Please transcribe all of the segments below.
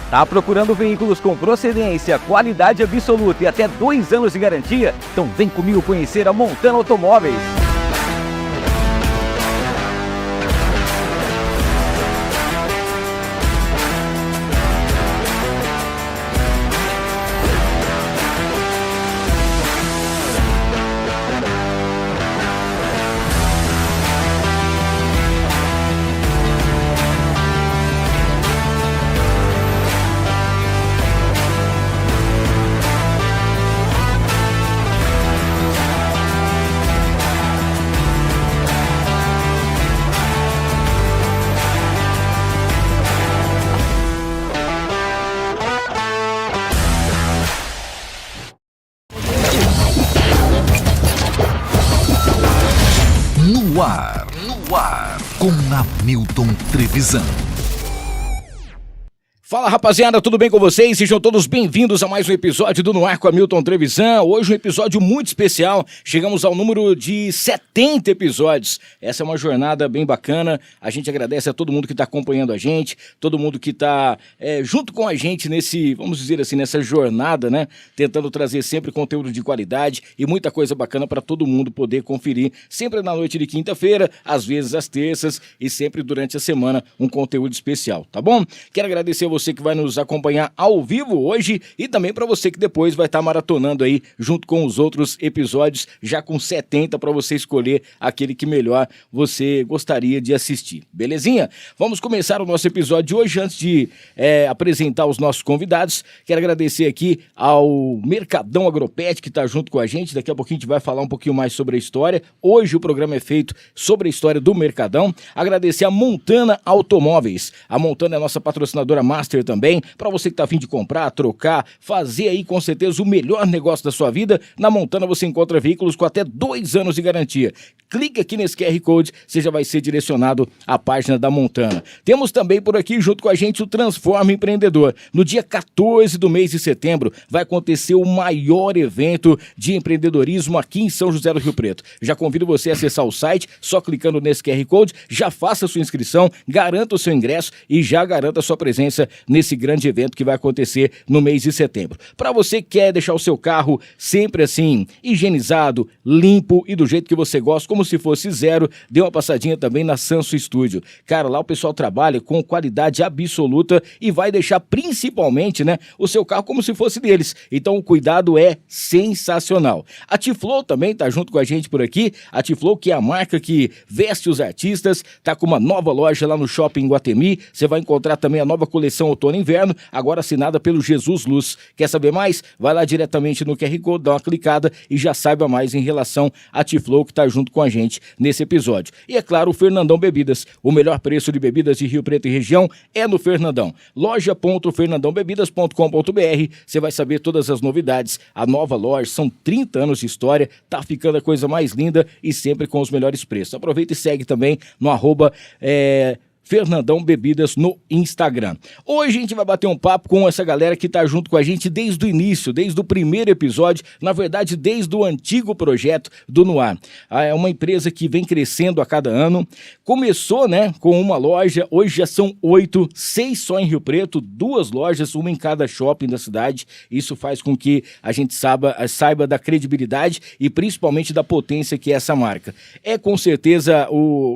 Tá procurando veículos com procedência, qualidade absoluta e até 2 anos de garantia? Então vem comigo conhecer a Montana Automóveis. No ar, com Hamilton Trevisan. Fala rapaziada, tudo bem com vocês? Sejam todos bem-vindos a mais um episódio do No Ar com Hamilton Trevisan. Hoje um episódio muito especial, chegamos ao número de 70 episódios. Essa é uma jornada bem bacana, a gente agradece a todo mundo que está acompanhando a gente, todo mundo que está junto com a gente nesse, vamos dizer assim, nessa jornada, né? Tentando trazer sempre conteúdo de qualidade e muita coisa bacana para todo mundo poder conferir, sempre na noite de quinta-feira, às vezes às terças e sempre durante a semana um conteúdo especial, tá bom? Quero agradecer a você que vai nos acompanhar ao vivo hoje e também para você que depois vai estar maratonando aí junto com os outros episódios, já com 70 para você escolher aquele que melhor você gostaria de assistir, belezinha? Vamos começar o nosso episódio de hoje. Antes de apresentar os nossos convidados, quero agradecer aqui ao Mercadão Agropet que está junto com a gente. Daqui a pouquinho a gente vai falar um pouquinho mais sobre a história. Hoje o programa é feito sobre a história do Mercadão. Agradecer a Montana Automóveis. A Montana é a nossa patrocinadora master também, para você que está a fim de comprar, trocar, fazer aí com certeza o melhor negócio da sua vida. Na Montana você encontra veículos com até 2 anos de garantia. Clique aqui nesse QR Code, você já vai ser direcionado à página da Montana. Temos também por aqui junto com a gente o Transforma Empreendedor. No dia 14 do mês de setembro vai acontecer o maior evento de empreendedorismo aqui em São José do Rio Preto. Já convido você a acessar o site, só clicando nesse QR Code, já faça a sua inscrição, garanta o seu ingresso e já garanta a sua presença nesse grande evento que vai acontecer no mês de setembro. Para você que quer deixar o seu carro sempre assim, higienizado, limpo e do jeito que você gosta, como se fosse zero, dê uma passadinha também na Sanso Studio. Cara, lá o pessoal trabalha com qualidade absoluta e vai deixar principalmente, né, o seu carro como se fosse deles. Então o cuidado é sensacional. A Tiflow também tá junto com a gente por aqui. A Tiflow, que é a marca que veste os artistas, tá com uma nova loja lá no Shopping Guatemi. Você vai encontrar também a nova coleção Outono e Inverno, agora assinada pelo Jesus Luz. Quer saber mais? Vai lá diretamente no QR Code, dá uma clicada e já saiba mais em relação a Tiflow, que está junto com a gente nesse episódio. E é claro, o Fernandão Bebidas. O melhor preço de bebidas de Rio Preto e região é no Fernandão. loja.fernandãobebidas.com.br. Você vai saber todas as novidades. A nova loja, são 30 anos de história, tá ficando a coisa mais linda e sempre com os melhores preços. Aproveita e segue também no @Fernandão Bebidas no Instagram. Hoje a gente vai bater um papo com essa galera que tá junto com a gente desde o início, desde o primeiro episódio, na verdade desde o antigo projeto do No Ar. É uma empresa que vem crescendo a cada ano, começou, né, com uma loja, hoje já são 8, 6 só em Rio Preto, 2 lojas, uma em cada shopping da cidade. Isso faz com que a gente saiba da credibilidade e principalmente da potência que é essa marca. É com certeza,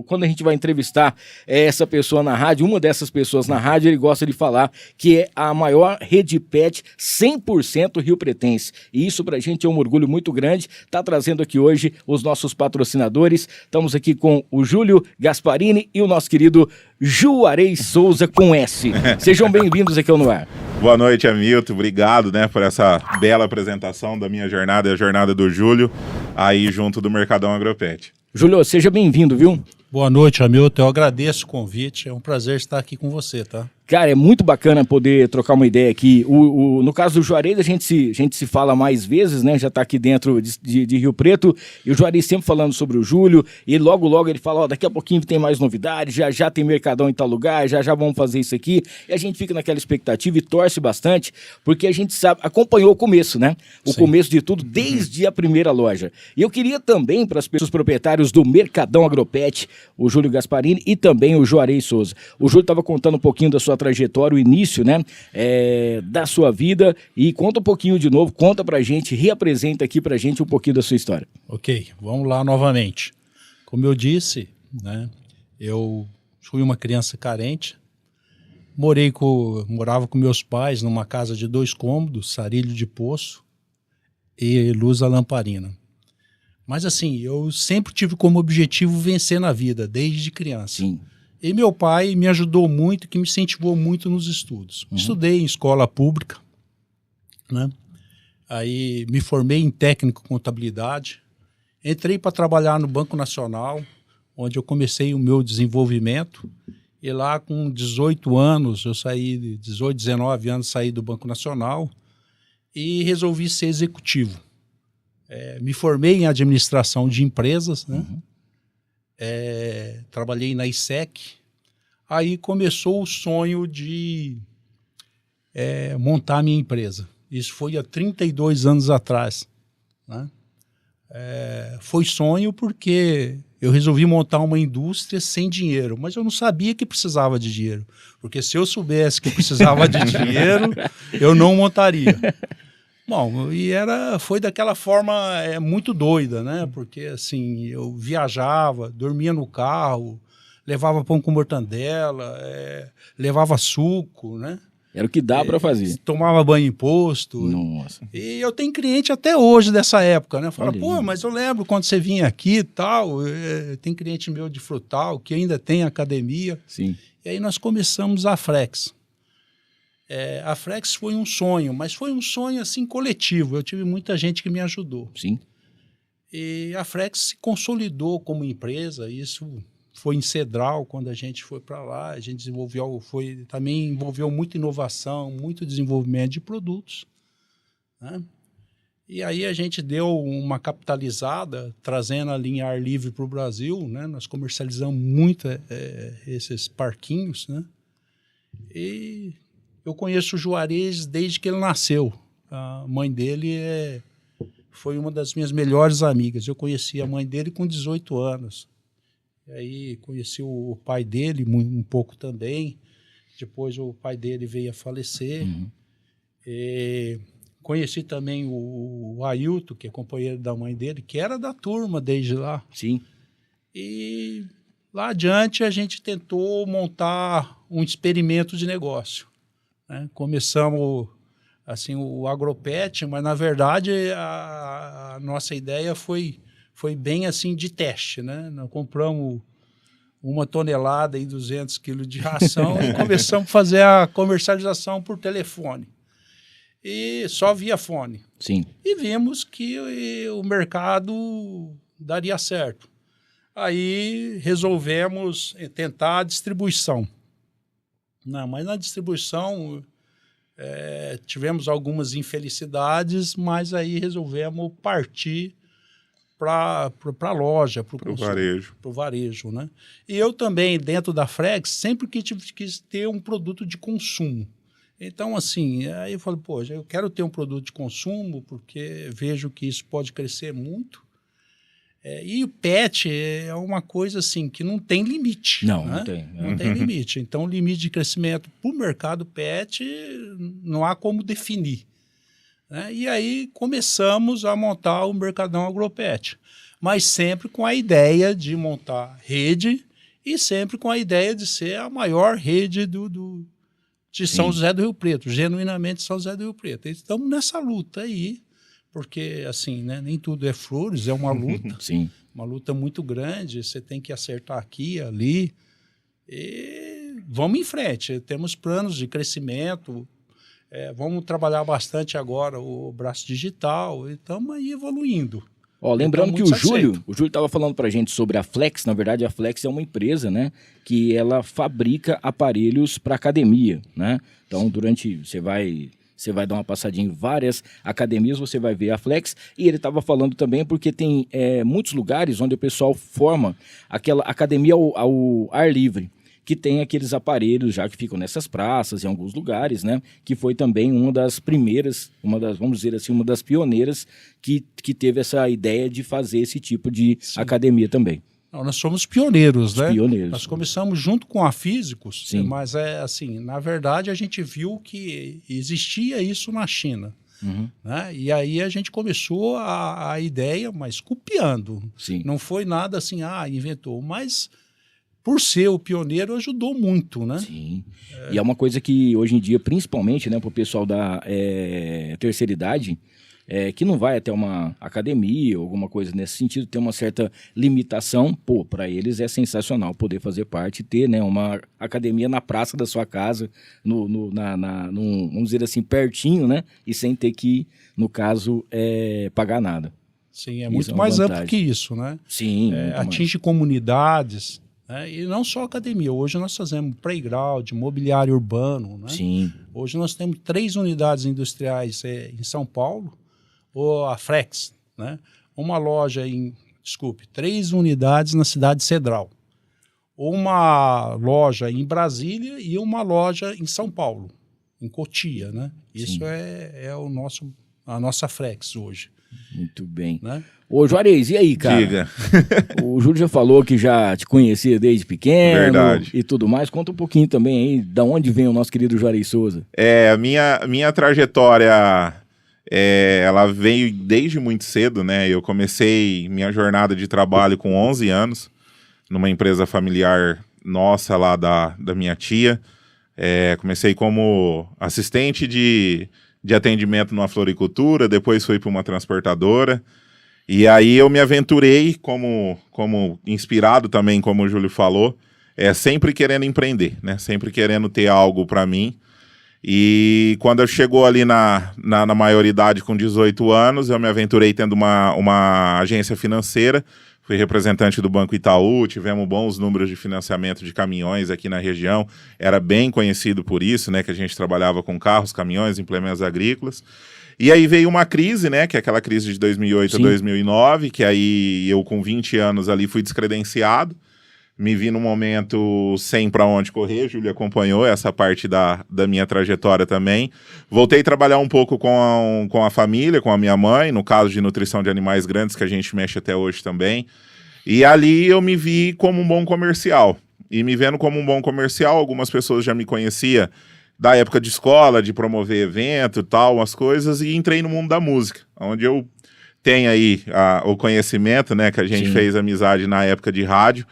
quando a gente vai entrevistar essa pessoa na rádio, uma dessas pessoas na rádio, ele gosta de falar que é a maior rede pet 100% riopretense. E isso pra gente é um orgulho muito grande. Tá trazendo aqui hoje os nossos patrocinadores. Estamos aqui com o Júlio Gasparini e o nosso querido Juarez Souza com S. Sejam bem-vindos aqui ao No Ar. Boa noite, Hamilton. Obrigado, né, por essa bela apresentação da minha jornada e a jornada do Júlio aí junto do Mercadão Agropet. Júlio, seja bem-vindo, viu? Boa noite, Hamilton. Eu agradeço o convite. É um prazer estar aqui com você, tá? Cara, é muito bacana poder trocar uma ideia aqui. No caso do Juarez, a gente se fala mais vezes, né? Já tá aqui dentro de Rio Preto. E o Juarez sempre falando sobre o Júlio. E logo ele fala, daqui a pouquinho tem mais novidades, já tem Mercadão em tal lugar, já vamos fazer isso aqui. E a gente fica naquela expectativa e torce bastante, porque a gente sabe, acompanhou o começo, né? O Sim. começo de tudo, desde a primeira loja. E eu queria também, para as pessoas proprietários do Mercadão Agropet, o Júlio Gasparini e também o Juarez Souza. O Júlio estava contando um pouquinho da sua trajetória, o início, né, da sua vida, e conta um pouquinho de novo, conta pra gente, reapresenta aqui pra gente um pouquinho da sua história. Ok, vamos lá novamente. Como eu disse, né, eu fui uma criança carente, morava com meus pais numa casa de 2 cômodos, sarilho de poço e luz à lamparina. Mas assim, eu sempre tive como objetivo vencer na vida, desde criança. Sim. E meu pai me ajudou muito, que me incentivou muito nos estudos. Estudei em escola pública, né? Aí me formei em técnico em contabilidade, entrei para trabalhar no Banco Nacional, onde eu comecei o meu desenvolvimento. E lá com 18 anos, eu saí, 18, 19 anos, saí do Banco Nacional e resolvi ser executivo. Me formei em administração de empresas, né? Trabalhei na ISEC. Aí começou o sonho de montar a minha empresa. Isso foi há 32 anos atrás, né? Foi sonho porque eu resolvi montar uma indústria sem dinheiro, mas eu não sabia que precisava de dinheiro, porque se eu soubesse que precisava de dinheiro, eu não montaria. Bom, e foi daquela forma muito doida, né? Porque assim, eu viajava, dormia no carro, levava pão com mortandela, levava suco, né? Era o que dá para fazer. Tomava banho em posto. Nossa. E eu tenho cliente até hoje dessa época, né? Fala, Olha pô, aí. mas eu lembro quando você vinha aqui e tal. Tem cliente meu de Frutal que ainda tem academia. Sim. E aí nós começamos a Flex. A Flex foi um sonho, mas foi um sonho assim coletivo. Eu tive muita gente que me ajudou. Sim. E a Flex se consolidou como empresa. Isso foi em Cedral, quando a gente foi para lá. A gente também envolveu muita inovação, muito desenvolvimento de produtos, né? E aí a gente deu uma capitalizada, trazendo a linha Ar Livre para o Brasil, né? Nós comercializamos muito esses parquinhos, né? E eu conheço o Juarez desde que ele nasceu. A mãe dele foi uma das minhas melhores amigas. Eu conheci a mãe dele com 18 anos. E aí conheci o pai dele um pouco também. Depois o pai dele veio a falecer. Conheci também o Ailton, que é companheiro da mãe dele, que era da turma desde lá. Sim. E lá adiante a gente tentou montar um experimento de negócio, né? Começamos assim, o Agropet, mas na verdade a nossa ideia foi bem assim de teste, né? Nós compramos 1 tonelada e 200 quilos de ração e começamos a fazer a comercialização por telefone. E só via fone. Sim. E vimos que o mercado daria certo. Aí resolvemos tentar a distribuição. Não, mas na distribuição tivemos algumas infelicidades, mas aí resolvemos partir para a loja, para o varejo. Para o varejo, né? E eu também, dentro da Flex, sempre quis ter um produto de consumo. Então, assim, aí eu falei, pô, eu quero ter um produto de consumo porque vejo que isso pode crescer muito. E o pet é uma coisa assim que não tem limite. Não, né? não tem. Não tem limite. Então, o limite de crescimento para o mercado pet não há como definir, né? E aí começamos a montar o Mercadão Agropet, mas sempre com a ideia de montar rede e sempre com a ideia de ser a maior rede de São José do Rio Preto, genuinamente São José do Rio Preto. E estamos nessa luta aí, porque assim, né, nem tudo é flores, é uma luta. Sim. Uma luta muito grande, você tem que acertar aqui, ali. E vamos em frente, temos planos de crescimento, vamos trabalhar bastante agora o braço digital e estamos aí evoluindo. Ó, lembrando que muito o Júlio estava falando pra gente sobre a Flex. Na verdade, a Flex é uma empresa, né, que ela fabrica aparelhos para academia, né? Então, você vai dar uma passadinha em várias academias, você vai ver a Flex. E ele estava falando também porque tem muitos lugares onde o pessoal forma aquela academia ao ar livre, que tem aqueles aparelhos já que ficam nessas praças, em alguns lugares, né? Que foi também uma das primeiras, vamos dizer assim, uma das pioneiras que teve essa ideia de fazer esse tipo de academia também. Não, nós somos pioneiros, né? Pioneiros. Nós começamos junto com a Físicos, Sim. mas na verdade a gente viu que existia isso na China. Né? E aí a gente começou a ideia, mas copiando. Sim. Não foi nada assim, inventou, mas por ser o pioneiro ajudou muito, né? Sim. E é uma coisa que hoje em dia, principalmente, né, para o pessoal da terceira idade, que não vai até uma academia ou alguma coisa nesse sentido, tem uma certa limitação, para eles é sensacional poder fazer parte e ter, né, uma academia na praça da sua casa, vamos dizer assim, pertinho, né, e sem ter que, no caso, pagar nada. Sim, é Isso muito é uma mais vantagem. amplo que isso, né? Sim. Atinge comunidades, né? E não só academia. Hoje nós fazemos playground, mobiliário urbano, né? Sim. Hoje nós temos 3 unidades industriais em São Paulo, ou a Flex, né? 3 unidades na cidade de Cedral. Uma loja em Brasília e uma loja em São Paulo, em Cotia, né? Isso Sim. é a nossa Flex hoje. Muito bem. Né? Ô, Juarez, e aí, cara? Diga. O Júlio já falou que já te conhecia desde pequeno. Verdade. E tudo mais. Conta um pouquinho também aí, da onde vem o nosso querido Juarez Souza. A minha trajetória, ela veio desde muito cedo, né? Eu comecei minha jornada de trabalho com 11 anos, numa empresa familiar nossa lá da minha tia. Comecei como assistente de atendimento numa floricultura, depois fui para uma transportadora. E aí eu me aventurei como inspirado também, como o Júlio falou, sempre querendo empreender, né? Sempre querendo ter algo para mim. E quando eu chegou ali na maioridade com 18 anos, eu me aventurei tendo uma agência financeira. Fui representante do Banco Itaú, tivemos bons números de financiamento de caminhões aqui na região. Era bem conhecido por isso, né? Que a gente trabalhava com carros, caminhões, implementos agrícolas. E aí veio uma crise, né? Que é aquela crise de 2008 a 2009, que aí eu com 20 anos ali fui descredenciado. Me vi num momento sem para onde correr, Júlio acompanhou essa parte da minha trajetória também. Voltei a trabalhar um pouco com a família, com a minha mãe, no caso de nutrição de animais grandes, que a gente mexe até hoje também. E ali eu me vi como um bom comercial. E me vendo como um bom comercial, algumas pessoas já me conheciam da época de escola, de promover evento e tal, umas coisas, e entrei no mundo da música, onde eu tenho aí o conhecimento, né, que a gente fez amizade na época de rádio.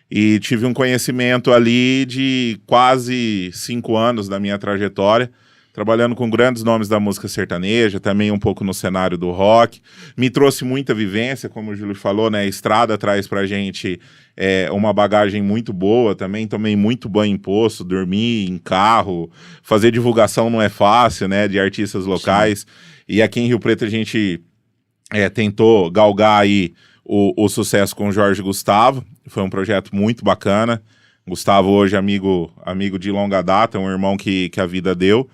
E tive um conhecimento ali de quase 5 anos da minha trajetória, trabalhando com grandes nomes da música sertaneja, também um pouco no cenário do rock. Me trouxe muita vivência, como o Júlio falou, né? A estrada traz pra gente uma bagagem muito boa também. Tomei muito banho em poço, dormi em carro, fazer divulgação não é fácil, né? De artistas locais. Sim. E aqui em Rio Preto a gente tentou galgar aí o sucesso com o Jorge Gustavo. Foi um projeto muito bacana. Gustavo hoje amigo de longa data, um irmão que a vida deu.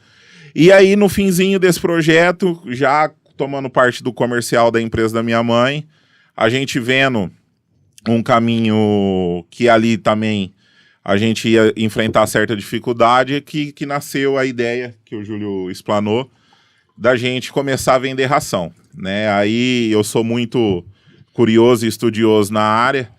E aí no finzinho desse projeto, já tomando parte do comercial da empresa da minha mãe, a gente vendo um caminho que ali também a gente ia enfrentar certa dificuldade, que nasceu a ideia, que o Júlio explanou, da gente começar a vender ração, né? Aí eu sou muito curioso e estudioso na área,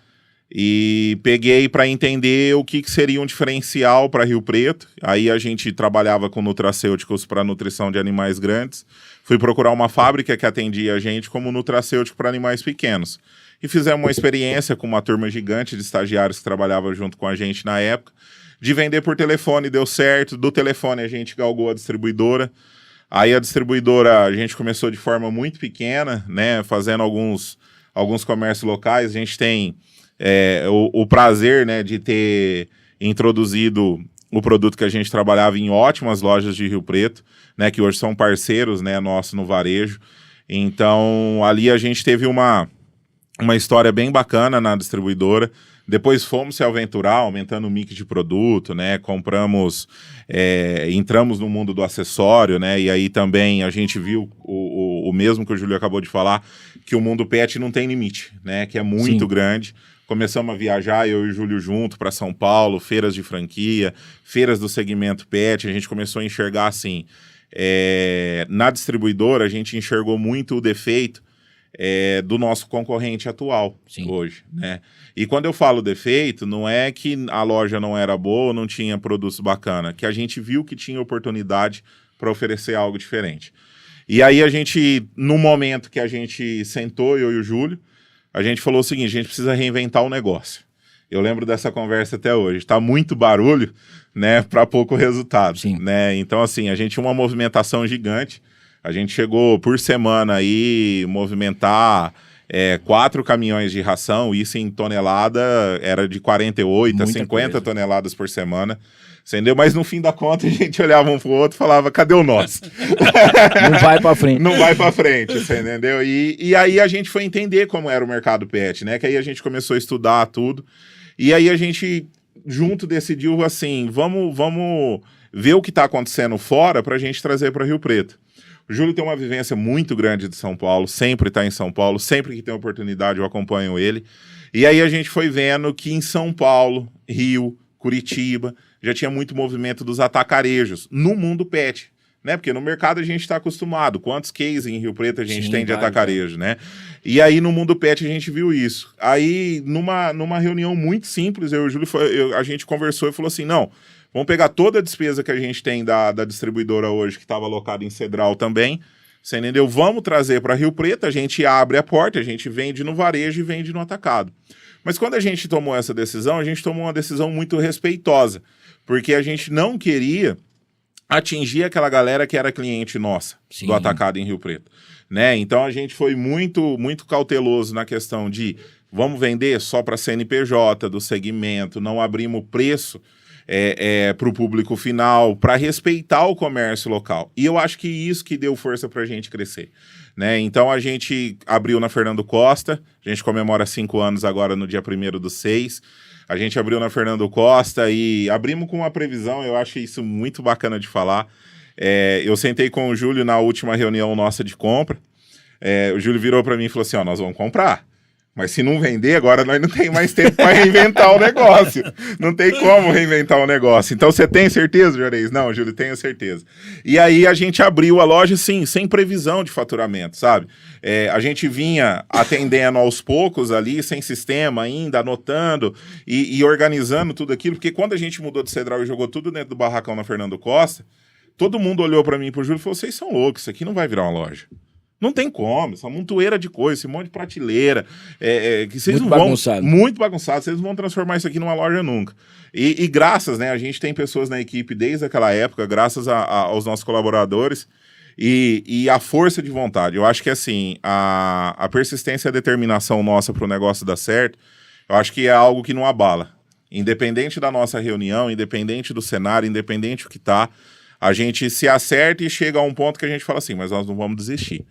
e peguei para entender o que seria um diferencial para Rio Preto. Aí a gente trabalhava com nutracêuticos para nutrição de animais grandes. Fui procurar uma fábrica que atendia a gente como nutracêutico para animais pequenos. E fizemos uma experiência com uma turma gigante de estagiários que trabalhava junto com a gente na época, de vender por telefone, deu certo. Do telefone a gente galgou a distribuidora. Aí a distribuidora a gente começou de forma muito pequena, né, fazendo alguns comércios locais. A gente tem o prazer, né, de ter introduzido o produto que a gente trabalhava em ótimas lojas de Rio Preto, né, que hoje são parceiros, né, nossos no varejo. Então, ali a gente teve uma história bem bacana na distribuidora. Depois fomos se aventurar, aumentando o mix de produto, né, entramos no mundo do acessório, né, e aí também a gente viu o mesmo que o Júlio acabou de falar, que o mundo pet não tem limite, né, que é muito grande. Começamos a viajar, eu e o Júlio junto, para São Paulo, feiras de franquia, feiras do segmento pet. A gente começou a enxergar assim, na distribuidora a gente enxergou muito o defeito do nosso concorrente atual. Sim. Hoje, né? E quando eu falo defeito, não é que a loja não era boa, não tinha produtos bacana, que a gente viu que tinha oportunidade para oferecer algo diferente. E aí a gente, no momento que a gente sentou, eu e o Júlio, a gente falou o seguinte: a gente precisa reinventar o negócio. Eu lembro dessa conversa até hoje. Está muito barulho, né, para pouco resultado. Sim. Né? Então, assim, a gente tinha uma movimentação gigante. A gente chegou por semana aí movimentar 4 caminhões de ração, isso em tonelada era de 48 a 50 toneladas por semana. Entendeu? Mas no fim da conta a gente olhava um pro outro e falava: cadê o nosso? Não vai pra frente. Não vai pra frente, você entendeu? E aí a gente foi entender como era o mercado pet, né? Que aí a gente começou a estudar tudo. E aí a gente, junto, decidiu assim: vamos ver o que tá acontecendo fora pra gente trazer para Rio Preto. O Júlio tem uma vivência muito grande de São Paulo, sempre tá em São Paulo, sempre que tem oportunidade eu acompanho ele. E aí a gente foi vendo que em São Paulo, Rio, Curitiba, já tinha muito movimento dos atacarejos no mundo pet, né? Porque no mercado a gente está acostumado. Quantos cases em Rio Preto a gente tem de atacarejo, né? E aí no mundo pet a gente viu isso. Aí numa reunião muito simples, eu e o Júlio, a gente conversou e falou assim: não, vamos pegar toda a despesa que a gente tem da distribuidora hoje, que estava alocada em Cedral também, você entendeu? Vamos trazer para Rio Preto, a gente abre a porta, a gente vende no varejo e vende no atacado. Mas quando a gente tomou essa decisão, a gente tomou uma decisão muito respeitosa, porque a gente não queria atingir aquela galera que era cliente nossa, sim, do atacado em Rio Preto, né? Então a gente foi muito, muito cauteloso na questão de vamos vender só para CNPJ do segmento, não abrimos preço para o público final, para respeitar o comércio local. E eu acho que isso que deu força para a gente crescer, né? Então a gente abriu na Fernando Costa, a gente comemora 5 anos agora no dia 1º/6. A gente abriu na Fernando Costa e abrimos com uma previsão, eu acho isso muito bacana de falar. Eu sentei com o Júlio na última reunião nossa de compra, o Júlio virou para mim e falou assim: ó, nós vamos comprar. Mas se não vender, agora nós não tem mais tempo para reinventar o negócio. Não tem como reinventar o negócio. Então você tem certeza, Juarez? Não, Júlio, tenho certeza. E aí a gente abriu a loja, sim, sem previsão de faturamento, sabe? A gente vinha atendendo aos poucos ali, sem sistema ainda, anotando e organizando tudo aquilo. Porque quando a gente mudou de Cedral e jogou tudo dentro do barracão na Fernando Costa, todo mundo olhou para mim e pro Júlio e falou: vocês são loucos, isso aqui não vai virar uma loja. Não tem como, essa montoeira de coisa, esse monte de prateleira, que vocês muito não vão... bagunçado. Muito bagunçado, vocês não vão transformar isso aqui numa loja nunca. E graças, né, a gente tem pessoas na equipe desde aquela época, graças aos nossos colaboradores e a força de vontade. Eu acho que, assim, a persistência e a determinação nossa para o negócio dar certo, eu acho que é algo que não abala. Independente da nossa reunião, independente do cenário, independente do que tá, a gente se acerta e chega a um ponto que a gente fala assim: mas nós não vamos desistir.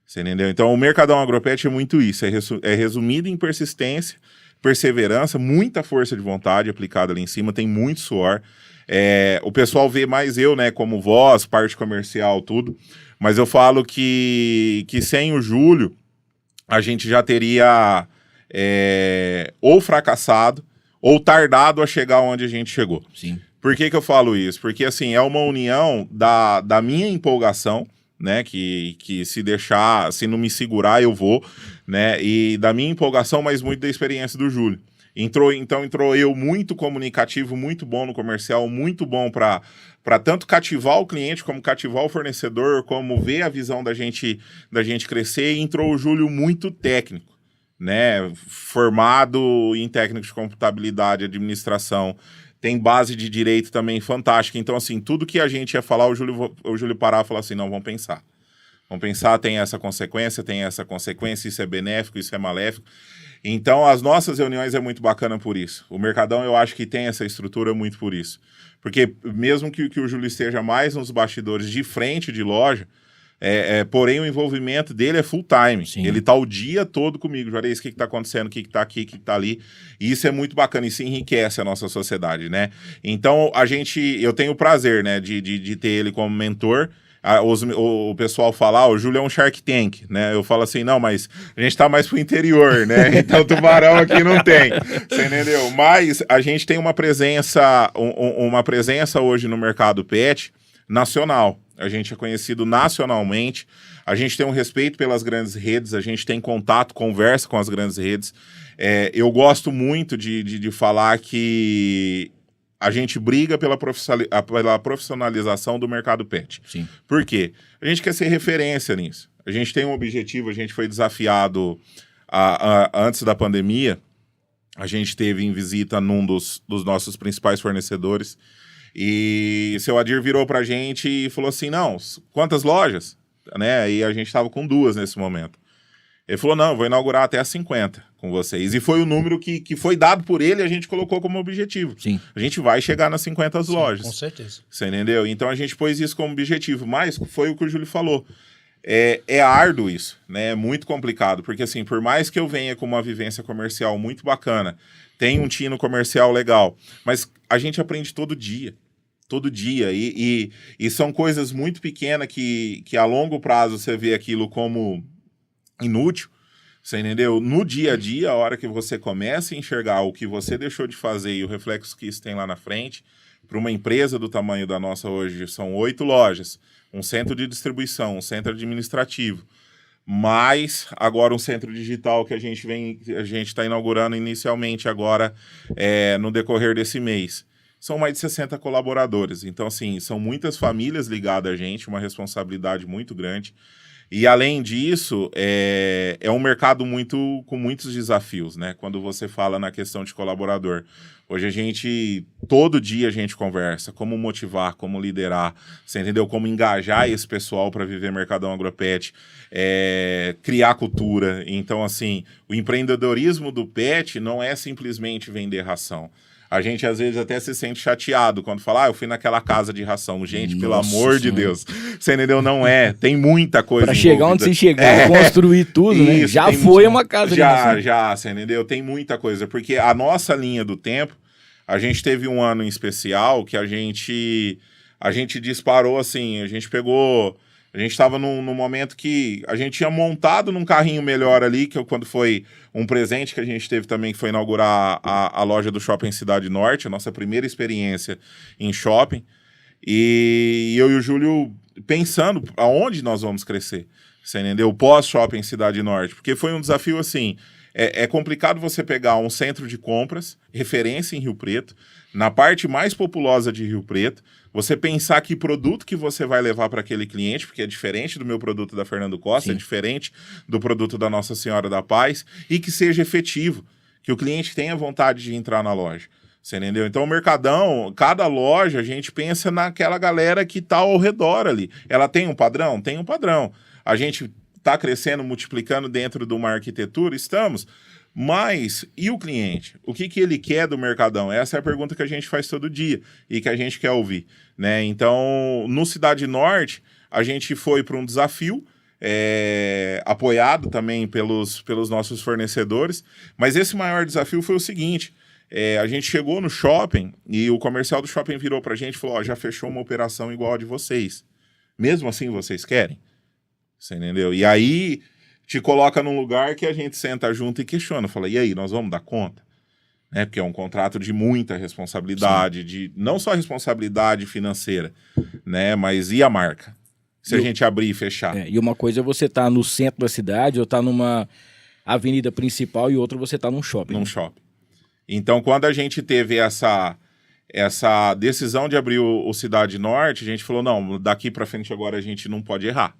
Você entendeu? Então o Mercadão Agropet é muito isso, é resumido em persistência, perseverança, muita força de vontade aplicada ali em cima, tem muito suor. O pessoal vê mais eu, né, como voz, parte comercial, tudo, mas eu falo que sem o Júlio a gente já teria ou fracassado ou tardado a chegar onde a gente chegou. Sim. Por que eu falo isso? Porque, assim, é uma união da minha empolgação, né, que se deixar, se não me segurar, eu vou, né, e da minha empolgação, mas muito da experiência do Júlio. Entrou eu muito comunicativo, muito bom no comercial, muito bom para tanto cativar o cliente, como cativar o fornecedor, como ver a visão da gente crescer, e entrou o Júlio muito técnico, né, formado em técnicos de computabilidade, administração, tem base de direito também fantástica. Então, assim, tudo que a gente ia falar, o Júlio parar e falar assim: não, vamos pensar. Vamos pensar, tem essa consequência, isso é benéfico, isso é maléfico. Então, as nossas reuniões é muito bacana por isso. O Mercadão, eu acho que tem essa estrutura muito por isso. Porque mesmo que o Júlio esteja mais nos bastidores de frente de loja, porém o envolvimento dele é full time. Sim. Ele tá o dia todo comigo. Juarez, o que tá acontecendo, o que tá aqui, o que tá ali. E isso é muito bacana, isso enriquece a nossa sociedade, né? Então eu tenho o prazer, né, de ter ele como mentor. O pessoal fala: o Júlio é um Shark Tank, né? Eu falo assim: não, mas a gente tá mais pro interior, né? Então tubarão aqui não tem, você entendeu? Mas a gente tem uma presença hoje no mercado pet nacional. a gente é conhecido nacionalmente, a gente tem um respeito pelas grandes redes, a gente tem contato, conversa com as grandes redes. Eu gosto muito de falar que a gente briga pela profissionalização do mercado pet. Sim. Por quê? A gente quer ser referência nisso. A gente tem um objetivo, a gente foi desafiado antes da pandemia, a gente teve em visita num dos nossos principais fornecedores, e o seu Adir virou pra gente e falou assim, não, quantas lojas? Né? E a gente estava com 2 nesse momento. Ele falou, não, eu vou inaugurar até as 50 com vocês. E foi o número que foi dado por ele e a gente colocou como objetivo. Sim. A gente vai chegar nas 50 lojas. Com certeza. Você entendeu? Então a gente pôs isso como objetivo. Mas foi o que o Júlio falou. É árduo isso, né? É muito complicado. Porque assim, por mais que eu venha com uma vivência comercial muito bacana, tem um tino comercial legal, mas a gente aprende todo dia. Todo dia. E são coisas muito pequenas que a longo prazo você vê aquilo como inútil, você entendeu? No dia a dia, a hora que você começa a enxergar o que você deixou de fazer e o reflexo que isso tem lá na frente, para uma empresa do tamanho da nossa hoje, são 8 lojas, um centro de distribuição, um centro administrativo, mais agora um centro digital que a gente está inaugurando inicialmente agora no decorrer desse mês. São mais de 60 colaboradores, então assim, são muitas famílias ligadas a gente, uma responsabilidade muito grande. E, além disso, é um mercado com muitos desafios, né? Quando você fala na questão de colaborador. Hoje todo dia a gente conversa como motivar, como liderar, você entendeu? Como engajar esse pessoal para viver Mercadão Agropet, criar cultura. Então, assim, o empreendedorismo do pet não é simplesmente vender ração. A gente, às vezes, até se sente chateado quando fala, eu fui naquela casa de ração. Gente, pelo amor de Deus. Você entendeu? Não é. Tem muita coisa Para chegar onde você chegar, construir tudo, né? Isso, já foi uma casa de ração. Já, você entendeu? Tem muita coisa. Porque a nossa linha do tempo, a gente teve um ano em especial que a gente disparou, assim, a gente estava num momento que a gente tinha montado num carrinho melhor ali, quando foi um presente que a gente teve também, que foi inaugurar a loja do Shopping Cidade Norte, a nossa primeira experiência em shopping. E eu e o Júlio pensando aonde nós vamos crescer, você entendeu? Pós-Shopping Cidade Norte, porque foi um desafio assim. É complicado você pegar um centro de compras, referência em Rio Preto, na parte mais populosa de Rio Preto, você pensar que produto que você vai levar para aquele cliente, porque é diferente do meu produto da Fernando Costa, Sim. é diferente do produto da Nossa Senhora da Paz, e que seja efetivo, que o cliente tenha vontade de entrar na loja. Você entendeu? Então o Mercadão, cada loja, a gente pensa naquela galera que está ao redor ali. Ela tem um padrão? Tem um padrão. A gente está crescendo, multiplicando dentro de uma arquitetura? Estamos. Mas, e o cliente? O que ele quer do Mercadão? Essa é a pergunta que a gente faz todo dia e que a gente quer ouvir, né? Então, no Cidade Norte, a gente foi para um desafio, apoiado também pelos nossos fornecedores, mas esse maior desafio foi o seguinte: a gente chegou no shopping e o comercial do shopping virou para a gente e falou, já fechou uma operação igual a de vocês. Mesmo assim, vocês querem? Você entendeu? E aí te coloca num lugar que a gente senta junto e questiona. Fala, e aí, nós vamos dar conta? Porque é um contrato de muita responsabilidade, não só responsabilidade financeira, né? Mas e a marca? Se a gente abrir e fechar. E uma coisa é você estar no centro da cidade ou estar numa avenida principal e outra você estar num shopping. Num shopping. Então, quando a gente teve essa decisão de abrir o Cidade Norte, a gente falou, não, daqui para frente agora a gente não pode errar.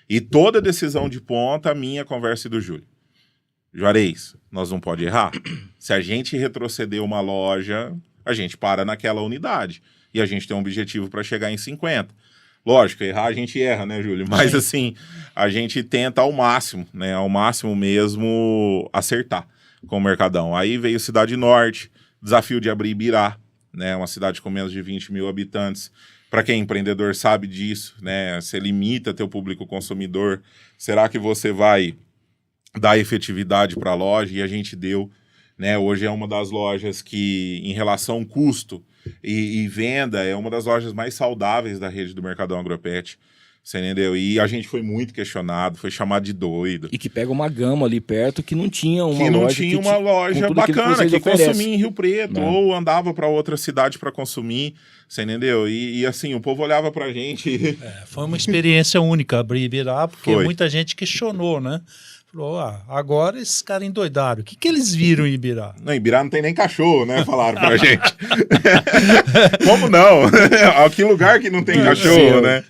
E toda decisão de ponta, a minha conversa e do Júlio. Juarez, nós não pode errar. Se a gente retroceder uma loja, a gente para naquela unidade. E a gente tem um objetivo para chegar em 50. Lógico, errar a gente erra, né, Júlio? Mas assim, a gente tenta ao máximo, né? Ao máximo mesmo acertar com o Mercadão. Aí veio Cidade Norte, desafio de abrir Ibirá, né? Uma cidade com menos de 20 mil habitantes. Para quem é empreendedor sabe disso, né? Você limita teu público consumidor. Será que você vai dar efetividade para a loja? E a gente deu, né? Hoje é uma das lojas que, em relação custo e venda, é uma das lojas mais saudáveis da rede do Mercadão Agropet. Você entendeu? E a gente foi muito questionado, foi chamado de doido. E que pega uma gama ali perto que não tinha uma que não loja tinha uma loja com tudo aquilo bacana, que oferecem. consumia em Rio Preto, Não. ou andava para outra cidade para consumir, você entendeu? E assim, o povo olhava pra gente. Foi uma experiência única abrir Ibirá, porque Foi. muita gente questionou, né? Falou, agora esses caras endoidaram. O que eles viram em Ibirá? Não, em Ibirá não tem nem cachorro, né? Falaram pra gente. Como não? Que lugar que não tem cachorro, Sim. né?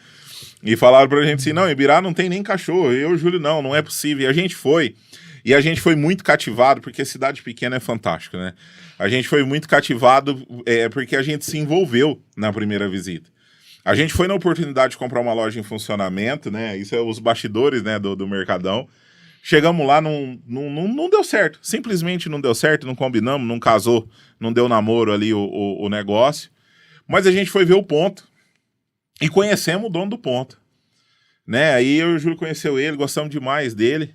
E falaram pra gente assim, não, em Ibirá não tem nem cachorro. Eu, Júlio, não é possível. E a gente foi. E a gente foi muito cativado, porque cidade pequena é fantástico, né? A gente foi muito cativado porque a gente se envolveu na primeira visita. A gente foi na oportunidade de comprar uma loja em funcionamento, né? Isso é os bastidores, né, do Mercadão. Chegamos lá, não deu certo. Simplesmente não deu certo, não combinamos, não casou, não deu namoro ali o negócio. Mas a gente foi ver o ponto e conhecemos o dono do ponto. Né? Aí eu e o Júlio conheceu ele, gostamos demais dele.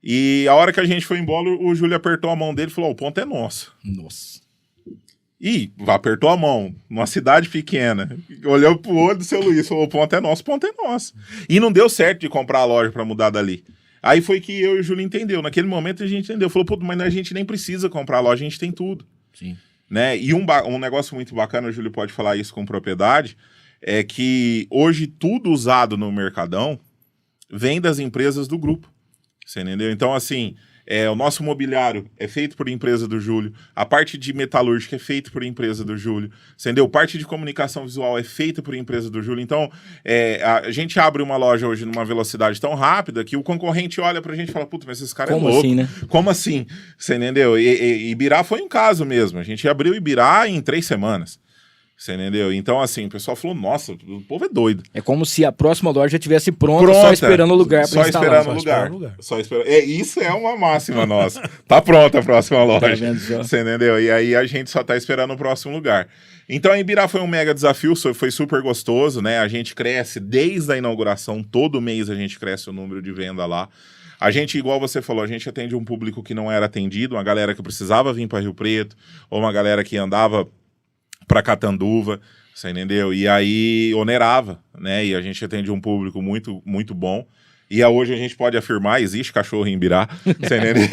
E a hora que a gente foi embora, o Júlio apertou a mão dele e falou, o ponto é nosso. Nossa. E apertou a mão, numa cidade pequena, olhou pro olho do seu Luiz, falou, o ponto é nosso. E não deu certo de comprar a loja para mudar dali. Aí foi que eu e o Júlio entendeu. Naquele momento a gente entendeu. Falou, pô, mas a gente nem precisa comprar a loja, a gente tem tudo. Sim. Né? E um negócio muito bacana, o Júlio pode falar isso com propriedade, é que hoje tudo usado no Mercadão vem das empresas do grupo. Você entendeu? Então, assim, o nosso mobiliário é feito por empresa do Júlio, a parte de metalúrgica é feita por empresa do Júlio, entendeu? Parte de comunicação visual é feita por empresa do Júlio. Então, a gente abre uma loja hoje numa velocidade tão rápida que o concorrente olha pra gente e fala, puta, mas esses caras é louco. Assim, né? Como assim? Você entendeu? E Ibirá foi um caso mesmo. A gente abriu Ibirá em 3 semanas. Você entendeu? Então, assim, o pessoal falou, nossa, o povo é doido. É como se a próxima loja já estivesse pronta, só esperando o lugar para instalar. Só esperando o lugar. Só esperando. Isso é uma máxima nossa. Tá pronta a próxima loja. Tá vendo só? Você entendeu? E aí a gente só tá esperando o próximo lugar. Então, a Ibirá foi um mega desafio, foi super gostoso, né? A gente cresce desde a inauguração, todo mês a gente cresce o número de venda lá. A gente, igual você falou, a gente atende um público que não era atendido, uma galera que precisava vir para Rio Preto, ou uma galera que andava para Catanduva, você entendeu? E aí onerava, né? E a gente atende um público muito, muito bom. E hoje a gente pode afirmar, existe cachorro em Ibirá, você entendeu?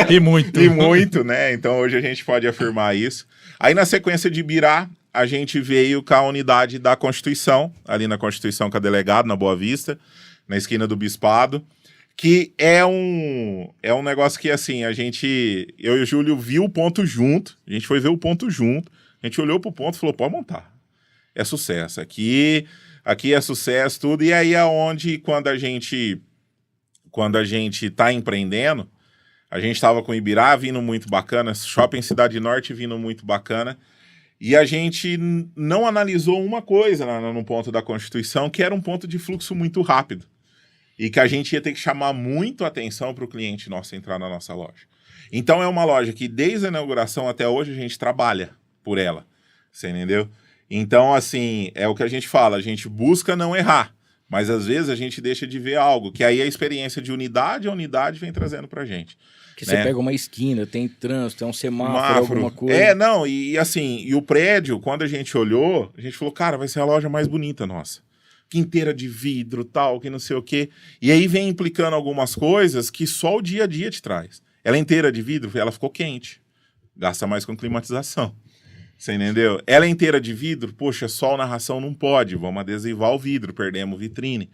E muito. E muito, né? Então hoje a gente pode afirmar isso. Aí na sequência de Ibirá, a gente veio com a unidade da Constituição, ali na Constituição com a Delegado, na Boa Vista, na esquina do Bispado, que é um negócio que, assim, eu e o Júlio viu o ponto junto, a gente foi ver o ponto junto, a gente olhou pro ponto e falou, pode montar. É sucesso. Aqui é sucesso, tudo. E aí é onde, quando a gente tá empreendendo, a gente tava com Ibirá vindo muito bacana, Shopping Cidade Norte vindo muito bacana, e a gente não analisou uma coisa no ponto da Constituição, que era um ponto de fluxo muito rápido. E que a gente ia ter que chamar muito atenção para o cliente nosso entrar na nossa loja. Então é uma loja que desde a inauguração até hoje a gente trabalha por ela, você entendeu? Então, assim, é o que a gente fala, a gente busca não errar, mas às vezes a gente deixa de ver algo, que aí a experiência de unidade a unidade vem trazendo pra gente. Que né? Você pega uma esquina, tem trânsito, tem um semáforo, alguma coisa. E assim, e o prédio, quando a gente olhou, a gente falou, cara, vai ser a loja mais bonita nossa. Que inteira de vidro, tal, que não sei o quê. E aí vem implicando algumas coisas que só o dia a dia te traz. Ela é inteira de vidro, ela ficou quente. Gasta mais com climatização. Você entendeu? Ela é inteira de vidro, poxa, sol na ração não pode, vamos adesivar o vidro, perdemos vitrine.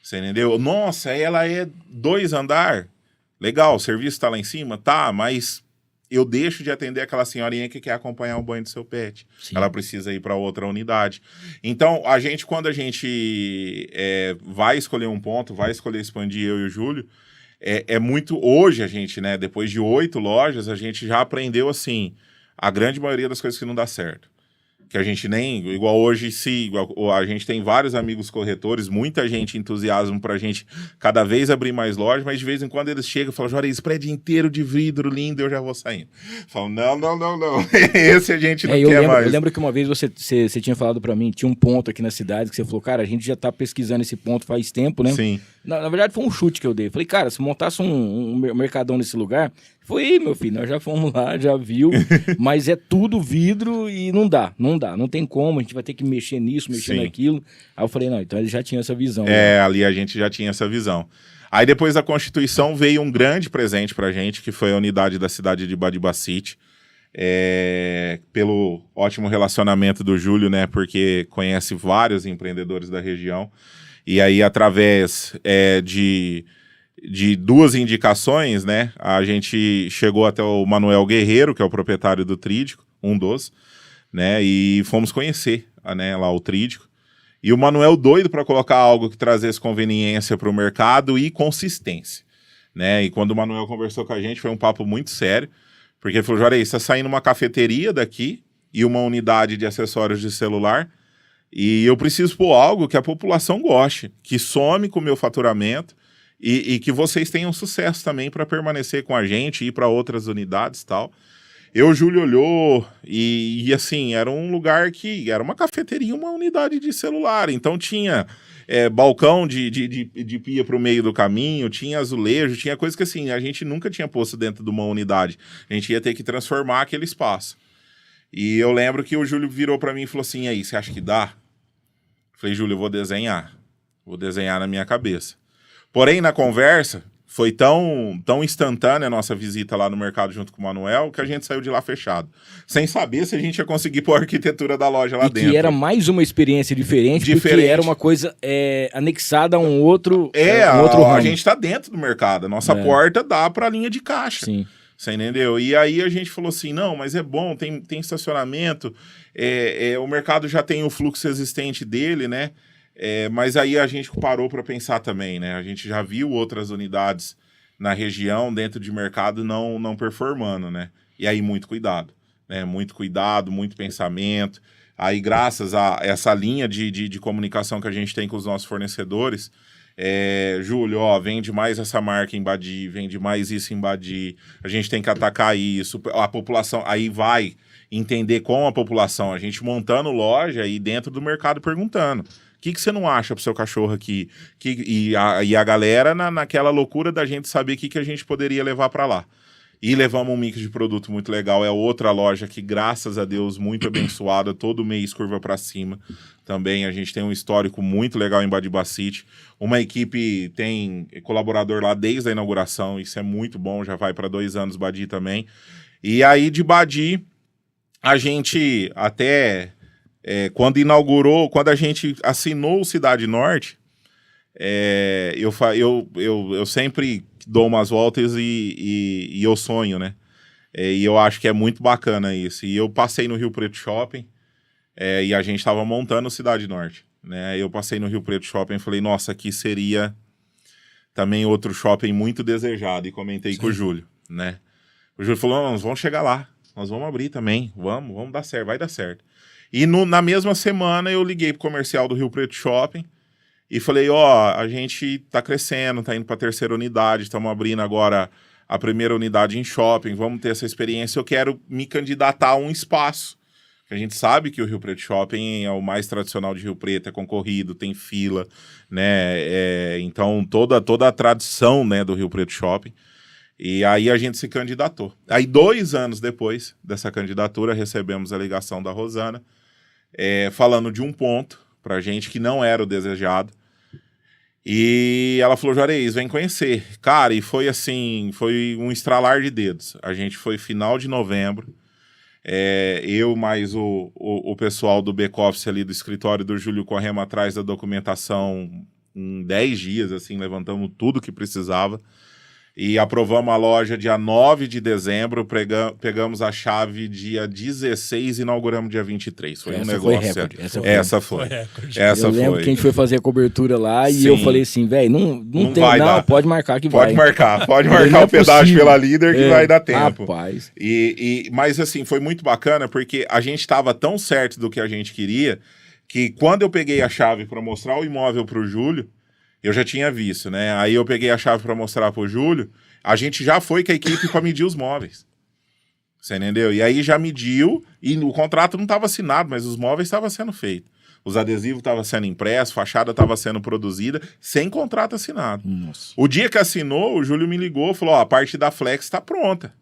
Você entendeu? Nossa, ela é 2 andar, legal, o serviço tá lá em cima, tá, mas eu deixo de atender aquela senhorinha que quer acompanhar o banho do seu pet. Sim. Ela precisa ir para outra unidade. Então, quando a gente vai escolher um ponto, vai escolher expandir, eu e o Júlio, é muito... Hoje a gente, né, depois de 8 lojas, a gente já aprendeu, assim, a grande maioria das coisas que não dá certo. Que a gente nem... Igual hoje, a gente tem vários amigos corretores, muita gente entusiasma pra gente cada vez abrir mais lojas, mas de vez em quando eles chegam e falam, Juarez, esse prédio inteiro de vidro lindo, eu já vou saindo. Falam, não. Esse a gente não quer mais. Eu lembro que uma vez você tinha falado pra mim, tinha um ponto aqui na cidade, que você falou, cara, a gente já tá pesquisando esse ponto faz tempo, né? Sim. Na verdade, foi um chute que eu dei. Falei, cara, se montasse um mercadão nesse lugar... Foi, meu filho, nós já fomos lá, já viu, mas é tudo vidro e não dá, não tem como, a gente vai ter que mexer nisso, mexer Sim. naquilo. Aí eu falei, não, então ele já tinha essa visão. Ali a gente já tinha essa visão. Aí depois da Constituição veio um grande presente pra gente, que foi a unidade da cidade de Badibacite, pelo ótimo relacionamento do Júlio, né, porque conhece vários empreendedores da região, e aí através de duas indicações, né, a gente chegou até o Manuel Guerreiro, que é o proprietário do Trídico, um dos, né, e fomos conhecer, né, lá o Trídico. E o Manuel doido para colocar algo que trazesse conveniência para o mercado e consistência, né? E quando o Manuel conversou com a gente, foi um papo muito sério, porque ele falou, Juarez, está saindo uma cafeteria daqui e uma unidade de acessórios de celular, e eu preciso pôr algo que a população goste, que some com o meu faturamento e que vocês tenham sucesso também para permanecer com a gente, ir para outras unidades e tal. O Júlio olhou e assim, era um lugar que era uma cafeteria, uma unidade de celular, então tinha balcão de pia para o meio do caminho, tinha azulejo, tinha coisa que assim, a gente nunca tinha posto dentro de uma unidade, a gente ia ter que transformar aquele espaço. E eu lembro que o Júlio virou para mim e falou assim, e aí, você acha que dá? Eu falei, Júlio, eu vou desenhar na minha cabeça. Porém, na conversa, foi tão instantânea a nossa visita lá no mercado junto com o Manuel, que a gente saiu de lá fechado. Sem saber se a gente ia conseguir pôr a arquitetura da loja lá dentro. Que era mais uma experiência diferente. Porque era uma coisa anexada a um outro ramo. A gente tá dentro do mercado. A nossa porta dá pra linha de caixa. Sim. Você entendeu? E aí a gente falou assim, não, mas é bom, tem estacionamento, o mercado já tem o fluxo existente dele, né? Mas aí a gente parou para pensar também, né? A gente já viu outras unidades na região, dentro de mercado, não performando, né? E aí muito cuidado, né? Muito cuidado, muito pensamento. Aí graças a essa linha de comunicação que a gente tem com os nossos fornecedores, Júlio, vende mais essa marca em Badi, vende mais isso em Badi, a gente tem que atacar isso, a população, aí vai entender com a população, a gente montando loja e dentro do mercado perguntando, o que você não acha pro seu cachorro aqui? E a galera naquela loucura da gente saber o que a gente poderia levar para lá. E levamos um mix de produto muito legal. É outra loja que, graças a Deus, muito abençoada. Todo mês curva para cima. Também a gente tem um histórico muito legal em Badibacite. Uma equipe tem colaborador lá desde a inauguração. Isso é muito bom. Já vai para 2 anos Badi também. E aí de Badi, a gente até... quando a gente assinou o Cidade Norte, eu sempre dou umas voltas e eu sonho, né? E eu acho que é muito bacana isso. E eu passei no Rio Preto Shopping e a gente estava montando o Cidade Norte, né? Eu passei no Rio Preto Shopping e falei, nossa, aqui seria também outro shopping muito desejado. E comentei com o Júlio, né? O Júlio falou, nós vamos chegar lá, nós vamos abrir também, vamos dar certo, vai dar certo. E na mesma semana eu liguei pro comercial do Rio Preto Shopping e falei, a gente tá crescendo, tá indo pra 3ª unidade, estamos abrindo agora a 1ª unidade em shopping, vamos ter essa experiência, eu quero me candidatar a um espaço. A gente sabe que o Rio Preto Shopping é o mais tradicional de Rio Preto, é concorrido, tem fila, né? Então toda a tradição, né, do Rio Preto Shopping. E aí a gente se candidatou. Aí 2 anos depois dessa candidatura, recebemos a ligação da Rosana, falando de um ponto pra gente que não era o desejado. E ela falou, Juarez, vem conhecer. Cara, e foi assim, foi um estralar de dedos. A gente foi final de novembro, eu mais o pessoal do back-office ali do escritório do Júlio corremos atrás da documentação em 10 dias, assim, levantamos tudo que precisava. E aprovamos a loja dia 9 de dezembro, pegamos a chave dia 16 e inauguramos dia 23. Foi um negócio. Foi recorde. Essa foi. Eu lembro que a gente foi fazer a cobertura lá e eu falei assim, velho, não tem, não, pode marcar que pode vai. Pode marcar o pedágio pela líder que vai dar tempo. Rapaz. Mas assim, foi muito bacana porque a gente estava tão certo do que a gente queria que quando eu peguei a chave para mostrar o imóvel para o Júlio, eu já tinha visto, né? Aí eu peguei a chave para mostrar pro Júlio, a gente já foi com a equipe para medir os móveis. Você entendeu? E aí já mediu, e o contrato não estava assinado, mas os móveis estavam sendo feitos. Os adesivos estavam sendo impressos, fachada estava sendo produzida, sem contrato assinado. Nossa. O dia que assinou, o Júlio me ligou e falou, ó, a parte da Flex está pronta.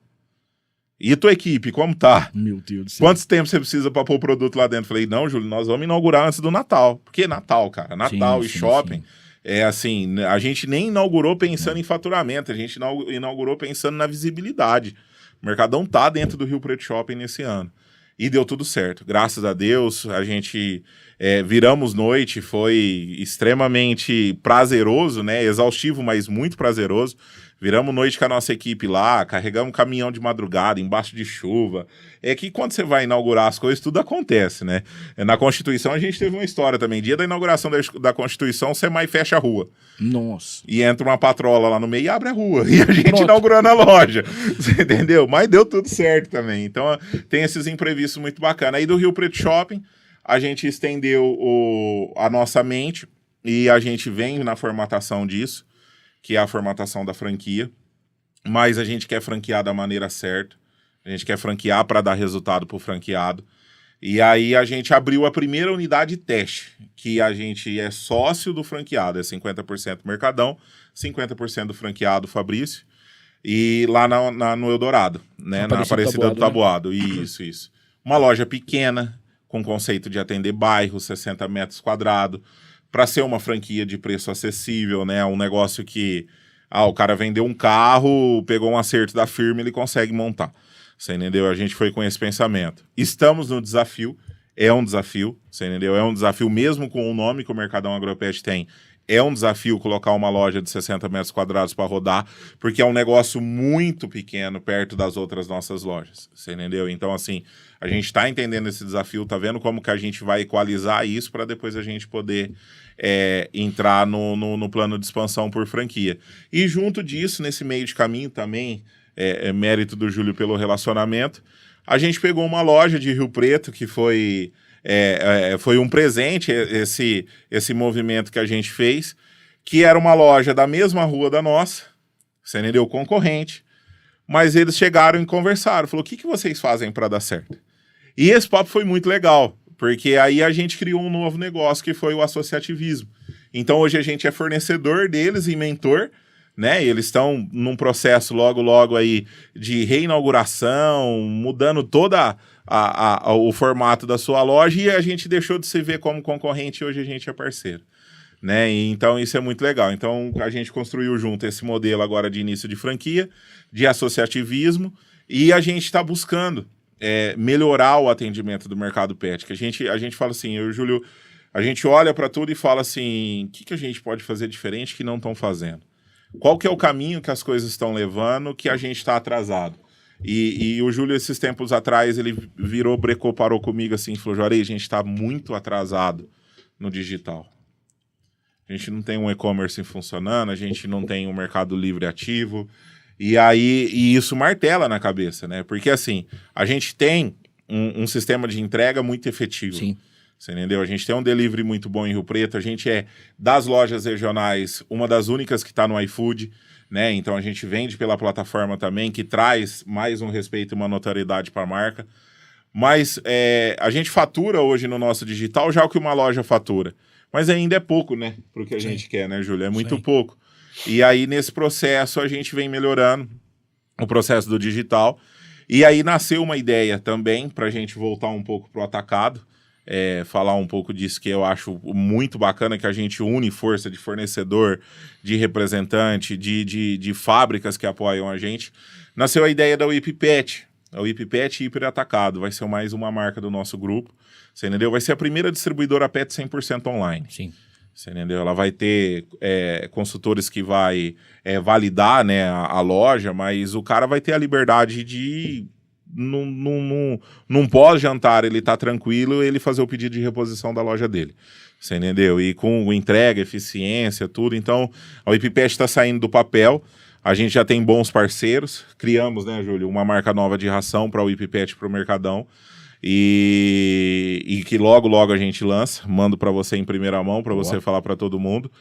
E tua equipe, como tá? Meu Deus do céu. Quantos tempos você precisa para pôr o produto lá dentro? Falei, não, Júlio, nós vamos inaugurar antes do Natal. Porque Natal, cara, Natal e shopping, sim. é assim, a gente nem inaugurou pensando em faturamento, a gente inaugurou pensando na visibilidade. O Mercadão tá dentro do Rio Preto Shopping nesse ano. E deu tudo certo. Graças a Deus, a gente viramos noite, foi extremamente prazeroso, né? Exaustivo, mas muito prazeroso. Viramos noite com a nossa equipe lá, carregamos caminhão de madrugada, embaixo de chuva. É que quando você vai inaugurar as coisas, tudo acontece, né? Na Constituição a gente teve uma história também. Dia da inauguração da Constituição, você mais fecha a rua. Nossa. E entra uma patrola lá no meio e abre a rua. E a gente Pronto. inaugurando a loja. Você entendeu? Mas deu tudo certo também. Então tem esses imprevistos muito bacanas. Aí do Rio Preto Shopping, a gente estendeu a nossa mente e a gente vem na formatação disso, que é a formatação da franquia, mas a gente quer franquear da maneira certa, a gente quer franquear para dar resultado para o franqueado, e aí a gente abriu a primeira unidade teste, que a gente é sócio do franqueado, é 50% Mercadão, 50% do franqueado Fabrício, e lá no Eldorado, né, na Aparecida do Taboado, né? Isso. Uma loja pequena, com conceito de atender bairro, 60 metros quadrados, para ser uma franquia de preço acessível, né? Um negócio que o cara vendeu um carro, pegou um acerto da firma, ele consegue montar. Você entendeu? A gente foi com esse pensamento. Estamos no desafio, é um desafio, você entendeu? É um desafio mesmo com o nome que o Mercadão Agropet tem. É um desafio colocar uma loja de 60 metros quadrados para rodar, porque é um negócio muito pequeno perto das outras nossas lojas, você entendeu? Então, assim, a gente está entendendo esse desafio, tá vendo como que a gente vai equalizar isso para depois a gente poder entrar no plano de expansão por franquia. E junto disso, nesse meio de caminho também, mérito do Júlio pelo relacionamento, a gente pegou uma loja de Rio Preto que foi um presente, esse movimento que a gente fez, que era uma loja da mesma rua da nossa, você entendeu? Concorrente, mas eles chegaram e conversaram, falou, o que vocês fazem para dar certo? E esse papo foi muito legal, porque aí a gente criou um novo negócio, que foi o associativismo. Então hoje a gente é fornecedor deles e mentor, né? Eles estão num processo logo aí de reinauguração, mudando toda o formato da sua loja, e a gente deixou de se ver como concorrente e hoje a gente é parceiro, né? E então isso é muito legal. Então a gente construiu junto esse modelo agora de início de franquia, de associativismo, e a gente está buscando melhorar o atendimento do mercado pet, que a gente fala assim, eu e o Júlio, a gente olha para tudo e fala assim, o que a gente pode fazer diferente que não estão fazendo? Qual que é o caminho que as coisas estão levando que a gente está atrasado? E o Júlio, esses tempos atrás, ele parou comigo assim, falou, Juarez, a gente está muito atrasado no digital. A gente não tem um e-commerce funcionando, a gente não tem um Mercado Livre ativo, e isso martela na cabeça, né? Porque assim, a gente tem um sistema de entrega muito efetivo. Sim. Você entendeu? A gente tem um delivery muito bom em Rio Preto, a gente é, das lojas regionais, uma das únicas que está no iFood, né? Então a gente vende pela plataforma também, que traz mais um respeito e uma notoriedade para a marca. Mas a gente fatura hoje no nosso digital já o que uma loja fatura. Mas ainda é pouco, né? Para o que a gente quer, né, Júlio? É muito pouco. E aí, nesse processo, a gente vem melhorando o processo do digital. E aí nasceu uma ideia também para a gente voltar um pouco para o atacado. Falar um pouco disso que eu acho muito bacana, que a gente une força de fornecedor, de representante, de fábricas que apoiam a gente. Nasceu a ideia da WIPPET, a WIPPET Hiper Atacado, vai ser mais uma marca do nosso grupo, você entendeu? Vai ser a primeira distribuidora pet 100% online. Sim. Você entendeu? Ela vai ter consultores que vai validar, né, a loja, mas o cara vai ter a liberdade de... Num pós-jantar ele tá tranquilo, ele fazer o pedido de reposição da loja dele, você entendeu? E com entrega, eficiência, tudo. Então a WIPPET está saindo do papel, a gente já tem bons parceiros, criamos, né, Júlio, uma marca nova de ração para o WIPPET, para o Mercadão, e que logo a gente lança, mando para você em primeira mão, para você falar para todo mundo,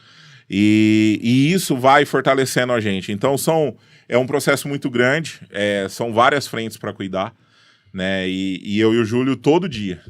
e isso vai fortalecendo a gente. Então é um processo muito grande, são várias frentes para cuidar, né? E eu e o Júlio todo dia,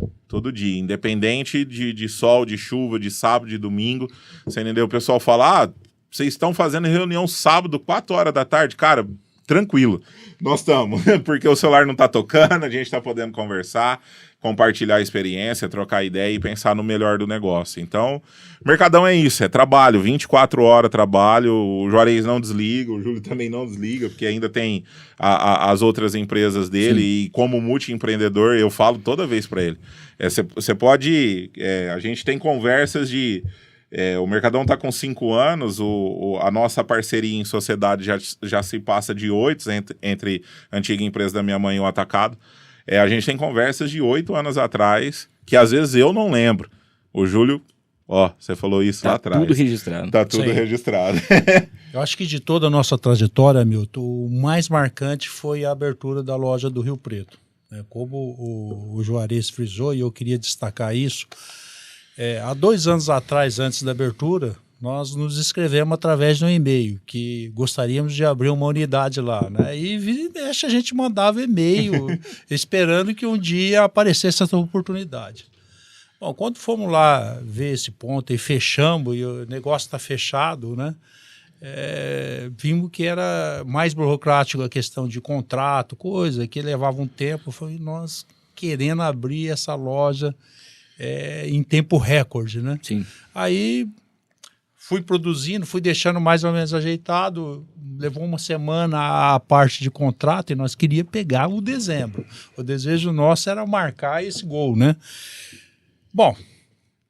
independente de sol, de chuva, de sábado, de domingo, você entendeu? O pessoal fala, vocês estão fazendo reunião sábado, 4 horas da tarde, cara, tranquilo, nós estamos, porque o celular não tá tocando, a gente tá podendo conversar, compartilhar a experiência, trocar ideia e pensar no melhor do negócio. Então, Mercadão é isso, é trabalho, 24 horas trabalho, o Juarez não desliga, o Júlio também não desliga, porque ainda tem as outras empresas dele. Sim. E como multiempreendedor, eu falo toda vez para ele, você pode, a gente tem conversas de... o Mercadão está com 5 anos, a nossa parceria em sociedade já se passa de 8 entre a antiga empresa da minha mãe e o Atacado. A gente tem conversas de 8 anos atrás, que às vezes eu não lembro. O Júlio, você falou isso lá atrás. Tá tudo registrado. Tá tudo registrado. Eu acho que de toda a nossa trajetória, Milton, o mais marcante foi a abertura da loja do Rio Preto. Como o Juarez frisou, e eu queria destacar isso, há 2 anos atrás, antes da abertura, nós nos inscrevemos através de um e-mail, que gostaríamos de abrir uma unidade lá, né? E vira e mexe, a gente mandava e-mail, esperando que um dia aparecesse essa oportunidade. Bom, quando fomos lá ver esse ponto e fechamos, e o negócio está fechado, né? Vimos que era mais burocrático a questão de contrato, coisa que levava um tempo. Foi nós querendo abrir essa loja em tempo recorde, né? Sim. Aí fui produzindo, fui deixando mais ou menos ajeitado, levou uma semana a parte de contrato e nós queríamos pegar o dezembro. O desejo nosso era marcar esse gol, né? Bom,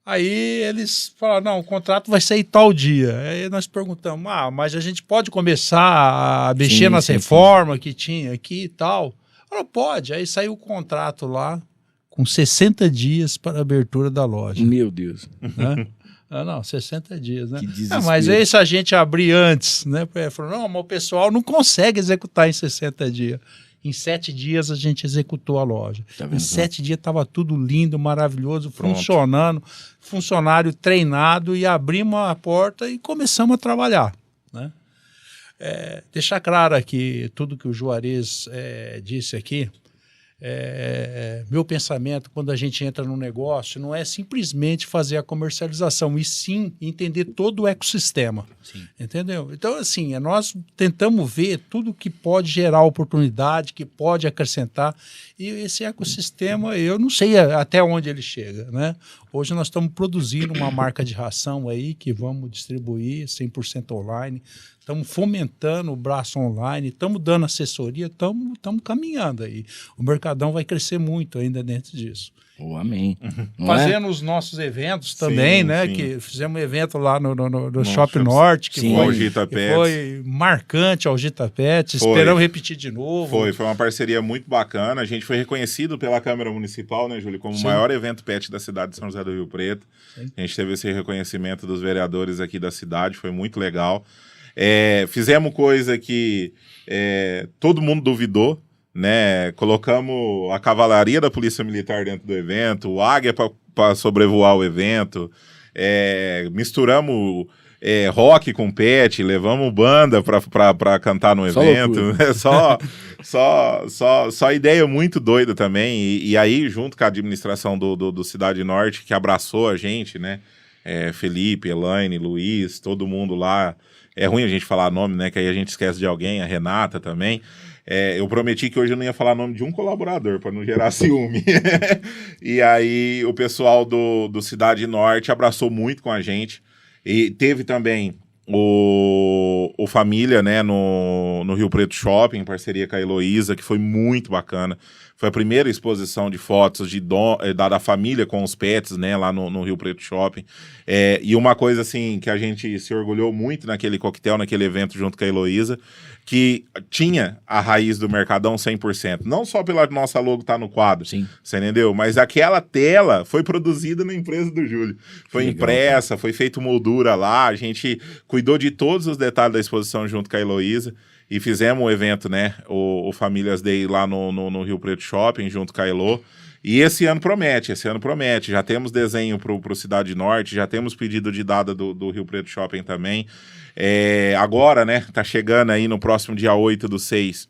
aí eles falaram, não, o contrato vai sair tal dia. Aí nós perguntamos, mas a gente pode começar a mexer nas reformas que tinha aqui e tal? Falou, pode. Aí saiu o contrato lá com 60 dias para a abertura da loja. Meu Deus. Né? Não, 60 dias, né? Que desespero. Mas aí se a gente abrir antes, né? Falou, não, mas o pessoal não consegue executar em 60 dias. Em 7 dias a gente executou a loja. Tá, em 7 dias estava tudo lindo, maravilhoso, funcionando, funcionário treinado, e abrimos a porta e começamos a trabalhar, né? Deixar claro aqui tudo que o Juarez disse aqui. Meu pensamento quando a gente entra no negócio não é simplesmente fazer a comercialização, e sim entender todo o ecossistema. Sim. Entendeu? Então, assim, nós tentamos ver tudo que pode gerar oportunidade, que pode acrescentar, e esse ecossistema, eu não sei até onde ele chega, né? Hoje nós estamos produzindo uma marca de ração aí que vamos distribuir 100% online, estamos fomentando o braço online, estamos dando assessoria, estamos caminhando aí. O Mercadão vai crescer muito ainda dentro disso. Amém. Fazendo os nossos eventos também, né? Sim. Que fizemos um evento lá no Shopping Norte, que foi marcante ao Gita Pets. Esperamos repetir de novo. Foi uma parceria muito bacana. A gente foi reconhecido pela Câmara Municipal, né, Júlio, como o maior evento pet da cidade de São José do Rio Preto. Sim. A gente teve esse reconhecimento dos vereadores aqui da cidade, foi muito legal. Fizemos coisa que todo mundo duvidou, né? Colocamos a cavalaria da Polícia Militar dentro do evento, o Águia para sobrevoar o evento, misturamos rock com pet, levamos banda para cantar no evento. Só ideia muito doida também. E aí, junto com a administração do Cidade Norte, que abraçou a gente, né? Felipe, Elaine, Luiz, todo mundo lá. É ruim a gente falar nome, né? Que aí a gente esquece de alguém, a Renata também. Eu prometi que hoje eu não ia falar nome de um colaborador, para não gerar ciúme. E aí o pessoal do Cidade Norte abraçou muito com a gente. E teve também o Família, né, no Rio Preto Shopping, em parceria com a Heloísa, que foi muito bacana. Foi a primeira exposição de fotos da família com os pets, né, lá no Rio Preto Shopping. E uma coisa, assim, que a gente se orgulhou muito naquele coquetel, naquele evento junto com a Heloísa, que tinha a raiz do Mercadão 100%. Não só pela nossa logo estar no quadro, sim, você entendeu? Mas aquela tela foi produzida na empresa do Júlio. Foi impressa, foi feita moldura lá, a gente cuidou de todos os detalhes da exposição junto com a Heloísa. E fizemos um evento, né, o Famílias Day lá no Rio Preto Shopping, junto com a Elo. E esse ano promete. Já temos desenho pro Cidade Norte, já temos pedido de data do Rio Preto Shopping também. Agora, né, tá chegando aí no próximo dia 8/6,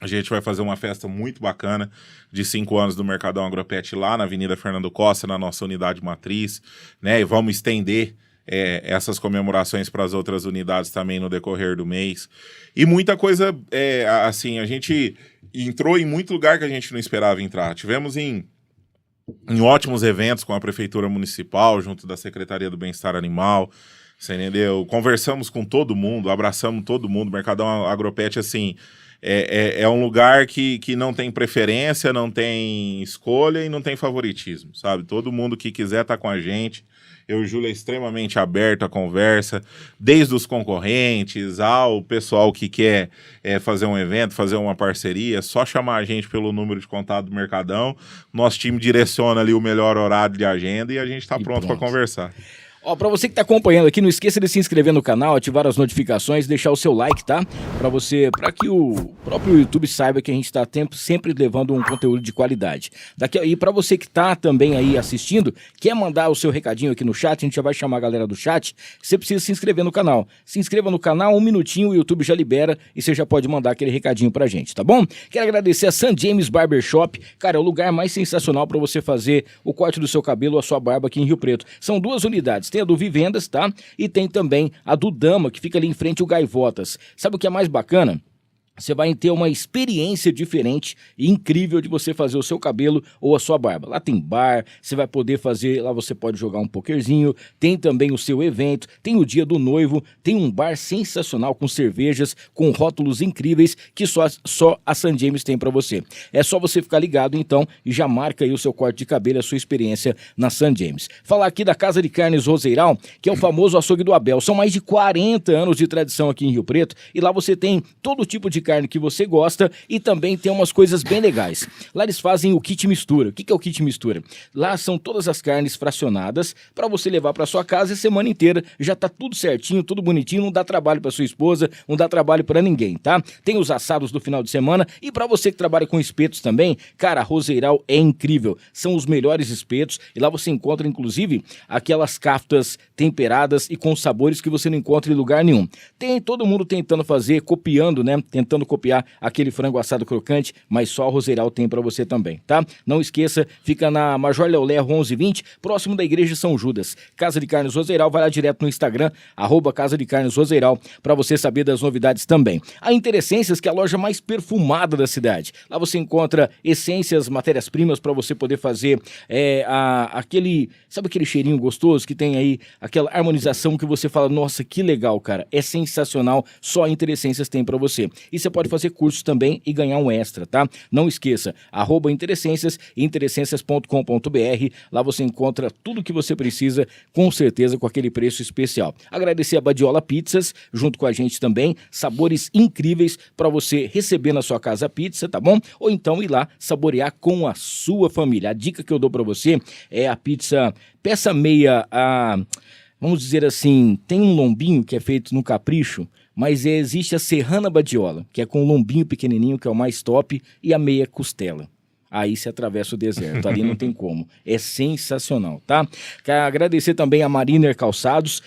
A gente vai fazer uma festa muito bacana de 5 anos do Mercadão Agropet lá na Avenida Fernando Costa, na nossa unidade matriz, né? E vamos estender essas comemorações para as outras unidades também no decorrer do mês. E muita coisa, assim, a gente entrou em muito lugar que a gente não esperava entrar. Tivemos em ótimos eventos com a Prefeitura Municipal, junto da Secretaria do Bem-Estar Animal, você entendeu? Conversamos com todo mundo, abraçamos todo mundo. Mercadão Agropet, assim, é um lugar que não tem preferência, não tem escolha e não tem favoritismo, sabe? Todo mundo que quiser tá com a gente. Eu e o Júlio é extremamente aberto à conversa, desde os concorrentes ao pessoal que quer fazer um evento, fazer uma parceria, é só chamar a gente pelo número de contato do Mercadão. Nosso time direciona ali o melhor horário de agenda e a gente está pronto para conversar. Ó, pra você que tá acompanhando aqui, não esqueça de se inscrever no canal, ativar as notificações, deixar o seu like, tá? Pra que o próprio YouTube saiba que a gente tá sempre levando um conteúdo de qualidade. E pra você que tá também aí assistindo, quer mandar o seu recadinho aqui no chat, a gente já vai chamar a galera do chat, você precisa se inscrever no canal. Se inscreva no canal, 1 minutinho, o YouTube já libera e você já pode mandar aquele recadinho pra gente, tá bom? Quero agradecer a St. James Barbershop, cara, é o lugar mais sensacional pra você fazer o corte do seu cabelo ou a sua barba aqui em Rio Preto. São 2 unidades. Tem a do Vivendas, tá? E tem também a do Dama, que fica ali em frente ao Gaivotas. Sabe o que é mais bacana? Você vai ter uma experiência diferente e incrível de você fazer o seu cabelo ou a sua barba. Lá tem bar, você vai poder fazer, lá você pode jogar um pokerzinho, tem também o seu evento, tem o dia do noivo, tem um bar sensacional com cervejas, com rótulos incríveis que só a St. James tem para você. É só você ficar ligado então e já marca aí o seu corte de cabelo, a sua experiência na St. James. Falar aqui da Casa de Carnes Roseiral, que é o famoso açougue do Abel. São mais de 40 anos de tradição aqui em Rio Preto e lá você tem todo tipo de carne que você gosta e também tem umas coisas bem legais. Lá eles fazem o kit mistura. O que é o kit mistura? Lá são todas as carnes fracionadas para você levar para sua casa a semana inteira. Já tá tudo certinho, tudo bonitinho, não dá trabalho para sua esposa, não dá trabalho para ninguém, tá? Tem os assados do final de semana e para você que trabalha com espetos também, cara, a Roseiral é incrível. São os melhores espetos e lá você encontra inclusive aquelas caftas temperadas e com sabores que você não encontra em lugar nenhum. Tem todo mundo tentando fazer, copiando, né? Tentando copiar aquele frango assado crocante, mas só a Roseiral tem pra você também, tá? Não esqueça, fica na Major Leoléo 1120, próximo da Igreja São Judas. Casa de Carnes Roseiral, vai lá direto no Instagram, @Casa de Carnes Roseiral, pra você saber das novidades também. A Interessências, que é a loja mais perfumada da cidade. Lá você encontra essências, matérias-primas pra você poder fazer sabe aquele cheirinho gostoso que tem aí, aquela harmonização que você fala, nossa, que legal, cara, é sensacional, só a Interessências tem pra você. E você pode fazer cursos também e ganhar um extra, tá? Não esqueça, @Interessências, interessências.com.br, lá você encontra tudo que você precisa, com certeza, com aquele preço especial. Agradecer a Badiola Pizzas, junto com a gente também, sabores incríveis para você receber na sua casa a pizza, tá bom? Ou então ir lá saborear com a sua família. A dica que eu dou para você é a pizza peça meia, vamos dizer assim, tem um lombinho que é feito no capricho, mas existe a Serrana Badiola, que é com um lombinho pequenininho, que é o mais top, e a meia costela. Aí você atravessa o deserto, ali não tem como. É sensacional, tá? Quero agradecer também a Mariner Calçados.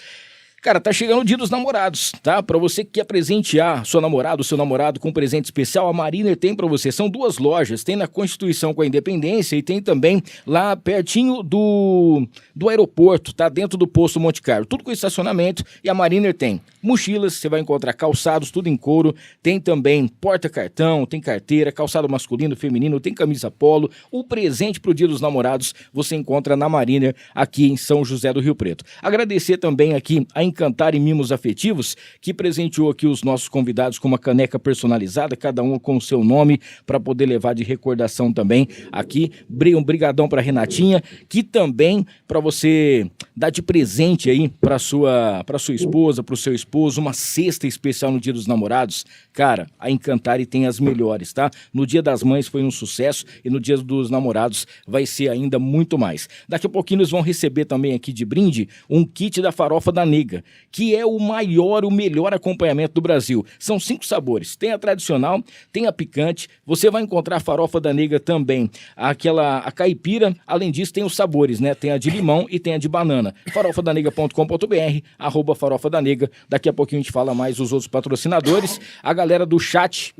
Cara, tá chegando o Dia dos Namorados, tá? Pra você que quer presentear sua namorada, seu namorado com um presente especial, a Mariner tem pra você. São 2 lojas, tem na Constituição com a Independência e tem também lá pertinho do aeroporto, tá? Dentro do posto Monte Carlo. Tudo com estacionamento e a Mariner tem mochilas, você vai encontrar calçados, tudo em couro. Tem também porta-cartão, tem carteira, calçado masculino, feminino, tem camisa polo. O presente pro Dia dos Namorados você encontra na Mariner aqui em São José do Rio Preto. Agradecer também aqui a Encantar e Mimos Afetivos, que presenteou aqui os nossos convidados com uma caneca personalizada, cada um com o seu nome, para poder levar de recordação também aqui. Um brigadão para Renatinha, que também para você dar de presente aí para sua esposa, para o seu esposo, uma cesta especial no Dia dos Namorados. Cara, a Encantare tem as melhores, tá? No Dia das Mães foi um sucesso e no Dia dos Namorados vai ser ainda muito mais. Daqui a pouquinho eles vão receber também aqui de brinde um kit da Farofa da Nega, que é o melhor acompanhamento do Brasil. São 5 sabores. Tem a tradicional, tem a picante, você vai encontrar a Farofa da Nega também, a caipira, além disso tem os sabores, né? Tem a de limão e tem a de banana. farofadanega.com.br, @Farofa da Nega. Daqui a pouquinho a gente fala mais os outros patrocinadores. A galera do chat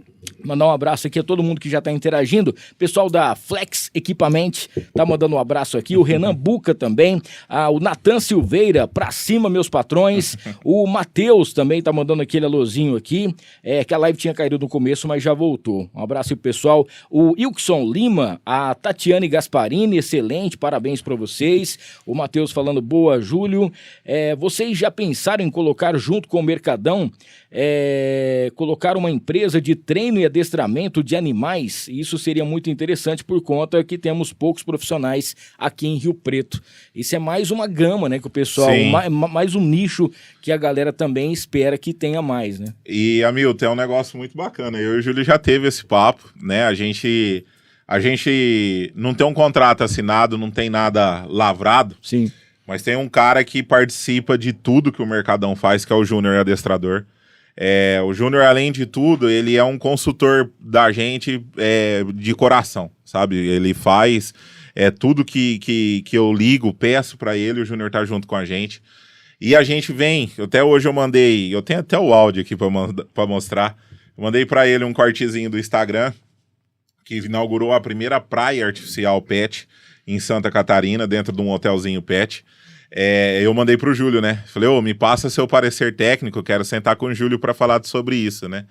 Mandar um abraço aqui a todo mundo que já está interagindo. Pessoal da Flex Equipamento tá mandando um abraço aqui. O Renan Buca também. O Natan Silveira, pra cima, meus patrões. O Matheus também tá mandando aquele alôzinho aqui. Que a live tinha caído no começo, mas já voltou. Um abraço aí pro pessoal. O Ilkson Lima, a Tatiane Gasparini, excelente, parabéns para vocês. O Matheus falando, boa, Júlio. Vocês já pensaram em colocar junto com o Mercadão, colocar uma empresa de treino e adestramento de animais? Isso seria muito interessante por conta que temos poucos profissionais aqui em Rio Preto. Isso é mais uma gama, né, que o pessoal, mais um nicho que a galera também espera que tenha mais, né? E, Hamilton, é um negócio muito bacana. Eu e o Júlio já teve esse papo, né? A gente não tem um contrato assinado, não tem nada lavrado. Sim. Mas tem um cara que participa de tudo que o Mercadão faz, que é o Júnior Adestrador. O Júnior, além de tudo, ele é um consultor da gente de coração, sabe? Ele faz tudo que eu ligo, peço para ele, o Júnior tá junto com a gente. E a gente vem, até hoje eu tenho até o áudio aqui para mostrar. Eu mandei para ele um cortezinho do Instagram, que inaugurou a primeira praia artificial pet em Santa Catarina, dentro de um hotelzinho pet. Eu mandei pro Júlio, né? Falei, me passa seu parecer técnico, quero sentar com o Júlio para falar sobre isso, né?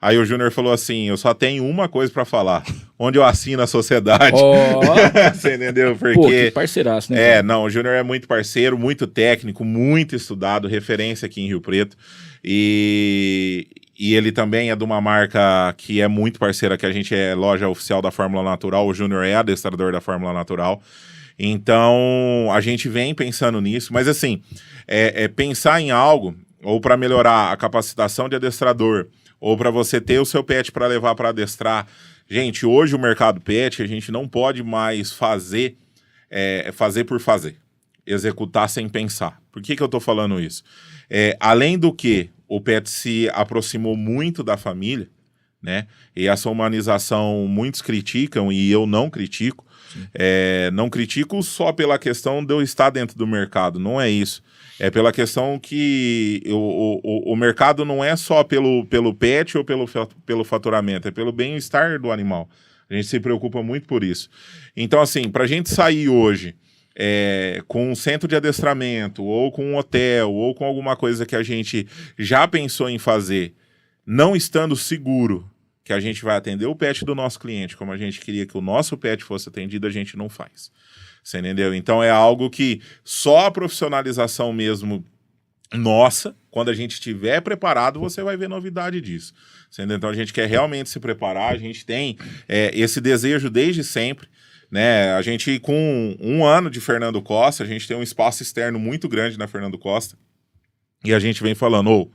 Aí o Júnior falou assim, eu só tenho uma coisa para falar, onde eu assino a sociedade. Você entendeu? Porque... Pô, que parceiraço, né? Não, o Júnior é muito parceiro, muito técnico, muito estudado, referência aqui em Rio Preto. E ele também é de uma marca que é muito parceira, que a gente é loja oficial da Fórmula Natural, o Júnior é adestrador da Fórmula Natural. Então, a gente vem pensando nisso, mas assim, pensar em algo, ou para melhorar a capacitação de adestrador, ou para você ter o seu pet para levar para adestrar. Gente, hoje o mercado pet, a gente não pode mais fazer por fazer, executar sem pensar. Por que eu estou falando isso? Além do que o pet se aproximou muito da família, né? E essa humanização muitos criticam, e eu não critico. Não critico só pela questão de eu estar dentro do mercado, não é isso. É pela questão que o mercado não é só pelo pet ou pelo faturamento, é pelo bem-estar do animal. A gente se preocupa muito por isso. Então, assim, para a gente sair hoje com um centro de adestramento, ou com um hotel, ou com alguma coisa que a gente já pensou em fazer, não estando seguro que a gente vai atender o pet do nosso cliente como a gente queria que o nosso pet fosse atendido, a gente não faz. Você entendeu? Então é algo que só a profissionalização mesmo nossa, quando a gente estiver preparado, você vai ver novidade disso. Você entendeu? Então a gente quer realmente se preparar, a gente tem esse desejo desde sempre, né? A gente, com 1 ano de Fernando Costa, a gente tem um espaço externo muito grande na Fernando Costa, e a gente vem falando,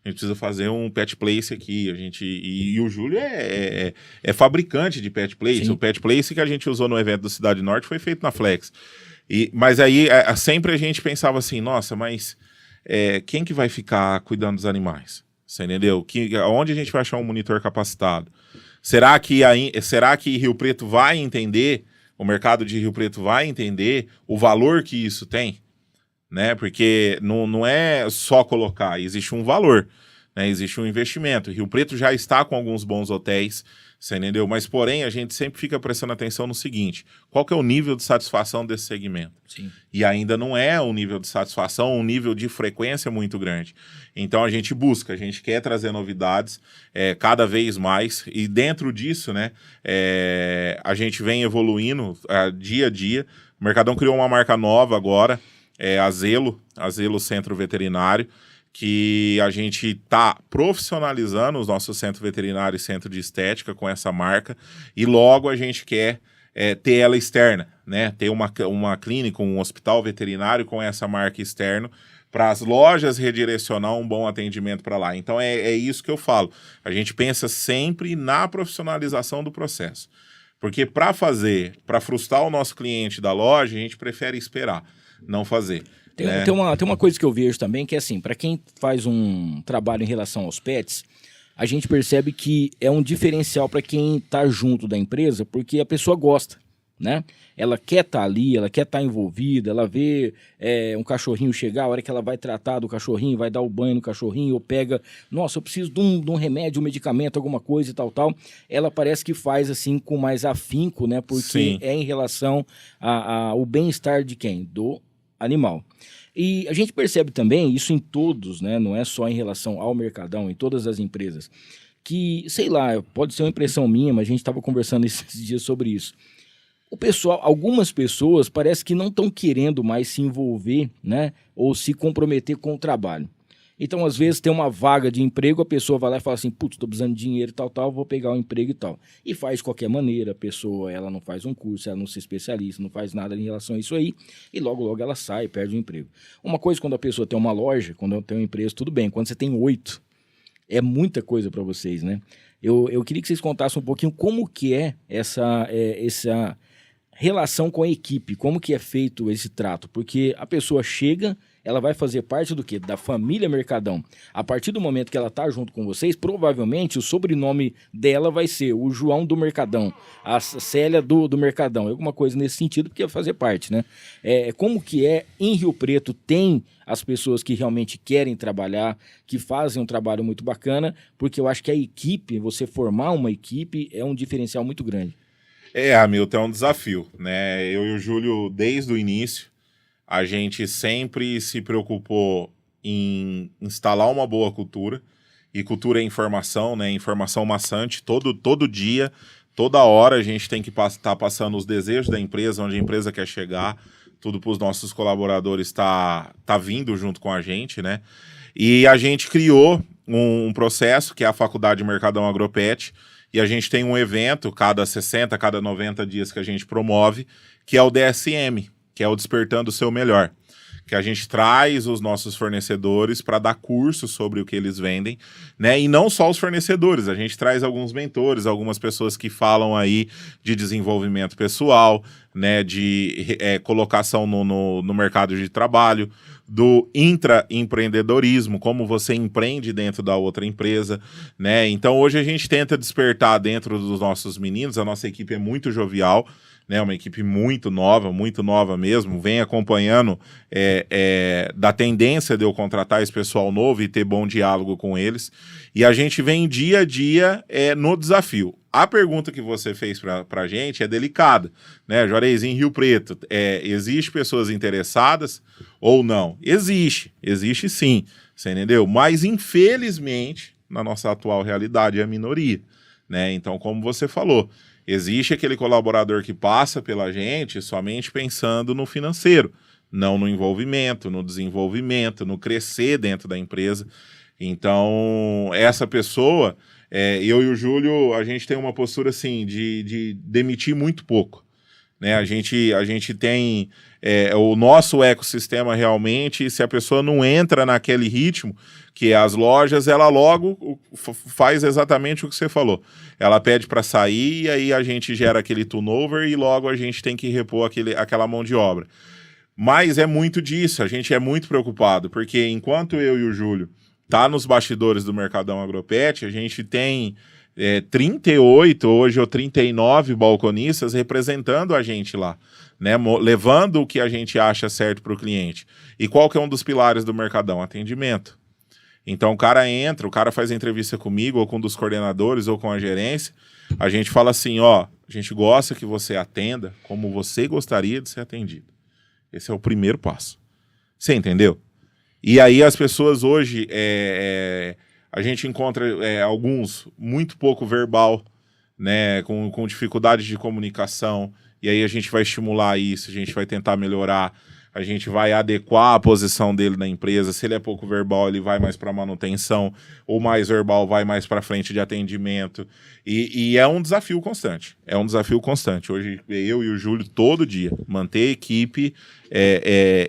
a gente precisa fazer um pet place aqui. E o Júlio é fabricante de pet place. Sim. O pet place que a gente usou no evento do Cidade Norte foi feito na Flex. Mas aí sempre a gente pensava assim, nossa, mas quem que vai ficar cuidando dos animais? Você entendeu? Onde a gente vai achar um monitor capacitado? Será que Rio Preto vai entender, o mercado de Rio Preto vai entender o valor que isso tem? Né? Porque não é só colocar, existe um valor, né? Existe um investimento. Rio Preto já está com alguns bons hotéis, você entendeu? Mas, porém, a gente sempre fica prestando atenção no seguinte, qual que é o nível de satisfação desse segmento? Sim. E ainda não é um nível de satisfação, um nível de frequência muito grande. Então, a gente busca, a gente quer trazer novidades cada vez mais, e dentro disso, né, a gente vem evoluindo dia a dia. O Mercadão criou uma marca nova agora, a Zelo Centro Veterinário, que a gente está profissionalizando os nossos centros veterinários e centro de estética com essa marca, e logo a gente quer ter ela externa, né? Ter uma clínica, um hospital veterinário com essa marca externo, para as lojas redirecionar um bom atendimento para lá. Então é isso que eu falo, a gente pensa sempre na profissionalização do processo, porque para frustrar o nosso cliente da loja, a gente prefere esperar, não fazer. Tem uma coisa que eu vejo também, que é assim, para quem faz um trabalho em relação aos pets, a gente percebe que é um diferencial para quem está junto da empresa, porque a pessoa gosta. né? Ela quer estar ali, ela quer estar envolvida, ela vê um cachorrinho chegar, a hora que ela vai tratar do cachorrinho, vai dar o banho no cachorrinho, ou pega, nossa, eu preciso de um remédio, um medicamento, alguma coisa e tal, ela parece que faz assim com mais afinco, né? Porque Sim. é em relação ao bem-estar de quem? Do animal. E a gente percebe também, isso em todos, né? Não é só em relação ao Mercadão, em todas as empresas, que, sei lá, pode ser uma impressão minha, mas a gente estava conversando esses dias sobre isso. O pessoal, algumas pessoas parece que não estão querendo mais se envolver, né, ou se comprometer com o trabalho. Então, às vezes, tem uma vaga de emprego, a pessoa vai lá e fala assim, putz, estou precisando de dinheiro e tal, vou pegar um emprego e tal. E faz de qualquer maneira, a pessoa, ela não faz um curso, ela não se especializa, não faz nada em relação a isso aí, e logo ela sai, perde o emprego. Uma coisa, quando a pessoa tem uma loja, quando tem uma empresa, tudo bem. Quando você tem 8, é muita coisa para vocês, né? Eu queria que vocês contassem um pouquinho como que é essa relação com a equipe, como que é feito esse trato, porque a pessoa chega, ela vai fazer parte do quê? Da família Mercadão. A partir do momento que ela está junto com vocês, provavelmente o sobrenome dela vai ser o João do Mercadão, a Célia do Mercadão, alguma coisa nesse sentido, porque vai fazer parte, né? Como que é em Rio Preto, tem as pessoas que realmente querem trabalhar, que fazem um trabalho muito bacana, porque eu acho que a equipe, você formar uma equipe é um diferencial muito grande. Hamilton, é um desafio, né? Eu e o Júlio, desde o início, a gente sempre se preocupou em instalar uma boa cultura, e cultura é informação, né? Informação maçante, todo dia, toda hora a gente tem que estar passando os desejos da empresa, onde a empresa quer chegar, tudo para os nossos colaboradores tá vindo junto com a gente, né? E a gente criou um processo, que é a Faculdade Mercadão Agropet, e a gente tem um evento, cada 60, cada 90 dias que a gente promove, que é o DSM, que é o Despertando o Seu Melhor. Que a gente traz os nossos fornecedores para dar curso sobre o que eles vendem, né? E não só os fornecedores, a gente traz alguns mentores, algumas pessoas que falam aí de desenvolvimento pessoal, né? De colocação no mercado de trabalho, do intraempreendedorismo, como você empreende dentro da outra empresa, né? Então hoje a gente tenta despertar dentro dos nossos meninos, a nossa equipe é muito jovial, né, uma equipe muito nova mesmo, vem acompanhando da tendência de eu contratar esse pessoal novo e ter bom diálogo com eles, e a gente vem dia a dia no desafio. A pergunta que você fez pra gente é delicada, né, Juarez, em Rio Preto, existe pessoas interessadas ou não? Existe sim, você entendeu? Mas infelizmente, na nossa atual realidade, é a minoria, né, então como você falou, existe aquele colaborador que passa pela gente somente pensando no financeiro, não no envolvimento, no desenvolvimento, no crescer dentro da empresa. Então, essa pessoa, eu e o Júlio, a gente tem uma postura assim de demitir muito pouco, né? A gente tem o nosso ecossistema realmente, se a pessoa não entra naquele ritmo, que as lojas, ela logo faz exatamente o que você falou. Ela pede para sair e aí a gente gera aquele turnover e logo a gente tem que repor aquela mão de obra. Mas é muito disso, a gente é muito preocupado, porque enquanto eu e o Júlio tá nos bastidores do Mercadão Agropet, a gente tem 38 hoje ou 39 balconistas representando a gente lá, né? Levando o que a gente acha certo para o cliente. E qual que é um dos pilares do Mercadão? Atendimento. Então o cara faz entrevista comigo, ou com um dos coordenadores, ou com a gerência, a gente fala assim, a gente gosta que você atenda como você gostaria de ser atendido. Esse é o primeiro passo. Você entendeu? E aí as pessoas hoje, a gente encontra alguns muito pouco verbal, né, com dificuldade de comunicação, e aí a gente vai estimular isso, a gente vai tentar melhorar, a gente vai adequar a posição dele na empresa. Se ele é pouco verbal, ele vai mais para manutenção, ou mais verbal, vai mais para frente de atendimento. E é um desafio constante. Hoje, eu e o Júlio, todo dia, manter a equipe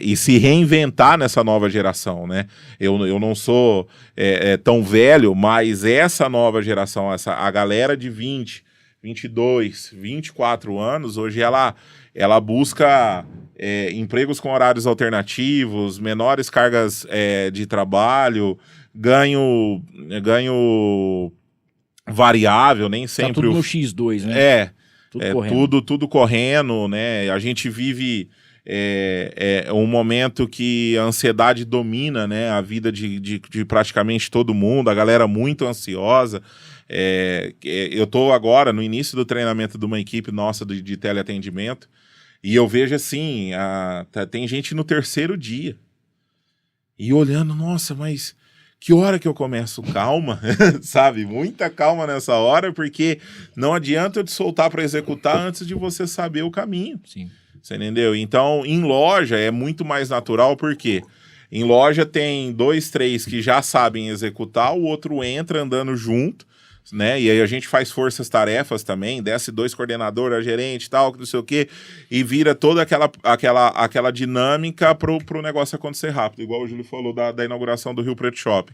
e se reinventar nessa nova geração, né? Eu não sou tão velho, mas essa nova geração, a galera de 20, 22, 24 anos, hoje ela busca empregos com horários alternativos, menores cargas de trabalho, ganho variável, nem sempre... Tá tudo no X2, né? tudo correndo, né? A gente vive um momento que a ansiedade domina, né? A vida de praticamente todo mundo, a galera muito ansiosa. Eu estou agora no início do treinamento de uma equipe nossa de teleatendimento e eu vejo assim, tem gente no 3º dia e olhando, nossa, mas que hora que eu começo? Calma, sabe? Muita calma nessa hora, porque não adianta eu te soltar para executar antes de você saber o caminho. Sim. Você entendeu? Então, em loja é muito mais natural, porque em loja tem 2, 3 que já sabem executar, o outro entra andando junto, né? E aí a gente faz forças-tarefas também, desce 2 coordenadores, a gerente e tal, não sei o quê, e vira toda aquela dinâmica pro negócio acontecer rápido, igual o Júlio falou da inauguração do Rio Preto Shopping.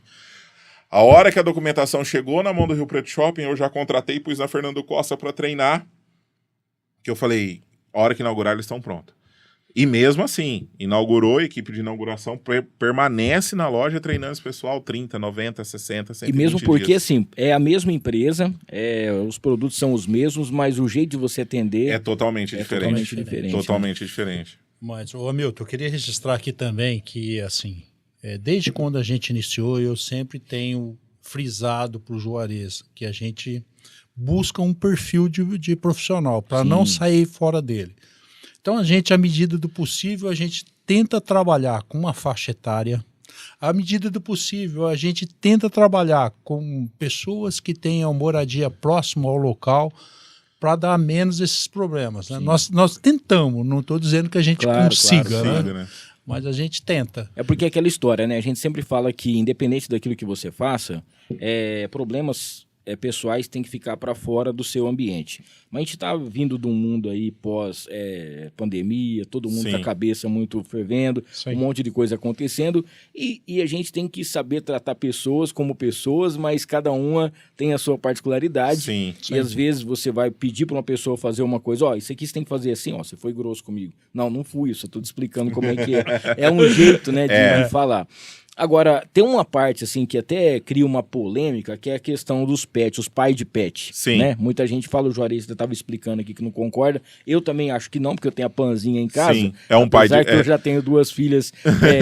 A hora que a documentação chegou na mão do Rio Preto Shopping, eu já contratei e pus a Fernando Costa para treinar, que eu falei, a hora que inaugurar eles estão prontos. E mesmo assim, inaugurou, a equipe de inauguração permanece na loja treinando esse pessoal 30, 90, 60, 120 E mesmo porque, dias. assim, é a mesma empresa, os produtos são os mesmos, mas o jeito de você atender É totalmente diferente. totalmente diferente. Diferente. Mas, Hamilton, eu queria registrar aqui também que, assim, desde quando a gente iniciou, eu sempre tenho frisado para o Juarez que a gente busca um perfil de profissional, para não sair fora dele. Então, a gente, à medida do possível, a gente tenta trabalhar com uma faixa etária. À medida do possível, a gente tenta trabalhar com pessoas que tenham moradia próxima ao local para dar menos esses problemas. Né? Nós tentamos, não estou dizendo que a gente consiga, né? Mas a gente tenta. É porque é aquela história, né? A gente sempre fala que, independente daquilo que você faça, problemas pessoais têm que ficar para fora do seu ambiente. Mas a gente está vindo de um mundo aí pós-pandemia, todo mundo com a cabeça muito fervendo, um monte de coisa acontecendo, e a gente tem que saber tratar pessoas como pessoas, mas cada uma tem a sua particularidade. Sim. E às vezes você vai pedir para uma pessoa fazer uma coisa, isso aqui você tem que fazer assim, você foi grosso comigo. Não fui isso, eu estou te explicando como é que é. É um jeito, né, de falar. Agora, tem uma parte, assim, que até cria uma polêmica, que é a questão dos pets, os pais de pet. Sim. Né? Muita gente fala, o Juarez estava explicando aqui que não concorda. Eu também acho que não, porque eu tenho a Panzinha em casa. Sim, é um pai de... Apesar que eu já tenho 2 filhas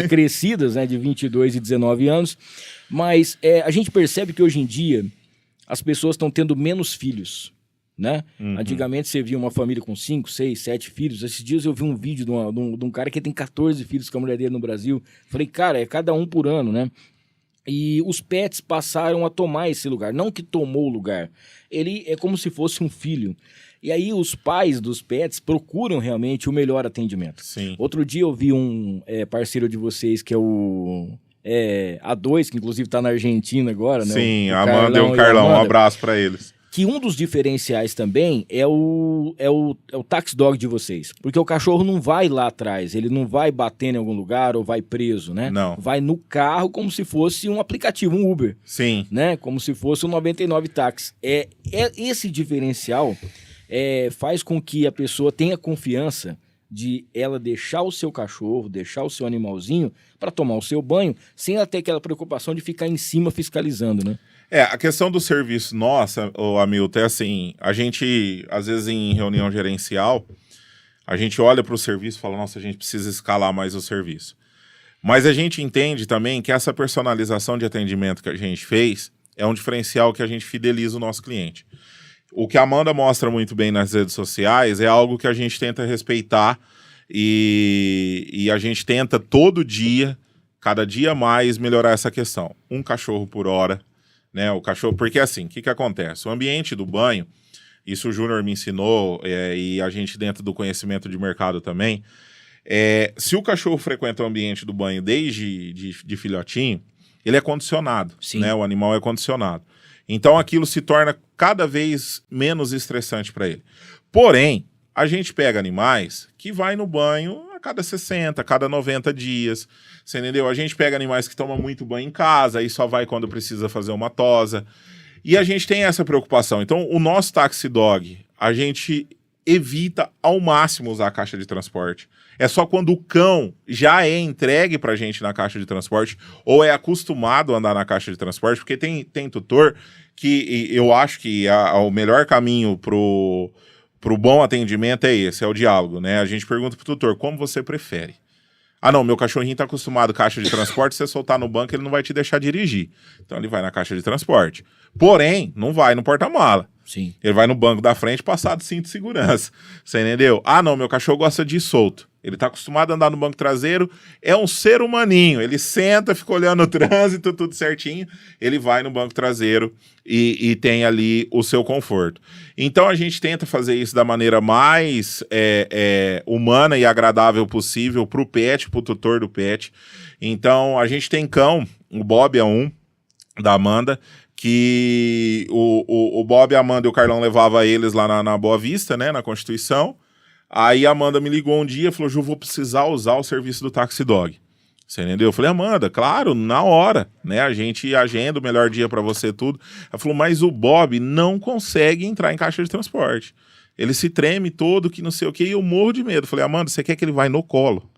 crescidas, né, de 22 e 19 anos. Mas a gente percebe que hoje em dia as pessoas estão tendo menos filhos. Né? Antigamente você via uma família com 5, 6, 7 filhos. Esses dias eu vi um vídeo de um cara que tem 14 filhos com a mulher dele no Brasil. Falei, cara, é cada um por ano, né? E os pets passaram a tomar esse lugar. Não que tomou o lugar. Ele é como se fosse um filho. E aí os pais dos pets procuram realmente o melhor atendimento. Sim. Outro dia eu vi um parceiro de vocês que é o... A2, que inclusive está na Argentina agora, né? Sim, a Amanda e o Carlão, um abraço para eles. Que um dos diferenciais também é o tax dog de vocês. Porque o cachorro não vai lá atrás, ele não vai bater em algum lugar ou vai preso, né? Não. Vai no carro como se fosse um aplicativo, um Uber. Sim. Né? Como se fosse um 99 táxi. Esse diferencial faz com que a pessoa tenha confiança de ela deixar o seu cachorro, deixar o seu animalzinho para tomar o seu banho, sem ela ter aquela preocupação de ficar em cima fiscalizando, né? A questão do serviço, nossa, Hamilton, é assim, a gente, às vezes em reunião gerencial, a gente olha para o serviço e fala, nossa, a gente precisa escalar mais o serviço. Mas a gente entende também que essa personalização de atendimento que a gente fez é um diferencial que a gente fideliza o nosso cliente. O que a Amanda mostra muito bem nas redes sociais é algo que a gente tenta respeitar e a gente tenta todo dia, cada dia mais, melhorar essa questão. Um cachorro por hora, né? O cachorro, porque assim, o que acontece? O ambiente do banho, isso o Júnior me ensinou e a gente dentro do conhecimento de mercado também, se o cachorro frequenta o ambiente do banho desde de filhotinho, ele é condicionado, né? O animal é condicionado. Então aquilo se torna cada vez menos estressante para ele. Porém, a gente pega animais que vai no banho a cada 60, a cada 90 dias, você entendeu? A gente pega animais que tomam muito banho em casa, aí só vai quando precisa fazer uma tosa. E a gente tem essa preocupação. Então, o nosso taxi dog, a gente evita ao máximo usar a caixa de transporte. É só quando o cão já é entregue pra gente na caixa de transporte ou é acostumado a andar na caixa de transporte, porque tem tutor que eu acho que o melhor caminho pro bom atendimento é esse, é o diálogo, né? A gente pergunta pro tutor, como você prefere? Ah, não, meu cachorrinho tá acostumado caixa de transporte, se você soltar no banco, ele não vai te deixar dirigir. Então ele vai na caixa de transporte. Porém, não vai no porta-mala. Sim. Ele vai no banco da frente passar de cinto de segurança. Você entendeu? Ah, não, meu cachorro gosta de ir solto. Ele tá acostumado a andar no banco traseiro, é um ser humaninho. Ele senta, fica olhando o trânsito, tudo certinho. Ele vai no banco traseiro e tem ali o seu conforto. Então a gente tenta fazer isso da maneira mais humana e agradável possível pro pet, pro tutor do pet. Então a gente tem cão, o Bob é um, da Amanda, que o Bob, a Amanda e o Carlão levava eles lá na Boa Vista, né, na Constituição. Aí a Amanda me ligou um dia e falou, Ju, vou precisar usar o serviço do Taxi Dog. Você entendeu? Eu falei, Amanda, claro, na hora, né? A gente agenda o melhor dia pra você, tudo. Ela falou, mas o Bob não consegue entrar em caixa de transporte. Ele se treme todo, que não sei o quê, e eu morro de medo. Eu falei, Amanda, você quer que ele vá no colo?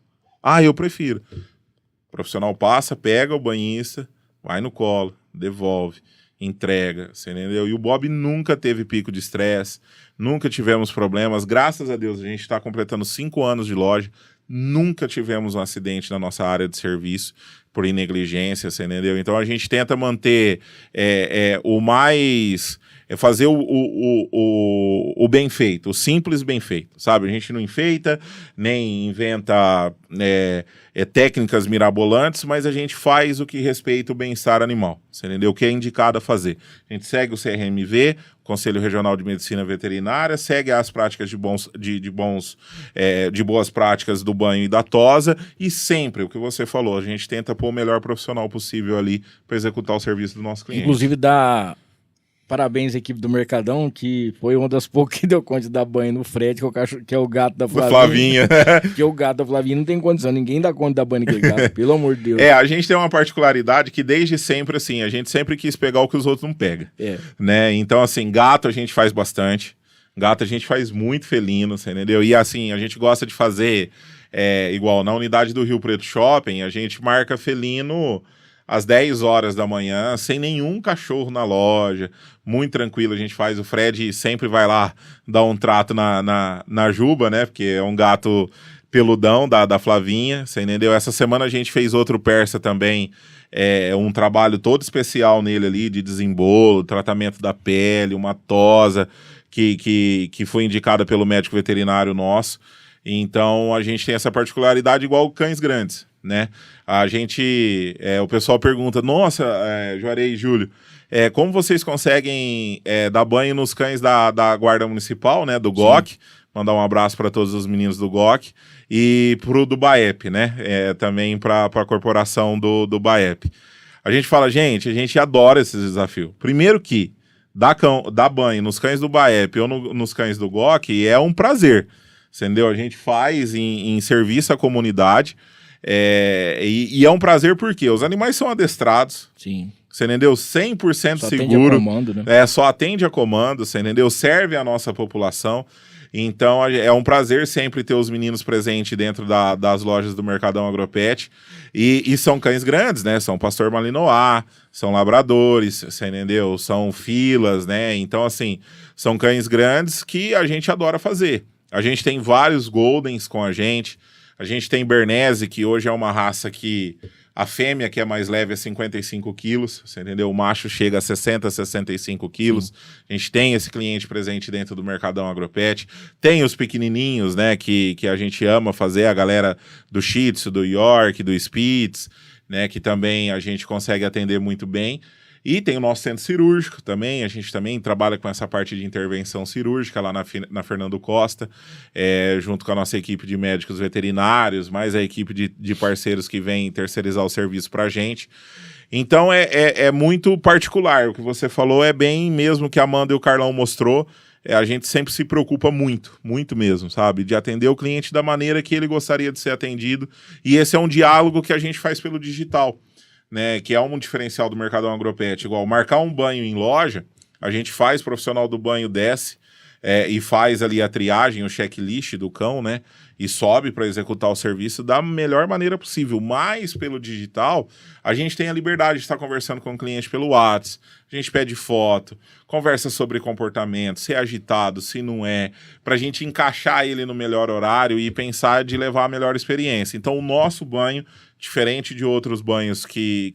Ah, eu prefiro. O profissional passa, pega o banhista, vai no colo, devolve, entrega, você entendeu? E o Bob nunca teve pico de estresse, nunca tivemos problemas, graças a Deus, a gente está completando 5 anos de loja, nunca tivemos um acidente na nossa área de serviço por negligência, você entendeu? Então a gente tenta manter o mais... fazer o bem feito, o simples bem feito, sabe? A gente não enfeita, nem inventa técnicas mirabolantes, mas a gente faz o que respeita o bem-estar animal, você entendeu? O que é indicado a fazer. A gente segue o CRMV, Conselho Regional de Medicina Veterinária, segue as práticas de boas práticas do banho e da tosa, e sempre, o que você falou, a gente tenta pôr o melhor profissional possível ali para executar o serviço do nosso cliente. Inclusive dá parabéns à equipe do Mercadão, que foi uma das poucas que deu conta de dar banho no Fred, que é o gato da Flavinha. Que é o gato da Flavinha, não tem condição, ninguém dá conta de dar banho naquele gato, pelo amor de Deus. A gente tem uma particularidade que desde sempre, assim, a gente sempre quis pegar o que os outros não pegam, né? Então, assim, gato a gente faz bastante, gato a gente faz muito felino, você entendeu? E, assim, a gente gosta de fazer, igual na unidade do Rio Preto Shopping, a gente marca felino às 10 horas da manhã, sem nenhum cachorro na loja, muito tranquilo, a gente faz, o Fred sempre vai lá dar um trato na Juba, né, porque é um gato peludão da Flavinha, você entendeu? Essa semana a gente fez outro persa também, um trabalho todo especial nele ali, de desembolo, tratamento da pele, uma tosa, que foi indicada pelo médico veterinário nosso. Então a gente tem essa particularidade igual cães grandes, né? A gente, o pessoal pergunta, nossa, Juarez e Júlio, como vocês conseguem dar banho nos cães da Guarda Municipal, né, do GOC? Mandar um abraço para todos os meninos do GOC e pro do BAEP, né? Também para a corporação do BAEP. A gente fala, gente, a gente adora esse desafio. Primeiro que dar banho nos cães do BAEP ou nos cães do GOC é um prazer, entendeu? A gente faz em serviço à comunidade, e é um prazer porque os animais são adestrados. Sim. Você entendeu? 100% só seguro. Atende a comando, né? Só atende a comando, você entendeu? Serve a nossa população. Então é um prazer sempre ter os meninos presentes dentro das lojas do Mercadão Agropet. E são cães grandes, né? São pastor malinois, são labradores, você entendeu? São filas, né? Então, assim, são cães grandes que a gente adora fazer. A gente tem vários Goldens com a gente tem Bernese, que hoje é uma raça que a fêmea, que é mais leve, é 55 quilos, você entendeu? O macho chega a 60, 65 quilos. Sim. A gente tem esse cliente presente dentro do Mercadão Agropet. Tem os pequenininhos, né, que a gente ama fazer, a galera do Shih Tzu, do York, do Spitz, né, que também a gente consegue atender muito bem. E tem o nosso centro cirúrgico também, a gente também trabalha com essa parte de intervenção cirúrgica lá na Fernando Costa, junto com a nossa equipe de médicos veterinários, mais a equipe de parceiros que vem terceirizar o serviço para a gente. Então é muito particular, o que você falou é bem mesmo que a Amanda e o Carlão mostrou, a gente sempre se preocupa muito, muito mesmo, sabe? De atender o cliente da maneira que ele gostaria de ser atendido, e esse é um diálogo que a gente faz pelo digital, né, que é um diferencial do Mercadão Agropet, igual marcar um banho em loja, a gente faz, o profissional do banho desce, e faz ali a triagem, o checklist do cão, né? E sobe para executar o serviço da melhor maneira possível. Mas pelo digital, a gente tem a liberdade de estar conversando com o cliente pelo WhatsApp, a gente pede foto, conversa sobre comportamento, se é agitado, se não é, para a gente encaixar ele no melhor horário e pensar de levar a melhor experiência. Então o nosso banho, diferente de outros banhos que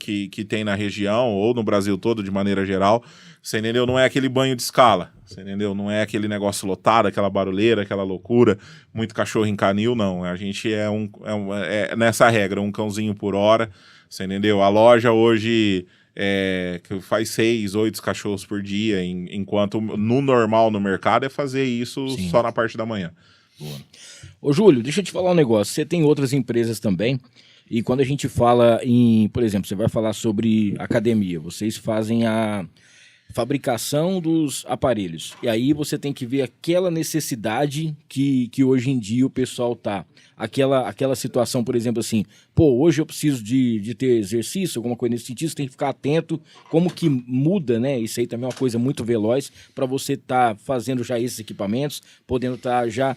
tem na região ou no Brasil todo de maneira geral, você entendeu? Não é aquele banho de escala, você entendeu? Não é aquele negócio lotado, aquela barulheira, aquela loucura, muito cachorro em canil, não. A gente é nessa regra, um cãozinho por hora, você entendeu? A loja hoje que faz 6, 8 cachorros por dia, enquanto no normal no mercado é fazer isso Sim. só na parte da manhã. Boa. Ô, Júlio, deixa eu te falar um negócio. Você tem outras empresas também, e quando a gente fala em, por exemplo, você vai falar sobre academia, vocês fazem a fabricação dos aparelhos, e aí você tem que ver aquela necessidade que hoje em dia o pessoal tá. Aquela situação, por exemplo, assim, pô, hoje eu preciso de ter exercício, alguma coisa nesse sentido, você tem que ficar atento como que muda, né? Isso aí também é uma coisa muito veloz para você estar fazendo já esses equipamentos, podendo estar já,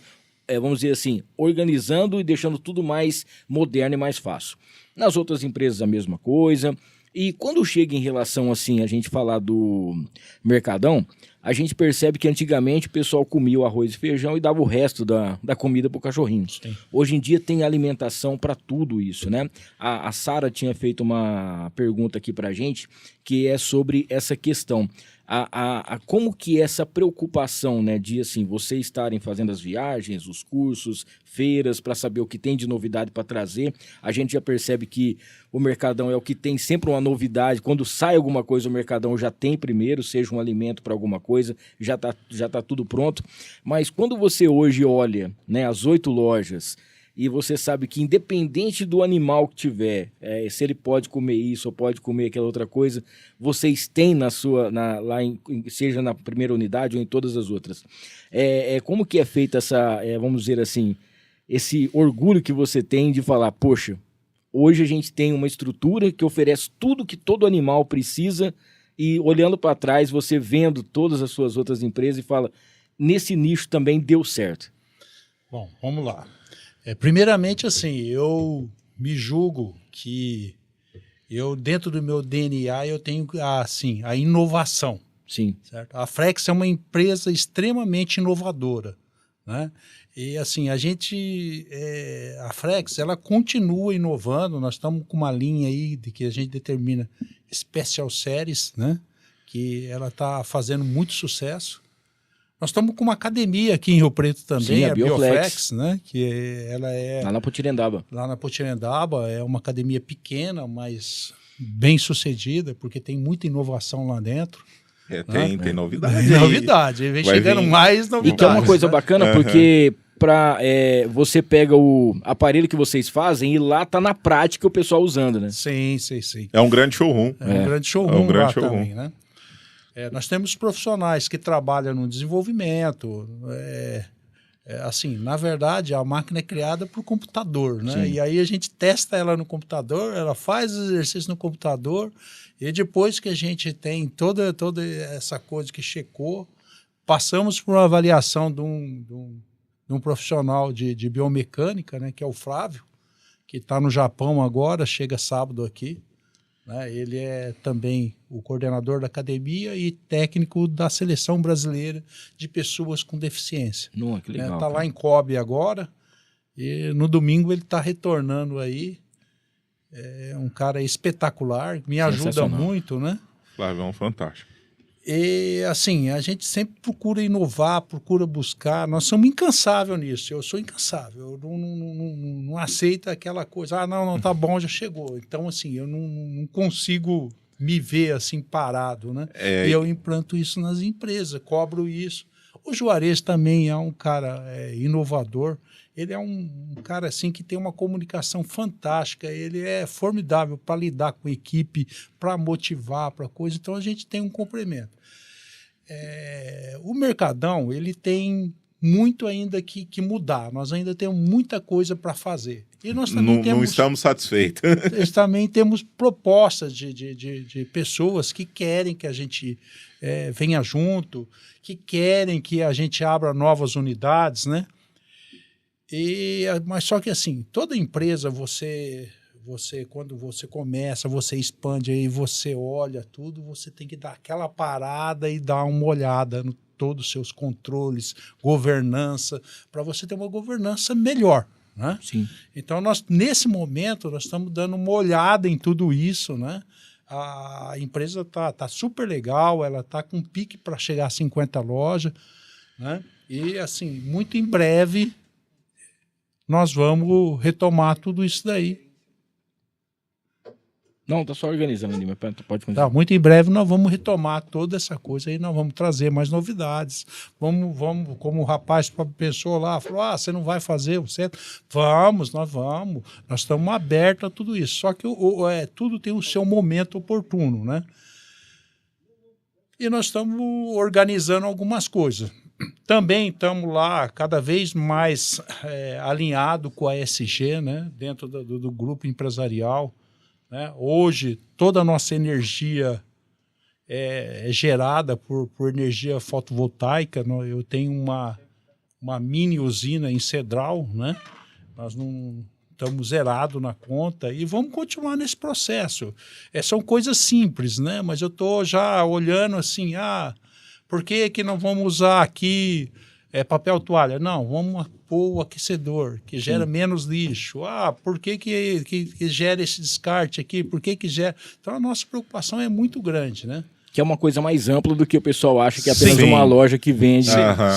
vamos dizer assim, organizando e deixando tudo mais moderno e mais fácil. Nas outras empresas a mesma coisa. E quando chega em relação, assim, a gente falar do Mercadão, a gente percebe que antigamente o pessoal comia o arroz e feijão e dava o resto da comida para o cachorrinho. Sim. Hoje em dia tem alimentação para tudo isso, né? A Sara tinha feito uma pergunta aqui para a gente, que é sobre essa questão. Como que essa preocupação, né, de assim, vocês estarem fazendo as viagens, os cursos, feiras, para saber o que tem de novidade para trazer, a gente já percebe que o Mercadão é o que tem sempre uma novidade. Quando sai alguma coisa, o Mercadão já tem primeiro, seja um alimento para alguma coisa, já tá tudo pronto. Mas quando você hoje olha, né, as 8 lojas, e você sabe que independente do animal que tiver, se ele pode comer isso ou pode comer aquela outra coisa, vocês têm seja na primeira unidade ou em todas as outras. Como que é feita essa, vamos dizer assim, esse orgulho que você tem de falar, poxa, hoje a gente tem uma estrutura que oferece tudo que todo animal precisa e olhando para trás, você vendo todas as suas outras empresas e fala, nesse nicho também deu certo. Bom, vamos lá. Primeiramente, assim, eu me julgo que dentro do meu DNA, eu tenho assim, a inovação. Sim. Certo? A Frex é uma empresa extremamente inovadora, né? E assim, a Frex, ela continua inovando. Nós estamos com uma linha aí de que a gente determina Special Series, né? Que ela está fazendo muito sucesso. Nós estamos com uma academia aqui em Rio Preto também, sim, a Bioflex, né? Que ela é... Lá na Potirendaba. Lá na Potirendaba, é uma academia pequena, mas bem sucedida, porque tem muita inovação lá dentro. Tem novidade. Tem novidade, vem chegando mais novidades. E que é uma coisa bacana, porque você pega o aparelho que vocês fazem e lá tá na prática o pessoal usando, né? Sim. É um grande showroom. Um grande showroom lá também, né? Nós temos profissionais que trabalham no desenvolvimento. Assim, na verdade, a máquina é criada por computador, né? Sim. E aí a gente testa ela no computador, ela faz os exercícios no computador, e depois que a gente tem toda essa coisa que checou, passamos por uma avaliação de um profissional de biomecânica, né? Que é o Flávio, que está no Japão agora, chega sábado aqui. Ele é também o coordenador da academia e técnico da seleção brasileira de pessoas com deficiência. Que legal. Está lá em Kobe agora e no domingo ele está retornando aí. É um cara espetacular, me ajuda muito, né? Flávio é um fantástico. E assim, a gente sempre procura inovar, procura buscar. Nós somos incansáveis nisso. Eu sou incansável. Eu não aceito aquela coisa. Não, tá bom, já chegou. Então, assim, eu não consigo me ver assim parado, né? E eu implanto isso nas empresas, cobro isso. O Juarez também é um cara inovador. Ele é um cara assim que tem uma comunicação fantástica, ele é formidável para lidar com a equipe, para motivar, para coisa. Então a gente tem um complemento. O Mercadão, ele tem muito ainda que mudar. Nós ainda temos muita coisa para fazer. E nós também não estamos satisfeitos. Nós também temos propostas de pessoas que querem que a gente venha junto, que querem que a gente abra novas unidades, né? Mas só que assim, toda empresa, quando você começa, você expande, aí você olha tudo, você tem que dar aquela parada e dar uma olhada no todos os seus controles, governança, para você ter uma governança melhor. Né? Sim. Então, nesse momento, nós estamos dando uma olhada em tudo isso. Né? A empresa tá super legal, ela está com pique para chegar a 50 lojas. Né? E, assim, muito em breve, nós vamos retomar tudo isso daí. Não, tá só organizando ali, mas pode continuar. Tá, muito em breve nós vamos retomar toda essa coisa aí, nós vamos trazer mais novidades. Vamos, como o rapaz pensou lá, falou, você não vai fazer o centro? Nós vamos. Nós estamos abertos a tudo isso. Só que tudo tem o seu momento oportuno, né? E nós estamos organizando algumas coisas. Também estamos lá cada vez mais alinhado com a ESG, né? Dentro do grupo empresarial. Né? Hoje, toda a nossa energia é gerada por energia fotovoltaica. Eu tenho uma mini usina em Cedral, né? Nós não estamos zerados na conta e vamos continuar nesse processo. São coisas simples, né? Mas eu estou já olhando assim, por que não vamos usar aqui papel toalha? Não, vamos pôr o aquecedor, que gera menos lixo. Por que gera esse descarte aqui? Por que gera... Então, a nossa preocupação é muito grande, né? Que é uma coisa mais ampla do que o pessoal acha que é apenas uma loja que vende.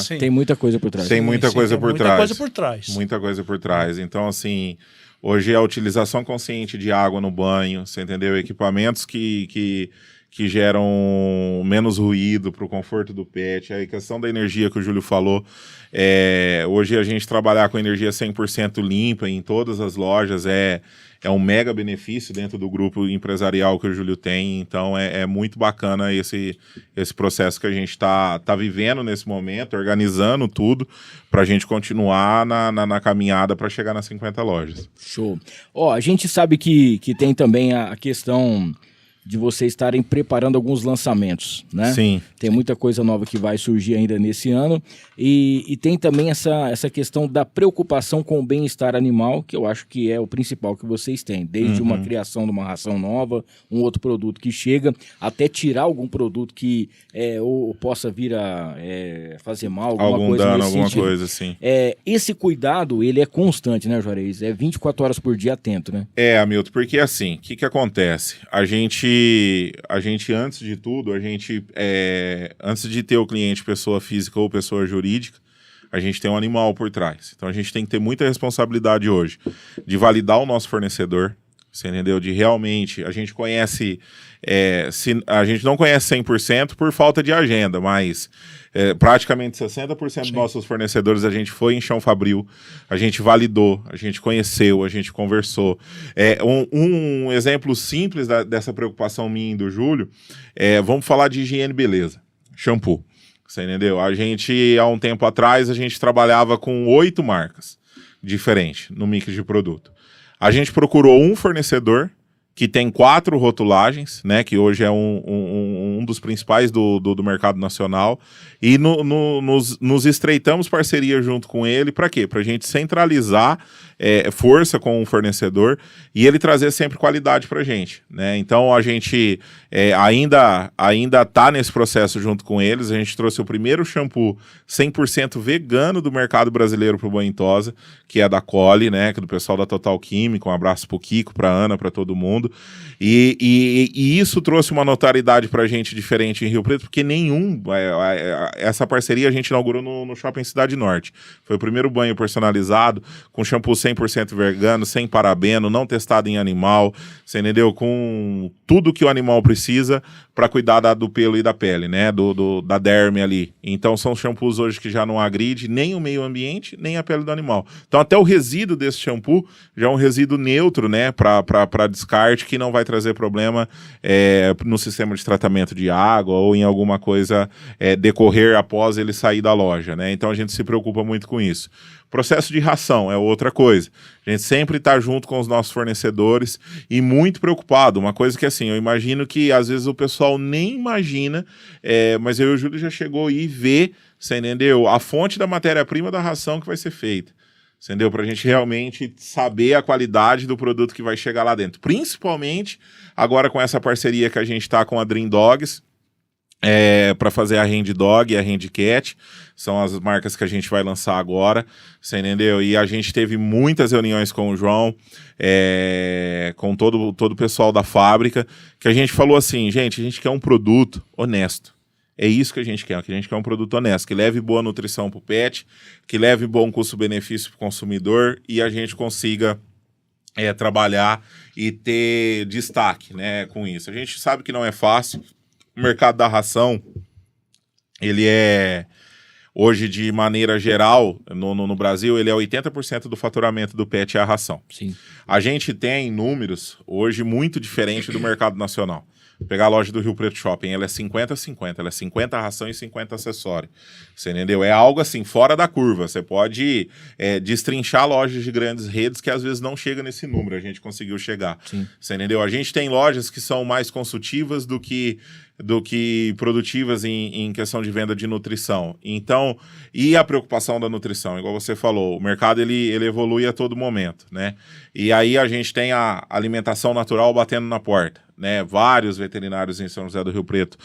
Sim. Tem muita coisa por trás. Tem muita coisa por trás. Muita coisa por trás. Então, assim, hoje a utilização consciente de água no banho, você entendeu? Equipamentos que geram menos ruído para o conforto do pet, a questão da energia que o Júlio falou, hoje a gente trabalhar com energia 100% limpa em todas as lojas é um mega benefício dentro do grupo empresarial que o Júlio tem, então é muito bacana esse processo que a gente está vivendo nesse momento, organizando tudo para a gente continuar na caminhada para chegar nas 50 lojas. Show. A gente sabe que tem também a questão de vocês estarem preparando alguns lançamentos, né? Sim. Tem muita coisa nova que vai surgir ainda nesse ano e tem também essa questão da preocupação com o bem-estar animal, que eu acho que é o principal que vocês têm, desde uma criação de uma ração nova, um outro produto que chega, até tirar algum produto que ou possa vir a fazer mal, alguma coisa dano, nesse alguma sentido. coisa assim. Esse cuidado, ele é constante, né, Juarez? 24 horas por dia atento, né? Hamilton, porque assim, o que acontece? A gente, antes de tudo, antes de ter o cliente pessoa física ou pessoa jurídica, a gente tem um animal por trás. Então a gente tem que ter muita responsabilidade hoje de validar o nosso fornecedor, você entendeu? De realmente, a gente conhece, a gente não conhece 100% por falta de agenda, mas praticamente 60% dos nossos fornecedores a gente foi em chão fabril, a gente validou, a gente conheceu, a gente conversou. Um exemplo simples dessa preocupação minha e do Júlio, vamos falar de higiene e beleza, shampoo, você entendeu? A gente, há um tempo atrás, a gente trabalhava com 8 marcas diferentes no mix de produto. A gente procurou um fornecedor que tem 4 rotulagens, né, que hoje é um dos principais do mercado nacional, e nos estreitamos parceria junto com ele, para quê? Para a gente centralizar força com o fornecedor e ele trazer sempre qualidade para a gente, né? Então a gente ainda está nesse processo junto com eles. A gente trouxe o primeiro shampoo 100% vegano do mercado brasileiro para o banho em tosa, que é da Cole, né, que é do pessoal da Total Química. Um abraço para o Kiko, para a Ana, para todo mundo. E isso trouxe uma notoriedade para a gente diferente em Rio Preto, porque essa parceria a gente inaugurou no Shopping Cidade Norte. Foi o primeiro banho personalizado, com shampoo 100% vegano, sem parabeno, não testado em animal, você entendeu? Com tudo que o animal precisa para cuidar do pelo e da pele, né? Da derme ali. Então são shampoos hoje que já não agride nem o meio ambiente, nem a pele do animal. Então até o resíduo desse shampoo já é um resíduo neutro, né? Para descarte, que não vai trazer problema no sistema de tratamento de água ou em alguma coisa decorrer após ele sair da loja, né? Então a gente se preocupa muito com isso. Processo de ração é outra coisa. A gente sempre está junto com os nossos fornecedores e muito preocupado. Uma coisa que, assim, eu imagino que às vezes o pessoal nem imagina, mas eu e o Júlio já chegou e vê, você entendeu? A fonte da matéria-prima da ração que vai ser feita. Entendeu? Para a gente realmente saber a qualidade do produto que vai chegar lá dentro. Principalmente agora com essa parceria que a gente está com a Dream Dogs, para fazer a Hand Dog e a Hand Cat. São as marcas que a gente vai lançar agora, você entendeu? E a gente teve muitas reuniões com o João, com todo o pessoal da fábrica, que a gente falou assim, gente, a gente quer um produto honesto. É isso que a gente quer um produto honesto, que leve boa nutrição para o pet, que leve bom custo-benefício para o consumidor e a gente consiga trabalhar e ter destaque, né, com isso. A gente sabe que não é fácil. O mercado da ração, ele hoje, de maneira geral, no Brasil, ele é 80% do faturamento do pet é a ração. Sim. A gente tem números hoje muito diferentes do mercado nacional. Pegar a loja do Rio Preto Shopping, ela é 50-50, ela é 50 ração e 50 acessório. Você entendeu? É algo assim, fora da curva. Você pode destrinchar lojas de grandes redes que às vezes não chega nesse número, a gente conseguiu chegar. Sim. Você entendeu? A gente tem lojas que são mais consultivas do que produtivas em questão de venda de nutrição. Então, e a preocupação da nutrição, igual você falou, o mercado ele evolui a todo momento, né? E aí a gente tem a alimentação natural batendo na porta, né? Vários veterinários em São José do Rio Preto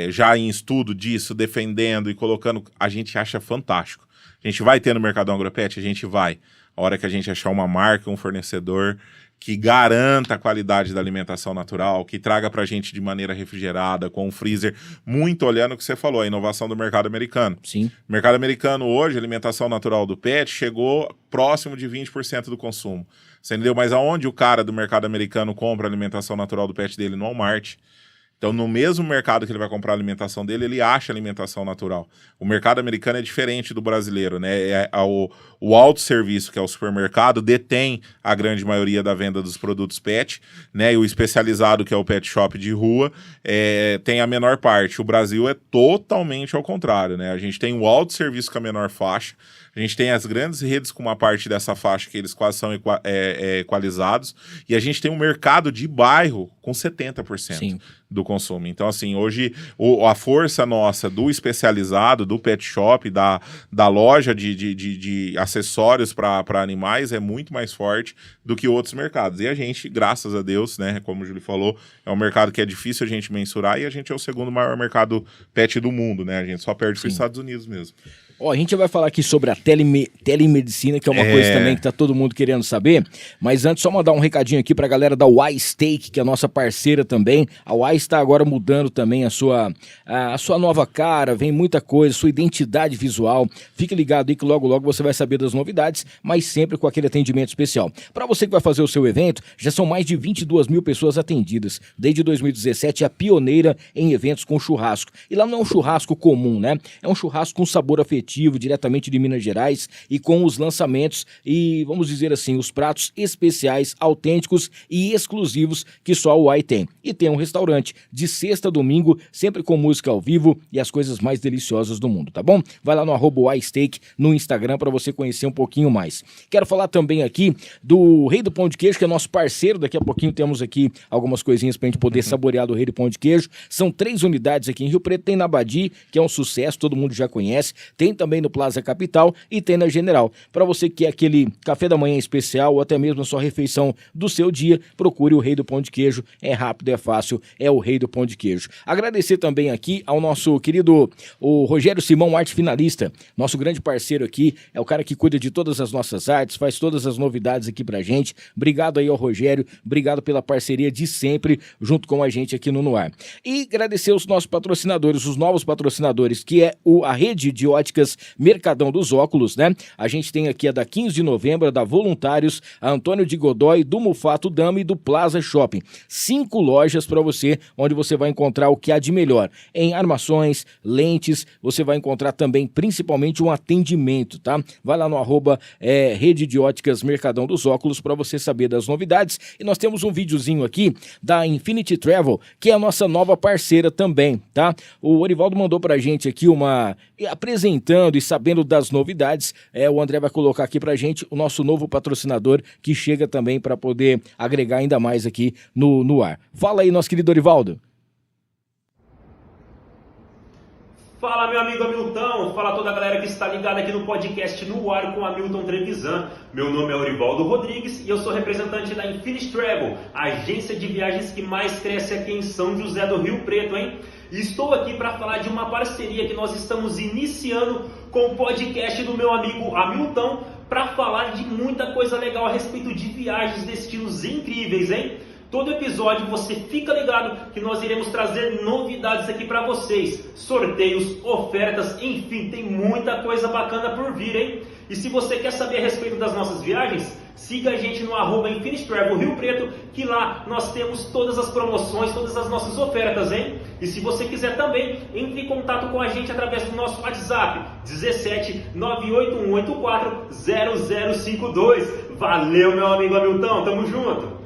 já em estudo disso, defendendo e colocando, a gente acha fantástico. A gente vai ter no Mercadão Agropet? A gente vai. A hora que a gente achar uma marca, um fornecedor que garanta a qualidade da alimentação natural, que traga pra gente de maneira refrigerada, com um freezer, muito olhando o que você falou, a inovação do mercado americano. Sim. O mercado americano hoje, a alimentação natural do pet chegou próximo de 20% do consumo. Você entendeu? Mas aonde o cara do mercado americano compra a alimentação natural do pet dele? No Walmart. Então, no mesmo mercado que ele vai comprar a alimentação dele, ele acha alimentação natural. O mercado americano é diferente do brasileiro, né? O autosserviço, que é o supermercado, detém a grande maioria da venda dos produtos pet, né? E o especializado, que é o pet shop de rua, tem a menor parte. O Brasil é totalmente ao contrário, né? A gente tem o autosserviço com a menor faixa, a gente tem as grandes redes com uma parte dessa faixa que eles quase são equalizados, e a gente tem um mercado de bairro com 70%. Sim. Do consumo. Então, assim, hoje a força nossa do especializado, do pet shop, da loja de acessórios para animais é muito mais forte do que outros mercados. E a gente, graças a Deus, né, como o Júlio falou, é um mercado que é difícil a gente mensurar e a gente é o segundo maior mercado pet do mundo, né? A gente só perde para os Estados Unidos mesmo. A gente vai falar aqui sobre a telemedicina, que é uma coisa também que tá todo mundo querendo saber, mas antes só mandar um recadinho aqui pra galera da Y-Steak, que é a nossa parceira também. A Y está agora mudando também a sua nova cara, vem muita coisa, sua identidade visual. Fique ligado aí que logo logo você vai saber das novidades, mas sempre com aquele atendimento especial. Para você que vai fazer o seu evento, já são mais de 22 mil pessoas atendidas. Desde 2017 é a pioneira em eventos com churrasco. E lá não é um churrasco comum, né? É um churrasco com sabor afetivo, diretamente de Minas Gerais, e com os lançamentos e, vamos dizer assim, os pratos especiais, autênticos e exclusivos que só o Y tem. E tem um restaurante de sexta a domingo, sempre com música ao vivo e as coisas mais deliciosas do mundo, tá bom? Vai lá no @YSteak no Instagram para você conhecer um pouquinho mais. Quero falar também aqui do Rei do Pão de Queijo, que é nosso parceiro. Daqui a pouquinho temos aqui algumas coisinhas pra gente poder saborear do Rei do Pão de Queijo. São 3 unidades aqui em Rio Preto, tem na Abadi, que é um sucesso, todo mundo já conhece, tem também no Plaza Capital e tem na General. Para você que quer aquele café da manhã especial ou até mesmo a sua refeição do seu dia, procure o Rei do Pão de Queijo. É rápido, é fácil, é o Rei do Pão de Queijo. Agradecer também aqui ao nosso querido o Rogério Simão, arte finalista, nosso grande parceiro aqui, é o cara que cuida de todas as nossas artes, faz todas as novidades aqui pra gente. Obrigado aí ao Rogério, obrigado pela parceria de sempre junto com a gente aqui no Noar. E agradecer os nossos patrocinadores, os novos patrocinadores, que é a Rede de Óticas Óticas Mercadão dos Óculos, né? A gente tem aqui a da 15 de novembro, a da Voluntários, a Antônio de Godoy, do Mufato Dama e do Plaza Shopping. 5 lojas para você, onde você vai encontrar o que há de melhor. Em armações, lentes, você vai encontrar também principalmente um atendimento, tá? Vai lá no Rede de Óticas Mercadão dos Óculos para você saber das novidades. E nós temos um videozinho aqui da Infinity Travel, que é a nossa nova parceira também, tá? O Orivaldo mandou pra gente aqui apresentando e sabendo das novidades. O André vai colocar aqui pra gente o nosso novo patrocinador, que chega também para poder agregar ainda mais aqui no ar. Fala aí, nosso querido Orivaldo. Fala, meu amigo Hamilton, fala toda a galera que está ligada aqui no podcast No Ar com Hamilton Trevisan. Meu nome é Orivaldo Rodrigues e eu sou representante da Infinity Travel, a agência de viagens que mais cresce aqui em São José do Rio Preto, hein? E estou aqui para falar de uma parceria que nós estamos iniciando com o podcast do meu amigo Hamilton, para falar de muita coisa legal a respeito de viagens, destinos incríveis, hein? Todo episódio você fica ligado que nós iremos trazer novidades aqui para vocês. Sorteios, ofertas, enfim, tem muita coisa bacana por vir, hein? E se você quer saber a respeito das nossas viagens, siga a gente no @Infinity Travel Rio Preto, que lá nós temos todas as promoções, todas as nossas ofertas, hein? E se você quiser também, entre em contato com a gente através do nosso WhatsApp, 17 98184 0052. Valeu, meu amigo Hamilton, tamo junto!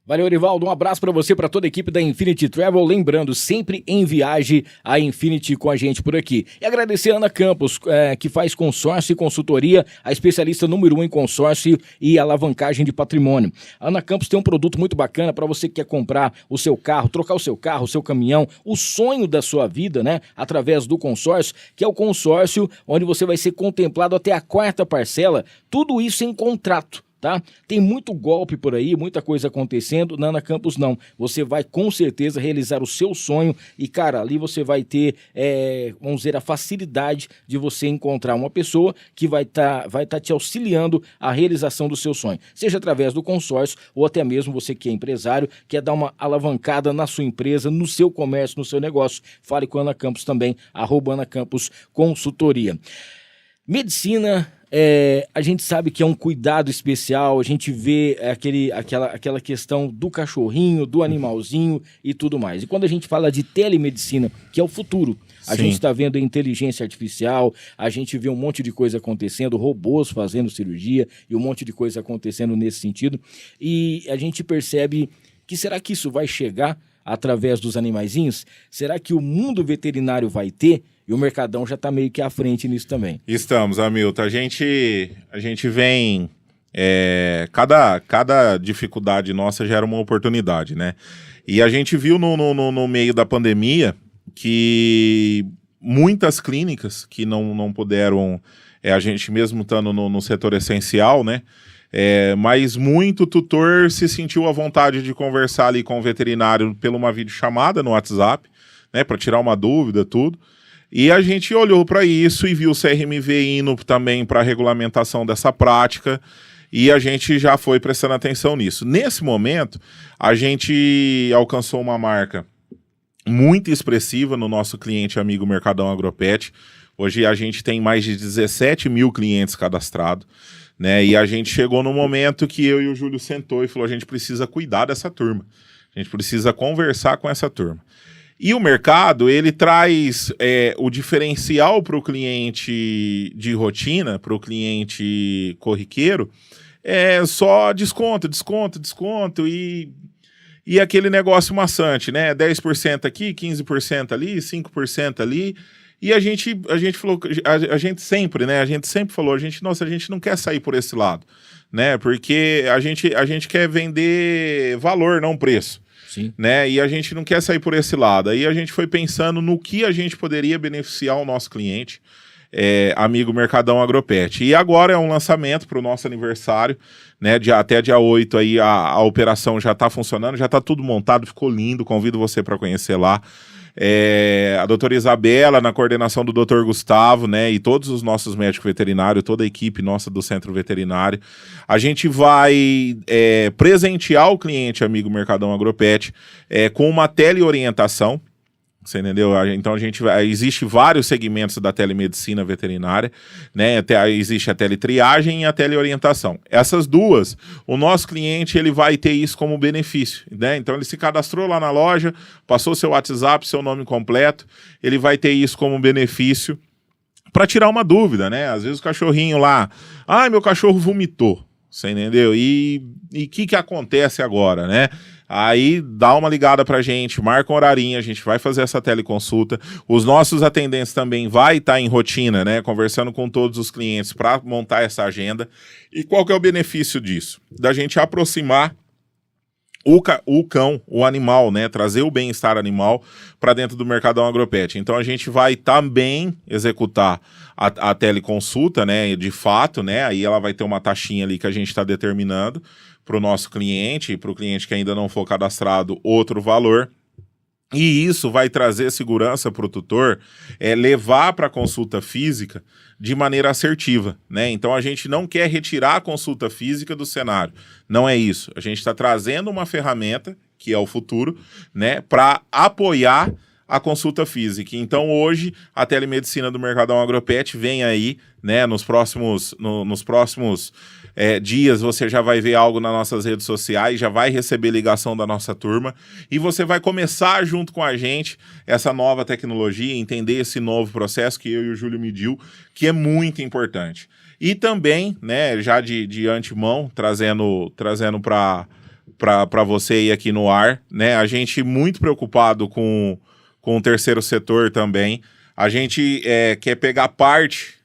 Valeu, Orivaldo. Um abraço para você, para toda a equipe da Infinity Travel. Lembrando, sempre em viagem a Infinity com a gente por aqui. E agradecer a Ana Campos, que faz consórcio e consultoria, a especialista número 1 em consórcio e alavancagem de patrimônio. A Ana Campos tem um produto muito bacana para você que quer comprar o seu carro, trocar o seu carro, o seu caminhão, o sonho da sua vida, né? Através do consórcio, que é o consórcio onde você vai ser contemplado até a 4ª parcela, tudo isso em contrato. Tá? Tem muito golpe por aí, muita coisa acontecendo. Na Ana Campos não, você vai com certeza realizar o seu sonho e, cara, ali você vai ter, vamos dizer, a facilidade de você encontrar uma pessoa que vai tá te auxiliando a realização do seu sonho, seja através do consórcio ou até mesmo você que é empresário, quer dar uma alavancada na sua empresa, no seu comércio, no seu negócio. Fale com a Ana Campos também, @Ana Campos Consultoria. Medicina, a gente sabe que é um cuidado especial, a gente vê aquela questão do cachorrinho, do animalzinho e tudo mais. E quando a gente fala de telemedicina, que é o futuro, a gente está vendo a inteligência artificial, a gente vê um monte de coisa acontecendo, robôs fazendo cirurgia e um monte de coisa acontecendo nesse sentido. E a gente percebe que será que isso vai chegar através dos animaizinhos? Será que o mundo veterinário vai ter? E o Mercadão já está meio que à frente nisso também. Estamos, Hamilton. A gente vem... cada dificuldade nossa gera uma oportunidade, né? E a gente viu no meio da pandemia que muitas clínicas que não puderam... a gente mesmo estando no setor essencial, né? Mas muito tutor se sentiu à vontade de conversar ali com o veterinário pela uma videochamada no WhatsApp, né? Para tirar uma dúvida, tudo. E a gente olhou para isso e viu o CRMV indo também para a regulamentação dessa prática e a gente já foi prestando atenção nisso. Nesse momento, a gente alcançou uma marca muito expressiva no nosso cliente amigo Mercadão Agropet. Hoje a gente tem mais de 17 mil clientes cadastrados, né? E a gente chegou no momento que eu e o Júlio sentou e falou: a gente precisa cuidar dessa turma, a gente precisa conversar com essa turma. E o mercado, ele traz o diferencial para o cliente de rotina, para o cliente corriqueiro, só desconto e aquele negócio maçante, né? 10% aqui, 15% ali, 5% ali. E a gente falou, a gente sempre falou, a gente não quer sair por esse lado, né? Porque a gente quer vender valor, não preço. Sim. Né? E a gente não quer sair por esse lado. Aí a gente foi pensando no que a gente poderia beneficiar o nosso cliente, amigo Mercadão Agropet. E agora é um lançamento para o nosso aniversário, né? Até dia 8 aí a operação já está funcionando, já está tudo montado, ficou lindo, convido você para conhecer lá. A doutora Isabela, na coordenação do doutor Gustavo, né, e todos os nossos médicos veterinários, toda a equipe nossa do Centro Veterinário, a gente vai presentear o cliente amigo Mercadão Agropet com uma teleorientação, Você entendeu? Então existe vários segmentos da telemedicina veterinária, né? Existe a teletriagem e a teleorientação. Essas duas, o nosso cliente ele vai ter isso como benefício, né? Então ele se cadastrou lá na loja, passou seu WhatsApp, seu nome completo, ele vai ter isso como benefício para tirar uma dúvida, né? Às vezes o cachorrinho lá, meu cachorro vomitou, você entendeu? E o que acontece agora, né? Aí dá uma ligada pra gente, marca um horarinho, a gente vai fazer essa teleconsulta. Os nossos atendentes também vai estar em rotina, né? Conversando com todos os clientes para montar essa agenda. E qual que é o benefício disso? Da gente aproximar o cão, o animal, né? Trazer o bem-estar animal para dentro do Mercadão Agropet. Então a gente vai também executar a teleconsulta, né? De fato, né? Aí ela vai ter uma taxinha ali que a gente está determinando para o nosso cliente e para o cliente que ainda não for cadastrado outro valor. E isso vai trazer segurança para o tutor, levar para a consulta física de maneira assertiva, né? Então a gente não quer retirar a consulta física do cenário, não é isso. A gente está trazendo uma ferramenta, que é o futuro, né, para apoiar a consulta física. Então hoje a telemedicina do Mercadão Agropet vem aí, né, nos próximos dias você já vai ver algo nas nossas redes sociais, já vai receber ligação da nossa turma e você vai começar junto com a gente essa nova tecnologia, entender esse novo processo que eu e o Júlio mediu, que é muito importante. E também, né, já de antemão, trazendo para você aí aqui no ar, né, a gente muito preocupado com o terceiro setor também. A gente quer pegar parte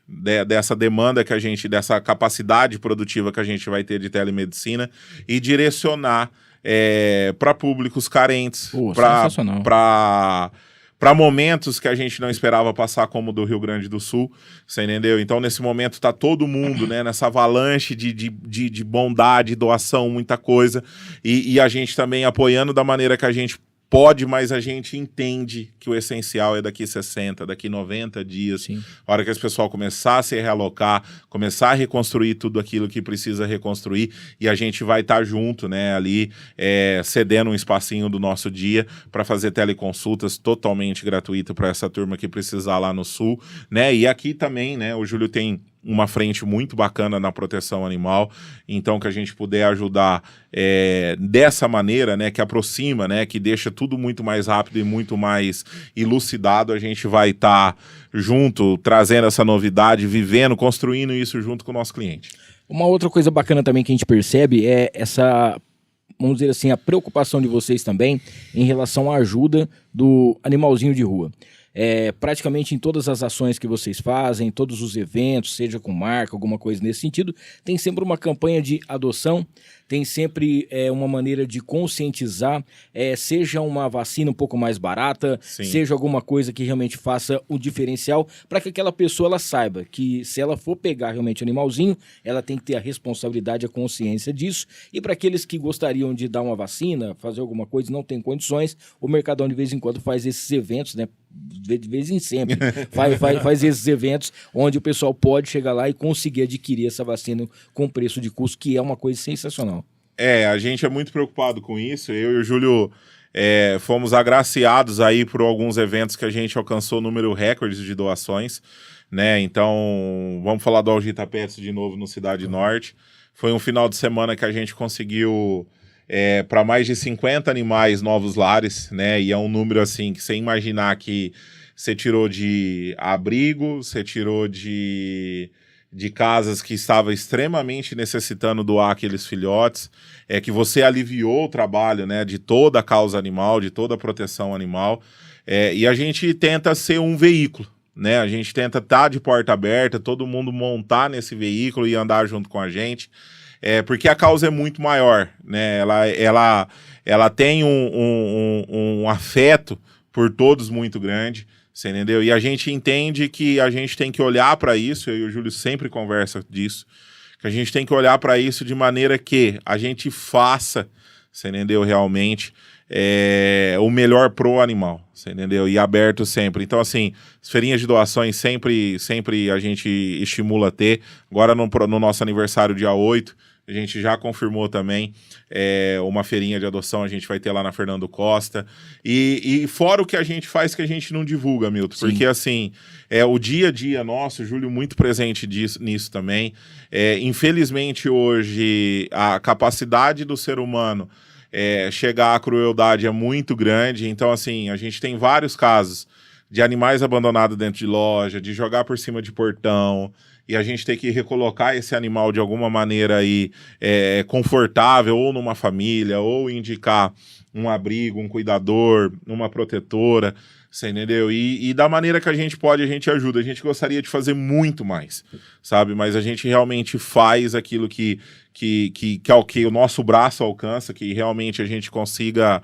dessa demanda que a gente, dessa capacidade produtiva que a gente vai ter de telemedicina e direcionar para públicos carentes, para momentos que a gente não esperava passar, como o do Rio Grande do Sul, você entendeu? Então, nesse momento, está todo mundo, né, nessa avalanche de bondade, doação, muita coisa, e a gente também apoiando da maneira que a gente pode, mas a gente entende que o essencial é daqui 60, daqui 90 dias, Sim. A hora que esse pessoal começar a se realocar, começar a reconstruir tudo aquilo que precisa reconstruir, e a gente vai estar junto, né, ali, cedendo um espacinho do nosso dia para fazer teleconsultas totalmente gratuito para essa turma que precisar lá no Sul, né, e aqui também, né, o Júlio tem uma frente muito bacana na proteção animal, então que a gente puder ajudar dessa maneira, né, que aproxima, né, que deixa tudo muito mais rápido e muito mais elucidado, a gente vai estar junto, trazendo essa novidade, vivendo, construindo isso junto com o nosso cliente. Uma outra coisa bacana também que a gente percebe é essa, vamos dizer assim, a preocupação de vocês também em relação à ajuda do animalzinho de rua. Praticamente em todas as ações que vocês fazem, todos os eventos, seja com marca, alguma coisa nesse sentido, tem sempre uma campanha de adoção, tem sempre uma maneira de conscientizar, seja uma vacina um pouco mais barata, Sim. seja alguma coisa que realmente faça o diferencial, para que aquela pessoa ela saiba que se ela for pegar realmente o animalzinho, ela tem que ter a responsabilidade, a consciência disso, e para aqueles que gostariam de dar uma vacina, fazer alguma coisa e não tem condições, o Mercadão de vez em quando faz esses eventos, né? De vez em sempre, faz esses eventos onde o pessoal pode chegar lá e conseguir adquirir essa vacina com preço de custo, que é uma coisa sensacional. A gente é muito preocupado com isso. Eu e o Júlio fomos agraciados aí por alguns eventos que a gente alcançou número recorde de doações, né? Então, vamos falar do Algita Pets de novo no Cidade Norte. Foi um final de semana que a gente conseguiu para mais de 50 animais novos lares, né? E é um número assim que você imaginar que você tirou de abrigo, você tirou de casas que estavam extremamente necessitando doar aqueles filhotes, que você aliviou o trabalho, né, de toda a causa animal, de toda a proteção animal, e a gente tenta ser um veículo, né? A gente tenta estar de porta aberta, todo mundo montar nesse veículo e andar junto com a gente. Porque a causa é muito maior, né? Ela tem um afeto por todos muito grande, você entendeu? E a gente entende que a gente tem que olhar para isso, eu e o Júlio sempre conversa disso, que a gente tem que olhar para isso de maneira que a gente faça, você entendeu, realmente, o melhor pro animal, você entendeu? E aberto sempre. Então, assim, as feirinhas de doações sempre a gente estimula a ter. Agora, no nosso aniversário, dia 8, A gente já confirmou também uma feirinha de adoção, a gente vai ter lá na Fernando Costa. E fora o que a gente faz que a gente não divulga, Milton. Sim. Porque, assim, o dia a dia nosso, o Júlio muito presente nisso também. Infelizmente, hoje, a capacidade do ser humano chegar à crueldade é muito grande. Então, assim, a gente tem vários casos de animais abandonados dentro de loja, de jogar por cima de portão, e a gente tem que recolocar esse animal de alguma maneira aí confortável, ou numa família, ou indicar um abrigo, um cuidador, uma protetora, você entendeu? E da maneira que a gente pode, a gente ajuda. A gente gostaria de fazer muito mais, sabe? Mas a gente realmente faz aquilo que é o que o nosso braço alcança, que realmente a gente consiga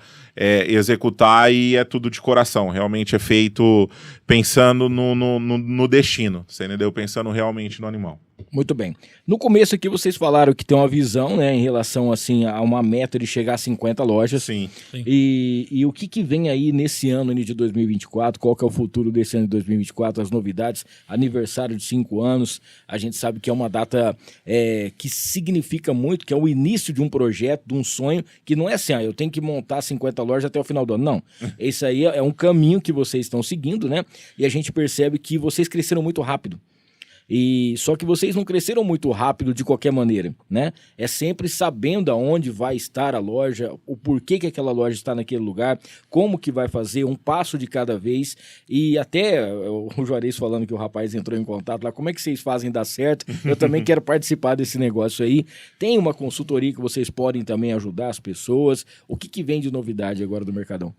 executar, e é tudo de coração. Realmente é feito pensando no destino, você entendeu? Pensando realmente no animal. Muito bem. No começo aqui vocês falaram que tem uma visão, né, em relação assim a uma meta de chegar a 50 lojas. Sim. E o que vem aí nesse ano de 2024? Qual que é o futuro desse ano de 2024? As novidades, aniversário de 5 anos. A gente sabe que é uma data que significa muito, que é o início de um projeto, de um sonho, que não é assim, eu tenho que montar 50 lojas até o final do ano. Não. Esse aí é um caminho que vocês estão seguindo, né? E a gente percebe que vocês cresceram muito rápido. Só que vocês não cresceram muito rápido de qualquer maneira, né? É sempre sabendo aonde vai estar a loja, o porquê que aquela loja está naquele lugar, como que vai fazer, um passo de cada vez. E até o Juarez falando que o rapaz entrou em contato lá, como é que vocês fazem dar certo? Eu também quero participar desse negócio aí. Tem uma consultoria que vocês podem também ajudar as pessoas. O que vem de novidade agora do Mercadão?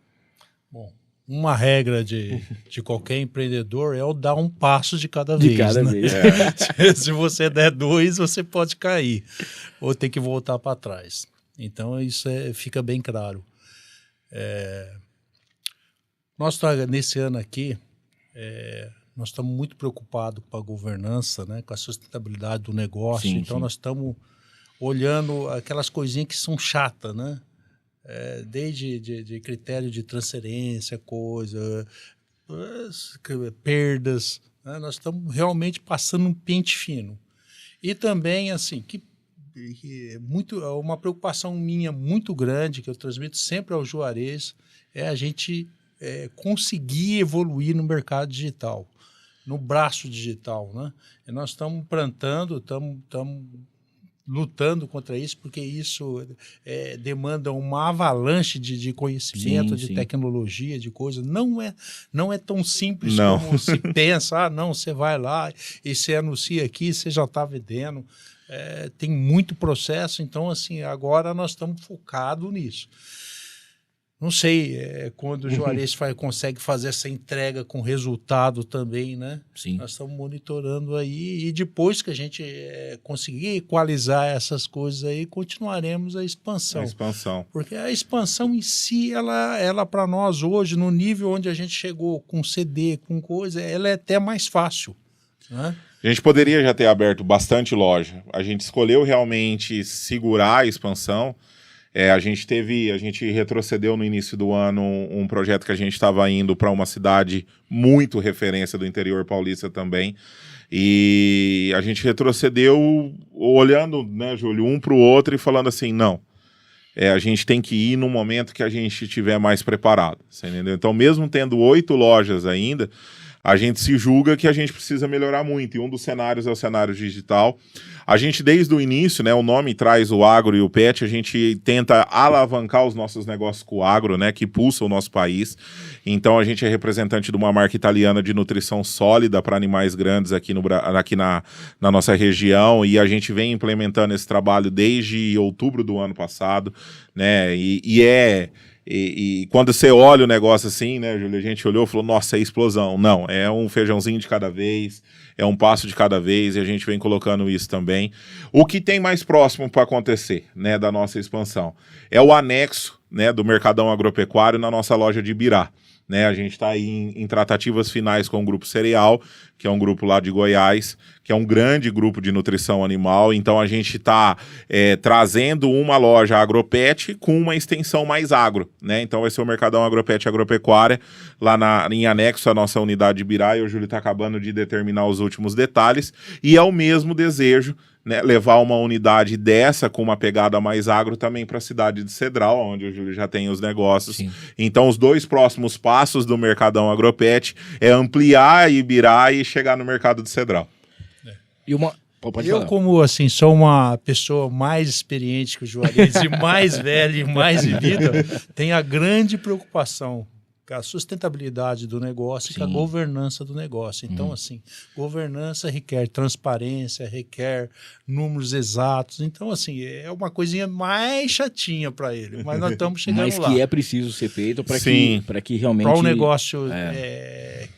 Bom, uma regra de qualquer empreendedor é o dar um passo de cada vez. De cada né? vez. Se você der 2, você pode cair. Ou ter que voltar para trás. Então, isso fica bem claro. Nesse ano aqui, nós estamos muito preocupados com a governança, né? Com a sustentabilidade do negócio. Sim, então, sim. nós estamos olhando aquelas coisinhas que são chatas, né? Desde de critério de transferência, perdas, né? Nós estamos realmente passando um pente fino. E também, assim, uma preocupação minha muito grande, que eu transmito sempre ao Juarez, é a gente conseguir evoluir no mercado digital, no braço digital, né? E nós estamos plantando, estamos lutando contra isso, porque isso demanda uma avalanche de conhecimento, Sim, de sim. tecnologia, de coisas. Não é tão simples Não. como se pensa. Não, você vai lá e você anuncia aqui, você já está vendendo. Tem muito processo, então, assim, agora nós estamos focados nisso. Não sei quando o Juarez consegue fazer essa entrega com resultado também, né? Sim. Nós estamos monitorando aí, e depois que a gente conseguir equalizar essas coisas aí, continuaremos a expansão. A expansão. Porque a expansão em si, ela para nós hoje, no nível onde a gente chegou com CD, com coisa, ela é até mais fácil, né? A gente poderia já ter aberto bastante loja. A gente escolheu realmente segurar a expansão. A gente retrocedeu no início do ano um projeto que a gente estava indo para uma cidade muito referência do interior paulista também. E a gente retrocedeu olhando, né, Júlio, um para o outro e falando assim, não. A gente tem que ir no momento que a gente estiver mais preparado. Você entendeu? Então, mesmo tendo 8 lojas ainda, a gente se julga que a gente precisa melhorar muito. E um dos cenários é o cenário digital. A gente, desde o início, né, o nome traz o agro e o pet, a gente tenta alavancar os nossos negócios com o agro, né, que pulsa o nosso país. Então, a gente é representante de uma marca italiana de nutrição sólida para animais grandes aqui na nossa região, e a gente vem implementando esse trabalho desde outubro do ano passado, né, E quando você olha o negócio assim, né, Júlio, a gente olhou e falou, nossa, é explosão. Não, é um feijãozinho de cada vez, é um passo de cada vez, e a gente vem colocando isso também. O que tem mais próximo para acontecer, né, da nossa expansão é o anexo, né, do Mercadão Agropecuário na nossa loja de Ibirá. Né, a gente está aí em tratativas finais com o Grupo Cereal, que é um grupo lá de Goiás, que é um grande grupo de nutrição animal. Então a gente está trazendo uma loja agropet com uma extensão mais agro, né? Então vai ser o Mercadão Agropet Agropecuária, lá em anexo à nossa unidade de Ibirá, e o Júlio está acabando de determinar os últimos detalhes, e é o mesmo desejo, né, levar uma unidade dessa com uma pegada mais agro também para a cidade de Cedral, onde o Júlio já tem os negócios. Sim. Então, os 2 próximos passos do Mercadão Agropet é ampliar Ibirá e chegar no mercado de Cedral. E uma... Pode Eu, falar. como assim, sou uma pessoa mais experiente que o Juarez e mais velha e mais vivida, tenho a grande preocupação com a sustentabilidade do negócio e com a governança do negócio. Então, assim, governança requer transparência, requer números exatos. Então, assim, é uma coisinha mais chatinha para ele, mas nós estamos chegando Mas lá. que é preciso ser feito para que realmente... Para o negócio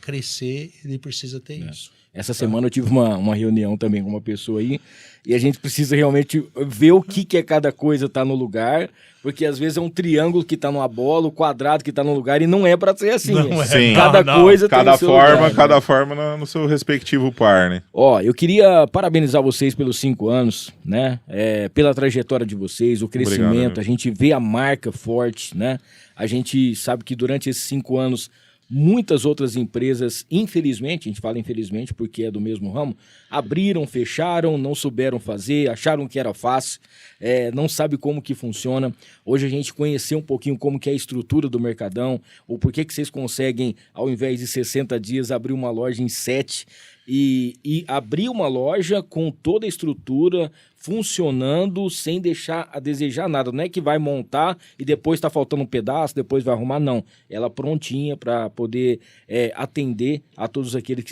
crescer, ele precisa ter isso. Essa semana eu tive uma reunião também com uma pessoa aí, e a gente precisa realmente ver o que é cada coisa tá no lugar, porque às vezes é um triângulo que tá numa bola, o quadrado que tá no lugar, e não é para ser assim. Não é. Sim. Cada coisa tem Cada o seu forma, lugar, cada né? forma no seu respectivo par, né? Ó, eu queria parabenizar vocês pelos 5 anos, né? Pela trajetória de vocês, o crescimento, Obrigado, a gente vê a marca forte, né? A gente sabe que durante esses 5 anos muitas outras empresas, infelizmente, a gente fala infelizmente porque é do mesmo ramo, abriram, fecharam, não souberam fazer, acharam que era fácil, não sabe como que funciona. Hoje a gente conheceu um pouquinho como que é a estrutura do Mercadão, ou por que vocês conseguem, ao invés de 60 dias, abrir uma loja em 7 e abrir uma loja com toda a estrutura funcionando sem deixar a desejar nada. Não é que vai montar e depois está faltando um pedaço, depois vai arrumar, não. Ela prontinha para poder atender a todos aqueles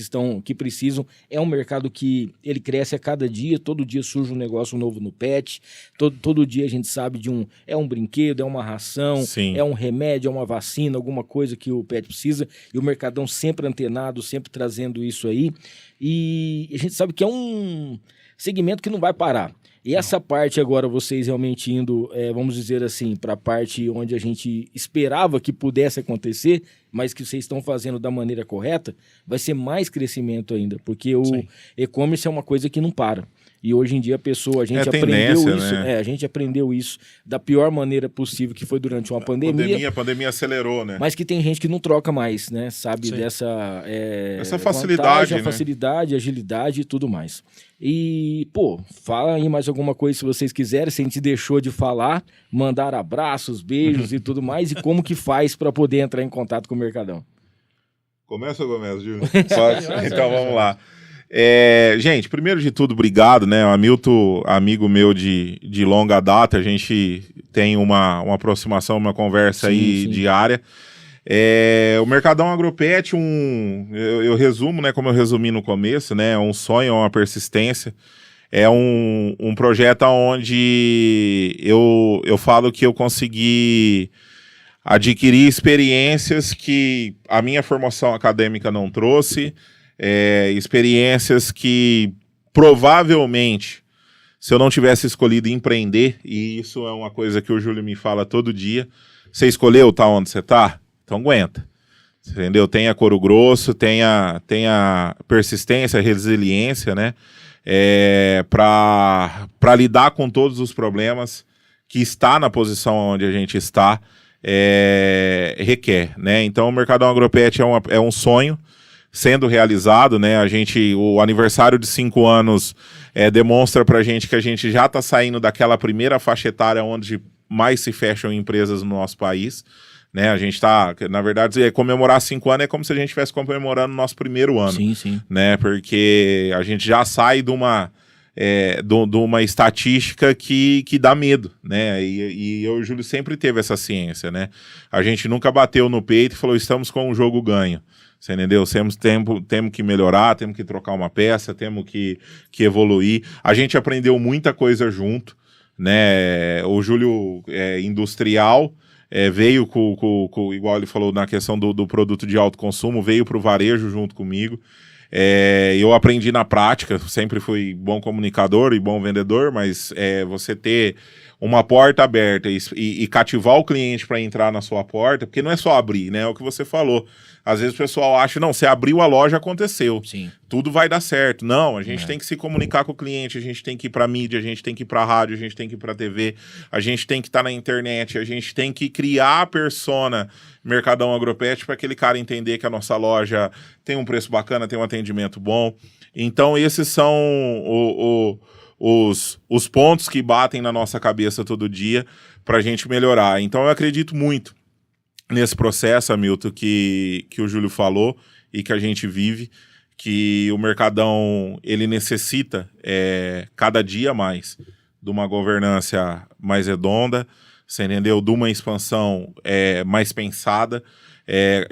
que precisam. É um mercado que ele cresce a cada dia, todo dia surge um negócio novo no pet, todo dia a gente sabe de um brinquedo, é uma ração, Sim. é um remédio, é uma vacina, alguma coisa que o pet precisa, e o Mercadão sempre antenado, sempre trazendo isso aí. E a gente sabe que é um segmento que não vai parar. E essa parte agora, vocês realmente indo, vamos dizer assim, para a parte onde a gente esperava que pudesse acontecer, mas que vocês estão fazendo da maneira correta, vai ser mais crescimento ainda, porque o e-commerce é uma coisa que não para. E hoje em dia a gente aprendeu isso, né? A gente aprendeu isso da pior maneira possível, que foi durante uma pandemia. A pandemia acelerou, né? Mas que tem gente que não troca mais, né? Sabe, Sim. Essa facilidade, vantagem, né? a facilidade, a agilidade e tudo mais. E, fala aí mais alguma coisa se vocês quiserem, se a gente deixou de falar, mandar abraços, beijos e tudo mais, e como que faz para poder entrar em contato com o Mercadão. Começa ou começa, Júlio? Pode? Então vamos lá. Gente, primeiro de tudo, obrigado, né? O Hamilton, amigo meu de longa data, a gente tem uma aproximação, uma conversa aí diária. O Mercadão Agropet, eu resumo, né, como eu resumi no começo, né? É um sonho, é uma persistência. É um projeto onde eu falo que eu consegui adquirir experiências que a minha formação acadêmica não trouxe, experiências que provavelmente, se eu não tivesse escolhido empreender, e isso é uma coisa que o Júlio me fala todo dia, você escolheu estar onde você está? Então aguenta, entendeu? Tenha couro grosso, tenha persistência, resiliência, né? Para lidar com todos os problemas que está na posição onde a gente está, requer, né? Então o Mercadão Agropet é um sonho sendo realizado, né? O aniversário de 5 anos demonstra pra gente que a gente já está saindo daquela primeira faixa etária onde mais se fecham empresas no nosso país, né? A gente está, na verdade, comemorar 5 anos é como se a gente estivesse comemorando o nosso primeiro ano. Sim, sim. Né? Porque a gente já sai de uma estatística que dá medo, né? E eu e o Júlio sempre teve essa ciência, né? A gente nunca bateu no peito e falou, estamos com um jogo ganho. Você entendeu? Temos que melhorar, temos que trocar uma peça, temos que evoluir. A gente aprendeu muita coisa junto, né? O Júlio industrial, veio igual ele falou na questão do produto de alto consumo, veio para o varejo junto comigo. Eu aprendi na prática, sempre fui bom comunicador e bom vendedor, mas você ter uma porta aberta e cativar o cliente para entrar na sua porta, porque não é só abrir, né? É o que você falou. Às vezes o pessoal acha, não, você abriu a loja, aconteceu. Sim. Tudo vai dar certo. Não, a gente tem que se comunicar com o cliente, a gente tem que ir para mídia, a gente tem que ir para rádio, a gente tem que ir para TV, a gente tem que estar na internet, a gente tem que criar a persona Mercadão Agropet, para aquele cara entender que a nossa loja tem um preço bacana, tem um atendimento bom. Então, esses são os pontos que batem na nossa cabeça todo dia para a gente melhorar. Então, eu acredito muito nesse processo, Hamilton, que o Júlio falou e que a gente vive, que o Mercadão ele necessita cada dia mais de uma governança mais redonda, você entendeu? De uma expansão mais pensada.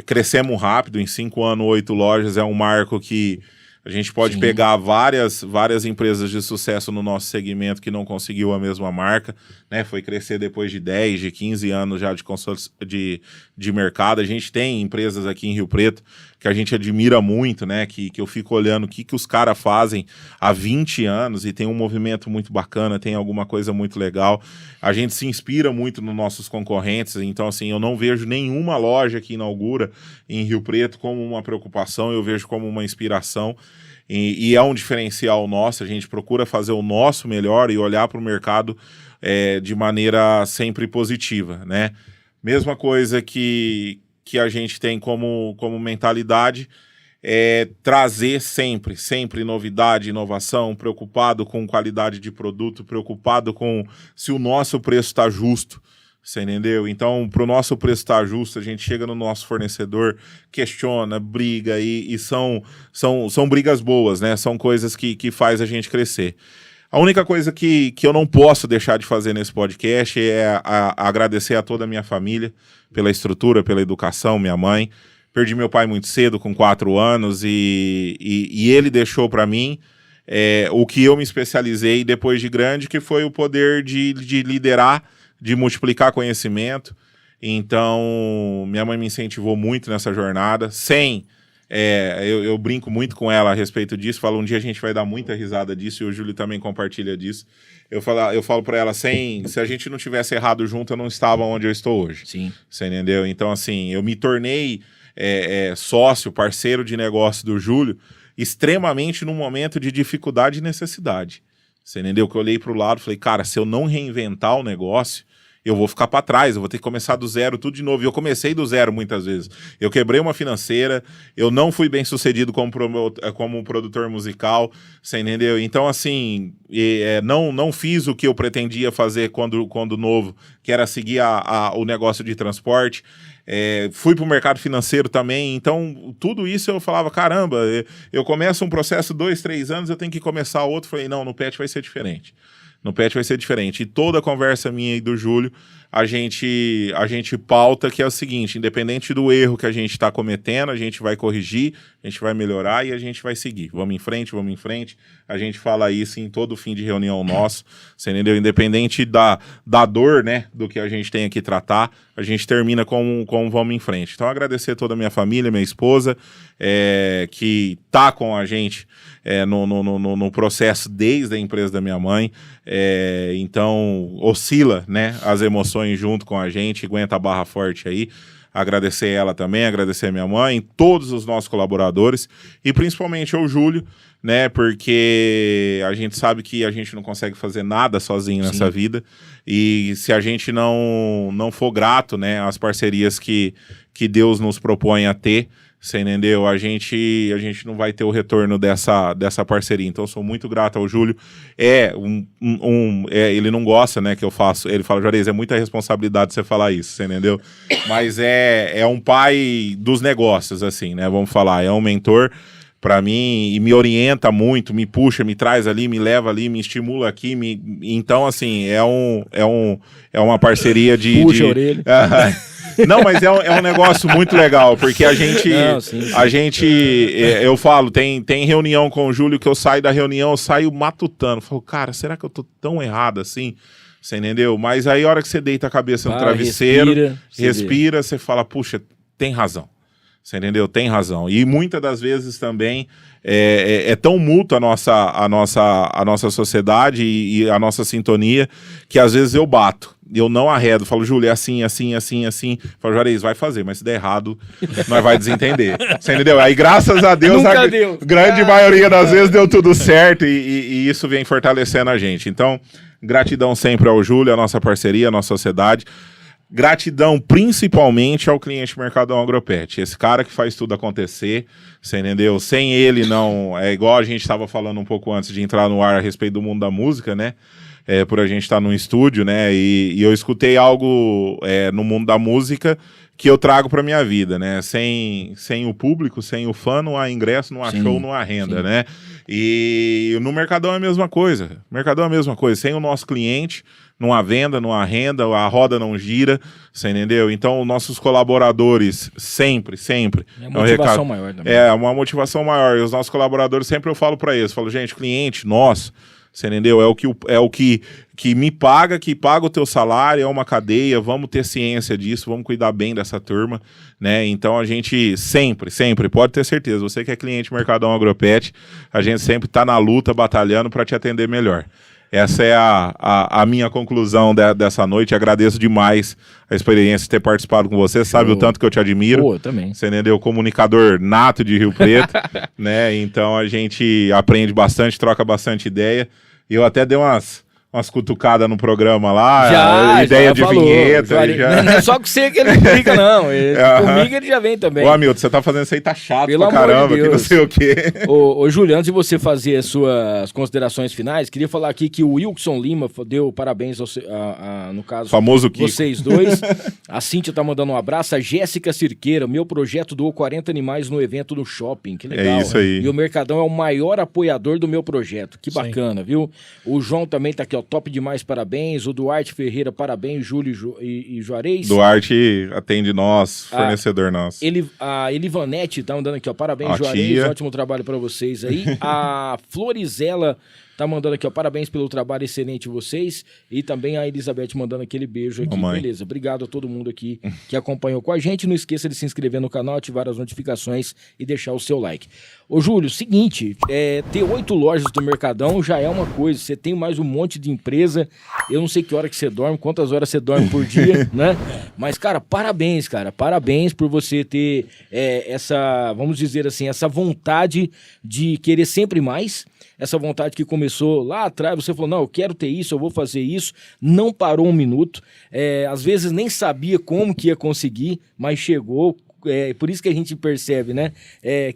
Crescemos rápido, em 5 anos, 8 lojas, é um marco que a gente pode pegar várias empresas de sucesso no nosso segmento que não conseguiu a mesma marca, né? Foi crescer depois de 10, de 15 anos já de mercado. A gente tem empresas aqui em Rio Preto que a gente admira muito, né? Que eu fico olhando o que os caras fazem há 20 anos e tem um movimento muito bacana, tem alguma coisa muito legal. A gente se inspira muito nos nossos concorrentes, então assim, eu não vejo nenhuma loja que inaugura em Rio Preto como uma preocupação, eu vejo como uma inspiração. E é um diferencial nosso, a gente procura fazer o nosso melhor e olhar para o mercado de maneira sempre positiva, né? Mesma coisa que a gente tem como mentalidade é trazer sempre novidade, inovação, preocupado com qualidade de produto, preocupado com se o nosso preço está justo. Você entendeu? Então, para o nosso preço estar justo, a gente chega no nosso fornecedor, questiona, briga, e são brigas boas, né? São coisas que faz a gente crescer. A única coisa que eu não posso deixar de fazer nesse podcast é agradecer a toda a minha família pela estrutura, pela educação, minha mãe. Perdi meu pai muito cedo, com 4 anos, e ele deixou para mim o que eu me especializei depois de grande, que foi o poder de liderar, de multiplicar conhecimento. Então, minha mãe me incentivou muito nessa jornada, eu brinco muito com ela a respeito disso, falo, um dia a gente vai dar muita risada disso, e o Júlio também compartilha disso. Eu falo para ela, se a gente não tivesse errado junto, eu não estava onde eu estou hoje. Sim. Você entendeu? Então, assim, eu me tornei sócio, parceiro de negócio do Júlio, extremamente num momento de dificuldade e necessidade. Você entendeu? Que eu olhei para o lado e falei, cara, se eu não reinventar o negócio, eu vou ficar para trás, eu vou ter que começar do zero, tudo de novo. E eu comecei do zero muitas vezes. Eu quebrei uma financeira, eu não fui bem sucedido como produtor musical, você entendeu? Então, assim, não fiz o que eu pretendia fazer quando novo, que era seguir o negócio de transporte. Fui para o mercado financeiro também, então tudo isso eu falava, caramba, eu começo um processo 2, 3 anos, eu tenho que começar outro. Falei, não, no PET vai ser diferente. No PET vai ser diferente. E toda a conversa minha e do Júlio, a gente pauta que é o seguinte, independente do erro que a gente está cometendo, a gente vai corrigir, a gente vai melhorar e a gente vai seguir. Vamos em frente. A gente fala isso em todo fim de reunião nosso, você entendeu? Independente da dor, né, do que a gente tem que tratar, a gente termina com vamos em frente. Então, agradecer a toda a minha família, minha esposa, que tá com a gente no processo desde a empresa da minha mãe. Então, oscila, né, as emoções junto com a gente, aguenta a barra forte aí. Agradecer ela também, agradecer a minha mãe, todos os nossos colaboradores e principalmente ao Júlio, né, porque a gente sabe que a gente não consegue fazer nada sozinho nessa vida, e se a gente não for grato, né, às parcerias que Deus nos propõe a ter, você entendeu? A gente não vai ter o retorno dessa parceria. Então, eu sou muito grato ao Júlio. Ele não gosta, né, que eu faço. Ele fala, Juarez, é muita responsabilidade você falar isso, você entendeu? Mas é um pai dos negócios, assim, né? Vamos falar, é um mentor para mim e me orienta muito, me puxa, me traz ali, me leva ali, me estimula aqui. Então, assim, é uma parceria de... Puxa a orelha. Não, mas é um negócio muito legal, porque a gente, eu falo, tem reunião com o Júlio que eu saio da reunião, eu saio matutando, falo, cara, será que eu tô tão errado assim? Você entendeu? Mas aí a hora que você deita a cabeça no travesseiro, respira, você fala, puxa, tem razão. Você entendeu? Tem razão. E muitas das vezes também é tão mútua a nossa sociedade e a nossa sintonia que às vezes eu bato. Eu não arredo, falo, Júlio, é assim. Falo, Juarez, vai fazer, mas se der errado, nós vai desentender. Você entendeu? Aí, graças a Deus, grande maioria das vezes deu tudo certo e isso vem fortalecendo a gente. Então, gratidão sempre ao Júlio, a nossa parceria, a nossa sociedade. Gratidão principalmente ao cliente Mercadão Agropet. Esse cara que faz tudo acontecer, você entendeu? Sem ele não... É igual a gente estava falando um pouco antes de entrar no ar a respeito do mundo da música, né? Por a gente estar num estúdio, né? E eu escutei algo no mundo da música que eu trago para minha vida, né? Sem o público, sem o fã, não há ingresso, não há show, não há renda, né? E no Mercadão é a mesma coisa. Mercadão é a mesma coisa. Sem o nosso cliente, não há venda, não há renda, a roda não gira, você entendeu? Então, nossos colaboradores, sempre. É uma motivação maior também. É, uma motivação maior. E os nossos colaboradores, sempre eu falo para eles, falo, gente, cliente, nosso, você entendeu? É o que me paga, que paga o teu salário, é uma cadeia, vamos ter ciência disso, vamos cuidar bem dessa turma, né? Então a gente sempre, pode ter certeza, você que é cliente Mercadão Agropet, a gente sempre tá na luta, batalhando para te atender melhor. Essa é a minha conclusão dessa noite. Agradeço demais a experiência de ter participado com você. Sabe o tanto que eu te admiro. Pô, também. Você entendeu? Comunicador nato de Rio Preto, né? Então a gente aprende bastante, troca bastante ideia. E eu até dei umas cutucadas no programa lá, ideia de falou, vinheta. Não é só com você que ele não fica, não. Comigo ele já vem também. Ô, Hamilton, você tá fazendo isso aí, tá chato Pelo pra caramba, de que não sei o quê. Ô, Júlio, antes de você fazer as suas considerações finais, queria falar aqui que o Wilson Lima deu parabéns, no caso, famoso Kiko. Vocês dois. A Cíntia tá mandando um abraço. A Jéssica Cirqueira, meu projeto doou 40 animais no evento no shopping. Que legal. É isso aí. E o Mercadão é o maior apoiador do meu projeto. Que bacana, viu? O João também tá aqui, ó, top demais, parabéns. O Duarte Ferreira, parabéns. Júlio e Juarez. Duarte atende nós, fornecedor nosso. A Elivanete tá mandando aqui, ó, parabéns, a Juarez. tia. Ótimo trabalho pra vocês aí. A Florizela tá mandando aqui, ó, parabéns pelo trabalho excelente de vocês. E também a Elizabeth mandando aquele beijo aqui. Mamãe. Beleza, obrigado a todo mundo aqui que acompanhou com a gente. Não esqueça de se inscrever no canal, ativar as notificações e deixar o seu like. Ô, Júlio, seguinte, ter 8 lojas do Mercadão já é uma coisa. Você tem mais um monte de empresa. Eu não sei que hora que você dorme, quantas horas você dorme por dia, né? Mas, cara. Parabéns por você ter essa, vamos dizer assim, essa vontade de querer sempre mais. Essa vontade que começou lá atrás, você falou, não, eu quero ter isso, eu vou fazer isso, não parou um minuto, às vezes nem sabia como que ia conseguir, mas chegou, por isso que a gente percebe, né,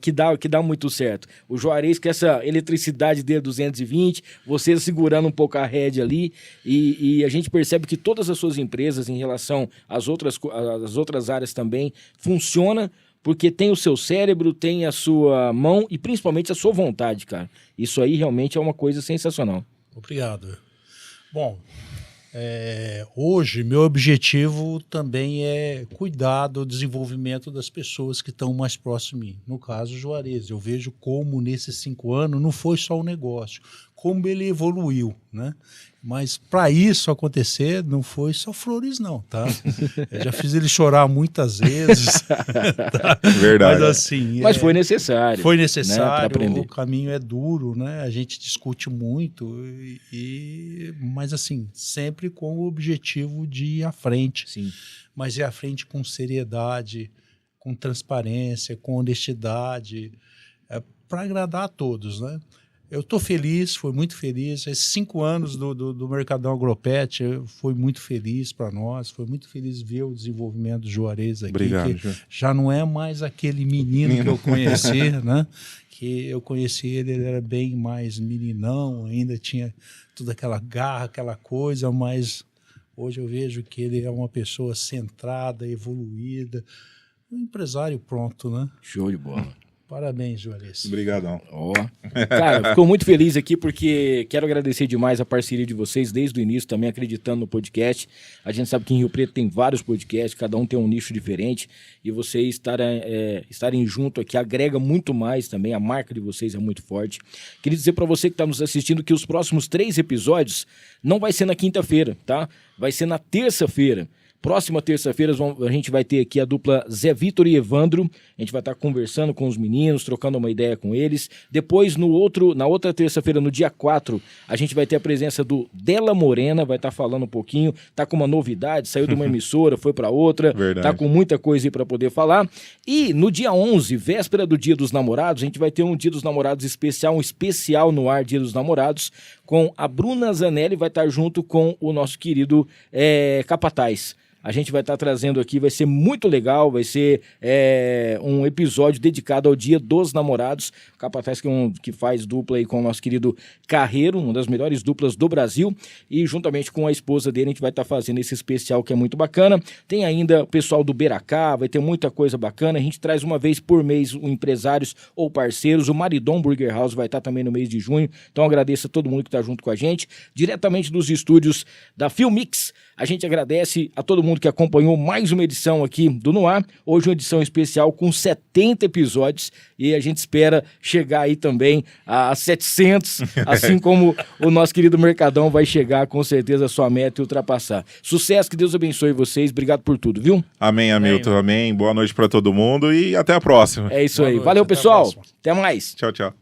que dá muito certo. O Juarez, com essa eletricidade dele 220, você segurando um pouco a rédea ali, e a gente percebe que todas as suas empresas, em relação às outras áreas também, funciona, porque tem o seu cérebro, tem a sua mão e principalmente a sua vontade, cara. Isso aí realmente é uma coisa sensacional. Obrigado. Bom, hoje meu objetivo também é cuidar do desenvolvimento das pessoas que estão mais próximas de mim. No caso, o Juarez. Eu vejo como nesses 5 anos não foi só o negócio, como ele evoluiu, né? Mas para isso acontecer, não foi só flores, não, tá? Eu já fiz ele chorar muitas vezes. Tá? Verdade. Mas assim... Mas foi necessário. Foi necessário, né, para aprender. O caminho é duro, né? A gente discute muito, mas assim, sempre com o objetivo de ir à frente. Sim. Mas ir à frente com seriedade, com transparência, com honestidade, para agradar a todos, né? Eu estou feliz, fui muito feliz. Esses 5 anos do Mercadão Agropet foi muito feliz para nós. Foi muito feliz ver o desenvolvimento do Juarez aqui. Obrigado, que já não é mais aquele menino que eu conheci, né? Que eu conheci ele era bem mais meninão, ainda tinha toda aquela garra, aquela coisa, mas hoje eu vejo que ele é uma pessoa centrada, evoluída, um empresário pronto, né? Show de bola. Parabéns, Juarez. Obrigadão. Cara, fico muito feliz aqui porque quero agradecer demais a parceria de vocês desde o início, também acreditando no podcast. A gente sabe que em Rio Preto tem vários podcasts, cada um tem um nicho diferente, e vocês estarem junto aqui agrega muito mais também, a marca de vocês é muito forte. Queria dizer para você que está nos assistindo que os próximos 3 episódios não vai ser na quinta-feira, tá? Vai ser na terça-feira. Próxima terça-feira a gente vai ter aqui a dupla Zé Vitor e Evandro. A gente vai estar conversando com os meninos, trocando uma ideia com eles. Depois, na outra terça-feira, no dia 4, a gente vai ter a presença do Della Morena, vai estar falando um pouquinho. Tá com uma novidade, saiu de uma emissora, foi para outra. Verdade. Tá com muita coisa aí para poder falar. E no dia 11, véspera do Dia dos Namorados, a gente vai ter um Dia dos Namorados especial, um especial no ar Dia dos Namorados, com a Bruna Zanelli, vai estar junto com o nosso querido Capataz. a gente vai estar trazendo aqui, vai ser muito legal, vai ser um episódio dedicado ao Dia dos Namorados. O Capataz que faz dupla aí com o nosso querido Carreiro, uma das melhores duplas do Brasil, e juntamente com a esposa dele a gente vai estar fazendo esse especial que é muito bacana. Tem ainda o pessoal do Beracá, vai ter muita coisa bacana, a gente traz uma vez por mês empresários ou parceiros, o Maridon Burger House vai estar também no mês de junho, então agradeço a todo mundo que está junto com a gente, diretamente dos estúdios da Filmix. A gente agradece a todo mundo que acompanhou mais uma edição aqui do No Ar, hoje uma edição especial com 70 episódios, e a gente espera chegar aí também a 700, assim como o nosso querido Mercadão vai chegar com certeza a sua meta e ultrapassar. Sucesso, que Deus abençoe vocês, obrigado por tudo, viu? Amém, Hamilton, amém. Boa noite para todo mundo e até a próxima. É isso Boa aí, noite, valeu até a pessoal, próxima. até mais. Tchau, tchau.